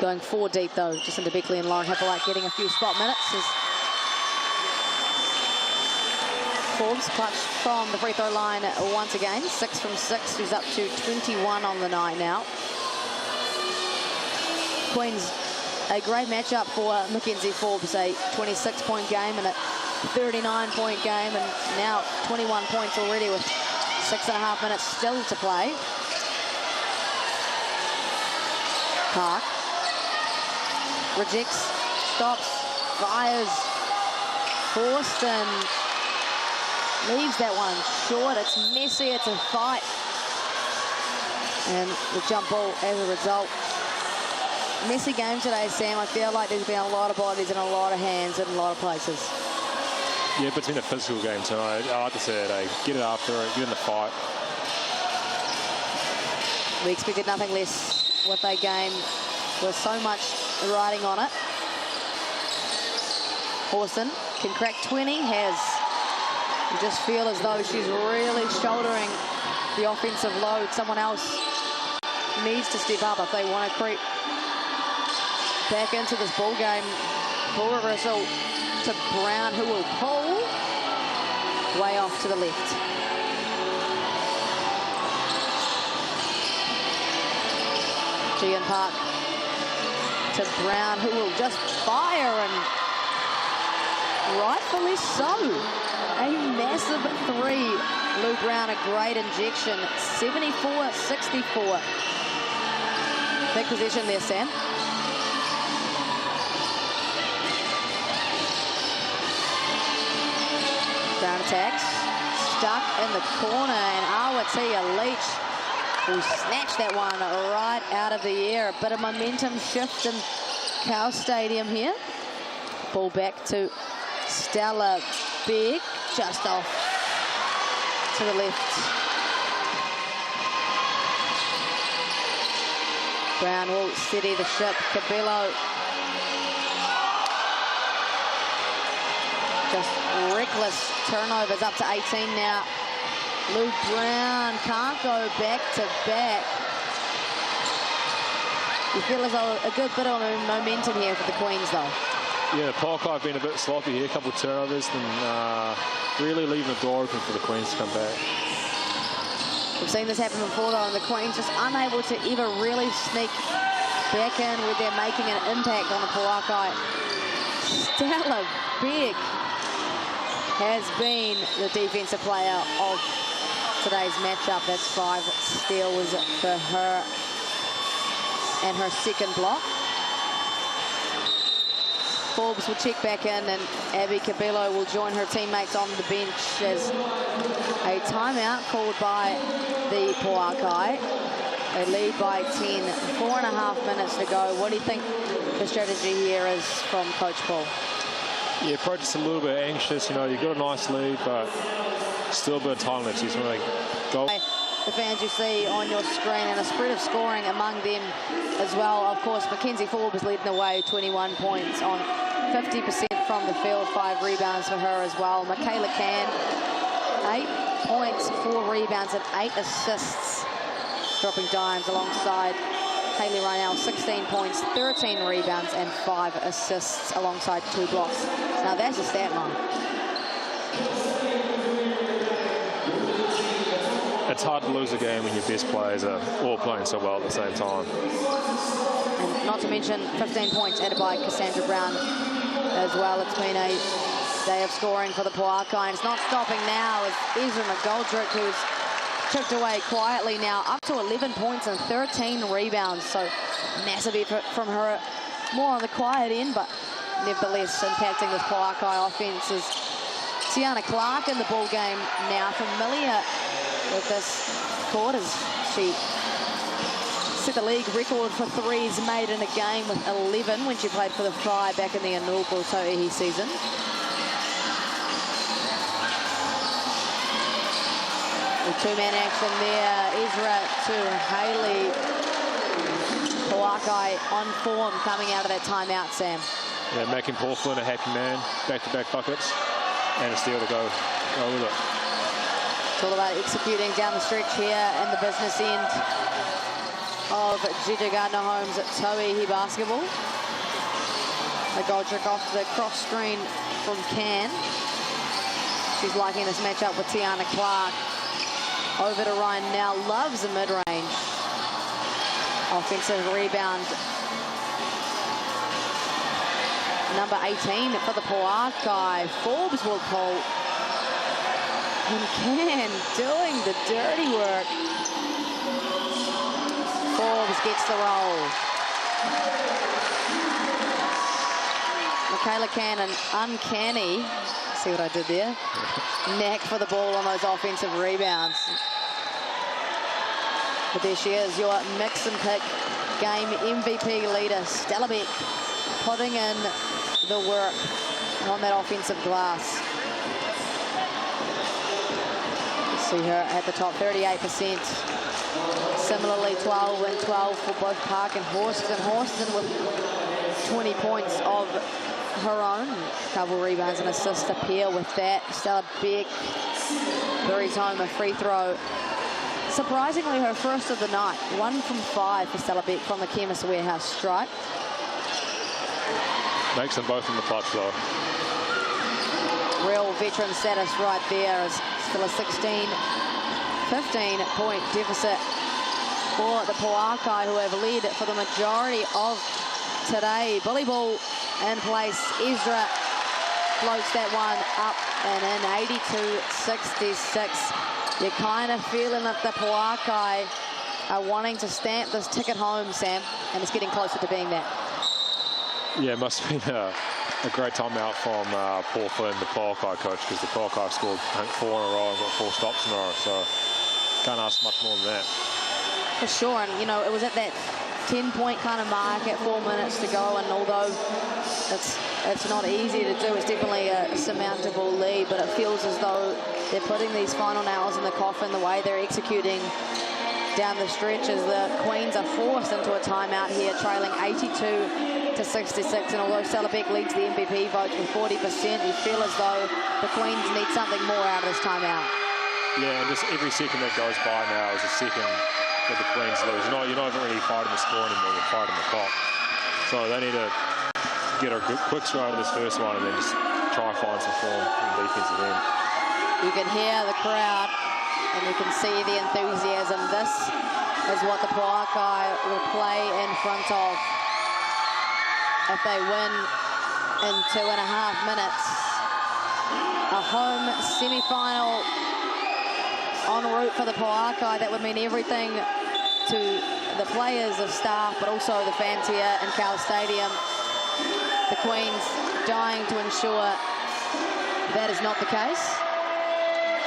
going 4 deep though, just into Beckley and Lauren Hippolyte getting a few spot minutes. As Forbes clutch from the free throw line once again, 6 from 6. She's up to 21 on the night now. Queens, a great matchup for Mackenzie Forbes, a 26-point game and a 39-point game, and now 21 points already with 6.5 minutes still to play. Park rejects, stops, fires, forced, and leaves that one short. It's messy, it's a fight, and the jump ball as a result. Messy game today, Sam. I feel like there's been a lot of bodies and a lot of hands in a lot of places. Yeah, but it's been a physical game tonight. I like to say it, get it after it, get in the fight. We expected nothing less with a game with so much riding on it. Hawson can crack 20, has. You just feel as though she's really shouldering the offensive load. Someone else needs to step up if they want to creep back into this ball game. Ball reversal to Brown, who will pull way off to the left. Gian Park to Brown, who will just fire, and rightfully so. A massive 3. Lou Brown, a great injection. 74-64. Big possession there, Sam. Brown attacks, stuck in the corner, and Awatia Leach will snatch that one right out of the air. A bit of momentum shift in Cowles Stadium here. Ball back to Stella Big, just off to the left. Brown will steady the ship. Cabello just reckless turnovers, up to 18 now. Lou Brown can't go back to back. You feel as though a good bit of momentum here for the Queens, though. Yeah, Pouākai have been a bit sloppy here, a couple of turnovers, and really leaving the door open for the Queens to come back. We've seen this happen before, though, and the Queens just unable to ever really sneak back in where they're making an impact on the Pouākai. Stella Big has been the defensive player of today's matchup. That's 5 steals for her and her second block. Forbes will check back in, and Abby Cabello will join her teammates on the bench as a timeout called by the Pouākai. They lead by 10, 4.5 minutes to go. What do you think the strategy here is from Coach Paul? Yeah, approach is a little bit anxious. You know, you've got a nice lead, but still a bit of time left. You just want to go. The fans you see on your screen, and a spread of scoring among them as well. Of course, Mackenzie Forbes is leading the way, 21 points on 50% from the field, 5 rebounds for her as well. Michaela Can, 8 points, 4 rebounds and 8 assists, dropping dimes alongside Hayley Rynell, 16 points, 13 rebounds and 5 assists alongside 2 blocks. Now that's a stat line. It's hard to lose a game when your best players are all playing so well at the same time. And not to mention 15 points added by Cassandra Brown as well. It's been a day of scoring for the Pouākai, and it's not stopping now as Ezra McGoldrick, who's chipped away quietly now, up to 11 points and 13 rebounds. So massive effort from her, more on the quiet end, but nevertheless impacting this Pouākai offense. Is Tiana Clark in the ball game now, familiar with this court as she set the league record for threes made in a game with 11 when she played for the Fry back in the inaugural Tauihi season. Two-man action there. Ezra to Hayley. Pouākai on form coming out of that timeout, Sam. Yeah, making Paul Flynn a happy man. Back-to-back buckets. And a steal to go with it. It's all about executing down the stretch here in the business end of Gigi Gardner-Holmes at Tauihi Basketball. A goal trick off the cross screen from Can. She's liking this matchup with Tiana Clark. Over to Ryan now, loves the mid-range. Offensive rebound. Number 18 for the Pouākai. Forbes will pull. And Can doing the dirty work. Forbes gets the roll. Michaela Cannon, uncanny. See what I did there? Knack for the ball on those offensive rebounds. But there she is, your mix and pick game MVP leader, Stella Beck, putting in the work on that offensive glass. See her at the top, 38%. Similarly, 12 and 12 for both Park and Horston. Horston with 20 points of her own. A couple rebounds and assists to pair with that. Stella Beck buries home a free throw. Surprisingly, her first of the night. 1 from 5 for Stella Beck from the Chemist Warehouse stripe. Makes them both in the clutch, though. Real veteran status right there. Is still a 15-point deficit for the Pouākai, who have led for the majority of today. Bully ball in place. Ezra floats that one up and in. 82-66. You're kind of feeling that the Pouākai are wanting to stamp this ticket home, Sam, and it's getting closer to being that. Yeah, it must have been a great timeout from Paul Flynn, the Pouākai coach, because the Pouākai scored, I think, 4 in a row and got 4 stops in a row, so can't ask much more than that. For sure, and, you know, it was at that 10-point kind of mark at 4 minutes to go, and although it's not easy to do, it's definitely a surmountable lead, but it feels as though they're putting these final nails in the coffin the way they're executing down the stretch as the Queens are forced into a timeout here, trailing 82-66. And although Stella Beck leads the MVP votes with 40%, you feel as though the Queens need something more out of this timeout. Yeah, and just every second that goes by now is a second that the Queens lose. You're not even really fighting the score anymore, you're fighting the clock. So they need to get a quick stride of this first one and then just try and find some form in the defensive end. You can hear the crowd and you can see the enthusiasm. This is what the Pouākai will play in front of if they win in 2.5 minutes. A home semi-final en route for the Pouākai. That would mean everything to the players, the staff, but also the fans here in Cowles Stadium. The Queens dying to ensure that is not the case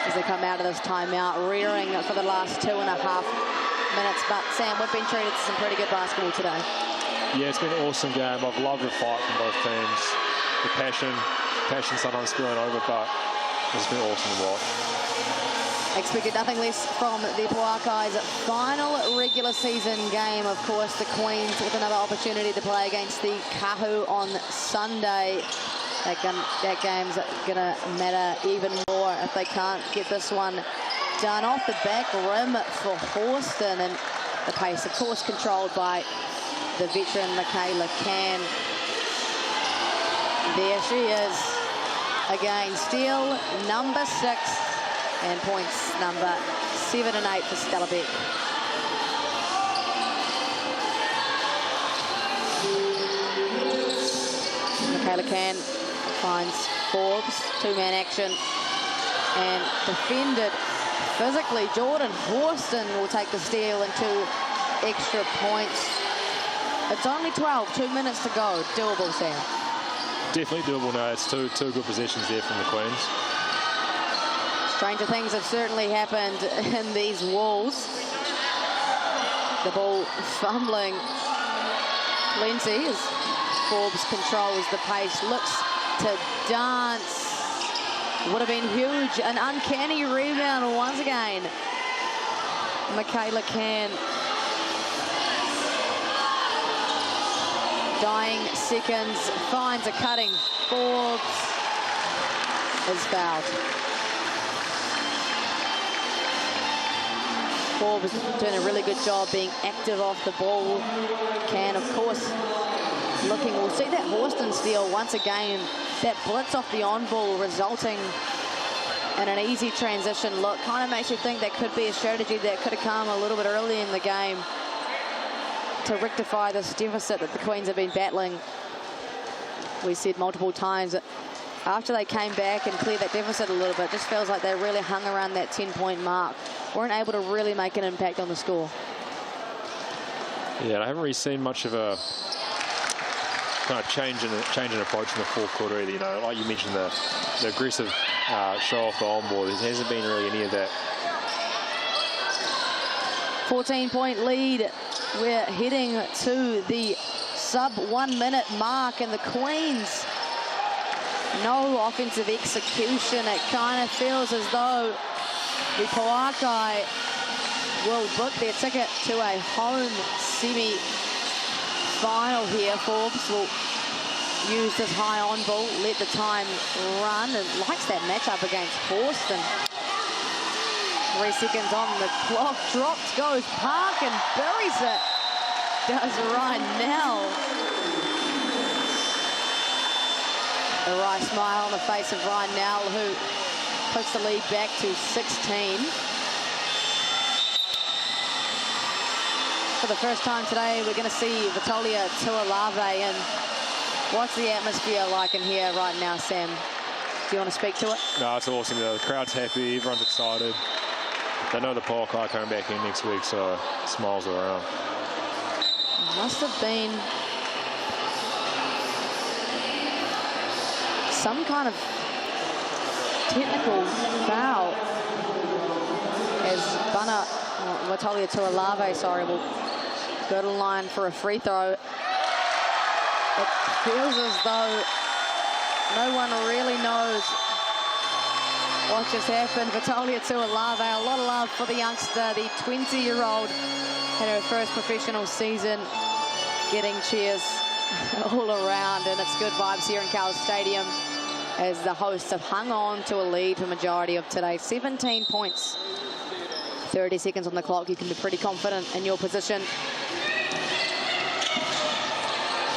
as they come out of this timeout, rearing for the last 2.5 minutes. But Sam, we've been treated to some pretty good basketball today. Yeah, it's been an awesome game. I've loved the fight from both teams. The passion sometimes spilling over, but it's been awesome to watch. Expected nothing less from the Pouākai's final regular season game. Of course, the Queens with another opportunity to play against the Kahu on Sunday. That game's going to matter even more if they can't get this one done. Off the back rim for Horston, and the pace, of course, controlled by the veteran Michaela Can. There she is. Again, steal number 6 and points number 7 and 8 for Stella Beck. Michaela Can finds Forbes, two-man action, and defended physically. Jordan Horston will take the steal and 2 extra points. It's only 12, 2 minutes to go. Doable, Sam. Definitely doable now. It's two good possessions there from the Queens. Stranger things have certainly happened in these walls. The ball fumbling plenty as Forbes controls the pace, looks to dance. Would have been huge. An uncanny rebound once again. Michaela Can. Dying seconds, finds a cutting. Forbes is fouled. Forbes doing a really good job being active off the ball. Can, of course, looking. We'll see that Horston steal once again. That blitz off the on ball resulting in an easy transition look. Kind of makes you think that could be a strategy that could have come a little bit early in the game to rectify this deficit that the Queens have been battling. We said multiple times that after they came back and cleared that deficit a little bit, it just feels like they really hung around that 10-point mark. Weren't able to really make an impact on the score. Yeah, I haven't really seen much of a kind of change in approach in the fourth quarter either. You know, like you mentioned, the aggressive show off the on ball. There hasn't been really any of that. 14-point lead. We're heading to the sub-1 minute mark, and the Queens, no offensive execution. It kind of feels as though the Pouākai will book their ticket to a home semi-final here. Forbes will use this high on ball, let the time run, and likes that matchup against Horston. 3 seconds on the clock, dropped, goes Park and buries it. Does Ryan Nell. A wry smile on the face of Ryan Nell, who puts the lead back to 16. For the first time today, we're going to see Vitalia Tuolave. And what's the atmosphere like in here right now, Sam? Do you want to speak to it? No, it's awesome. The crowd's happy, everyone's excited. They know the Pouākai coming back in next week, so smiles are around. Must have been some kind of technical foul as Vitalia Tuolave, sorry, will go to the line for a free throw. It feels as though no one really knows what just happened. Vitalia Tuolave, a lot of love for the youngster, the 20-year-old, had her first professional season, getting cheers all around, and it's good vibes here in Cowles Stadium as the hosts have hung on to a lead for the majority of today. 17 points, 30 seconds on the clock. You can be pretty confident in your position.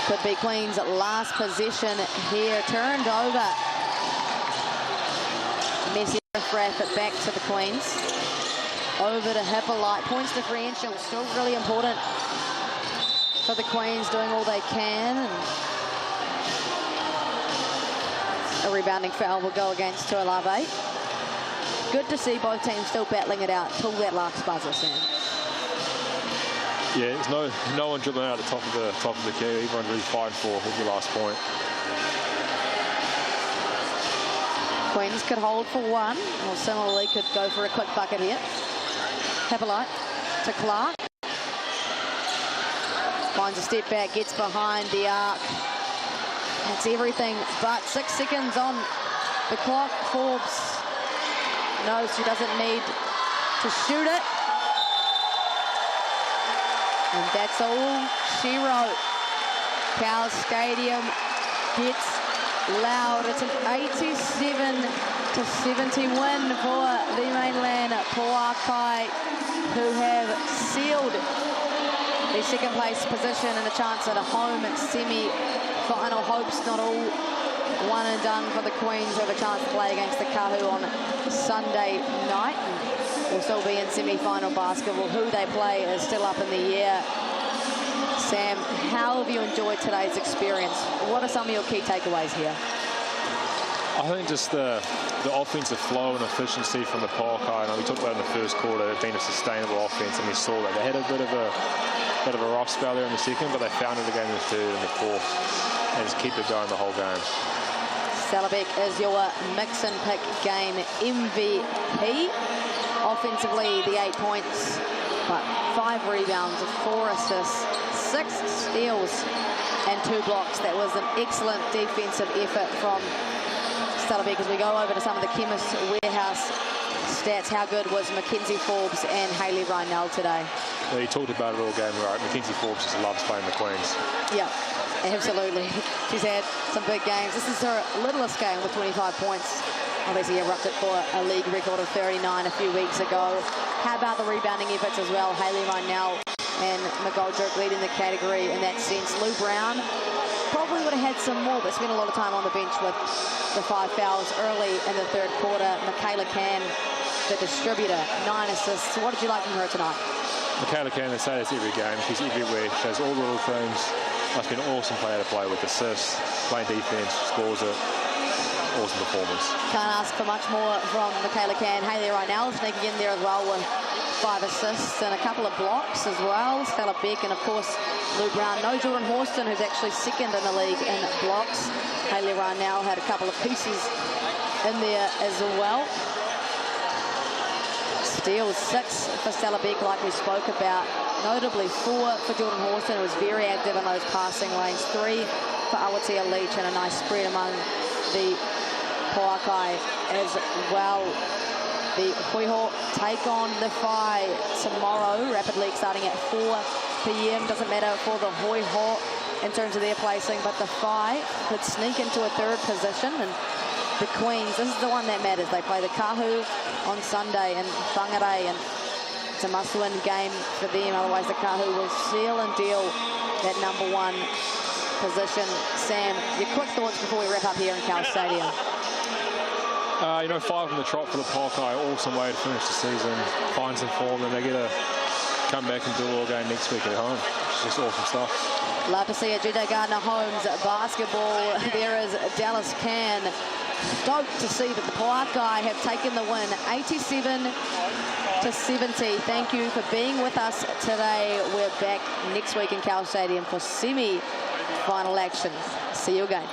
Could be Queens' last possession here, turned over. Messi wrap it back to the Queens. Over to Hippolyte. Points differential still really important for the Queens, doing all they can. And a rebounding foul will go against Tuolave. Good to see both teams still battling it out till that last buzzer, Sam. Yeah, there's no one dribbling out at the top of the key. Everyone's really fighting for the last point. Queens could hold for one, or similarly could go for a quick bucket here. Hippolyte to Clark. Finds a step back, gets behind the arc. That's everything but 6 seconds on the clock. Forbes knows she doesn't need to shoot it. And that's all she wrote. Cowles Stadium gets loud. It's an 87-70 win for the Mainland Pouākai, who have sealed their second place position and a chance at a home semi-final. Hopes not all one and done for the Queens, who have a chance to play against the Kahu on Sunday night. Will still be in semi-final basketball. Who they play is still up in the air. Sam, how have you enjoyed today's experience? What are some of your key takeaways here? I think just the offensive flow and efficiency from the Pouākai. We talked about in the first quarter, it's been a sustainable offense, and we saw that. They had a bit of a rough spell there in the second, but they found it again in the third and the fourth, and just keep it going the whole game. Salabek is your mix and pick game MVP. Offensively, the 8 points But 5 rebounds, 4 assists, 6 steals, and 2 blocks. That was an excellent defensive effort from Stella Beck. As we go over to some of the Chemist Warehouse stats, how good was Mackenzie Forbes and Hayley Rynell today? Yeah, you talked about it all game, right? Mackenzie Forbes just loves playing the Queens. Yeah, absolutely. She's had some big games. This is her littlest game with 25 points. Obviously erupted for a league record of 39 a few weeks ago. How about the rebounding efforts as well? Hayley Rynell and McGoldrick leading the category in that sense. Lou Brown probably would have had some more, but spent a lot of time on the bench with the 5 fouls early in the third quarter. Michaela Can, the distributor, 9 assists. What did you like from her tonight? Michaela Can, they say this every game. She's everywhere. She does all the little things. Must be an awesome player to play with. Assists, playing defense, scores it. Awesome performance. Can't ask for much more from Michaela Can. Hayley Rynell sneaking in there as well with 5 assists and a couple of blocks as well. Stella Beck and, of course, Lou Brown. No Jordan Horston, who's actually second in the league in blocks. Hayley Rynell had a couple of pieces in there as well. Steals, 6 for Stella Beck, like we spoke about. Notably 4 for Jordan Horston, who was very active in those passing lanes. 3 for Aotearoa Leach, and a nice spread among the Pouākai as well. The Hoiho take on the Whai tomorrow. Rapid League starting at 4 p.m. Doesn't matter for the Hoiho in terms of their placing, but the Whai could sneak into a 3rd position. And the Queens, this is the one that matters. They play the Kahu on Sunday in Whangarei, and it's a must-win game for them. Otherwise, the Kahu will seal and deal that #1 position. Sam, your quick thoughts before we wrap up here in Cowles Stadium? You know, 5 on the trot for the Pouākai. Awesome way to finish the season. Find some form, and they get to come back and do all game next week at home. Just awesome stuff. Love to see it. Jude Gardner-Holmes basketball. There is Dallas Can. Stoked to see that the Pouākai have taken the win, 87-70. Thank you for being with us today. We're back next week in Cowles Stadium for semi-final action. See you again.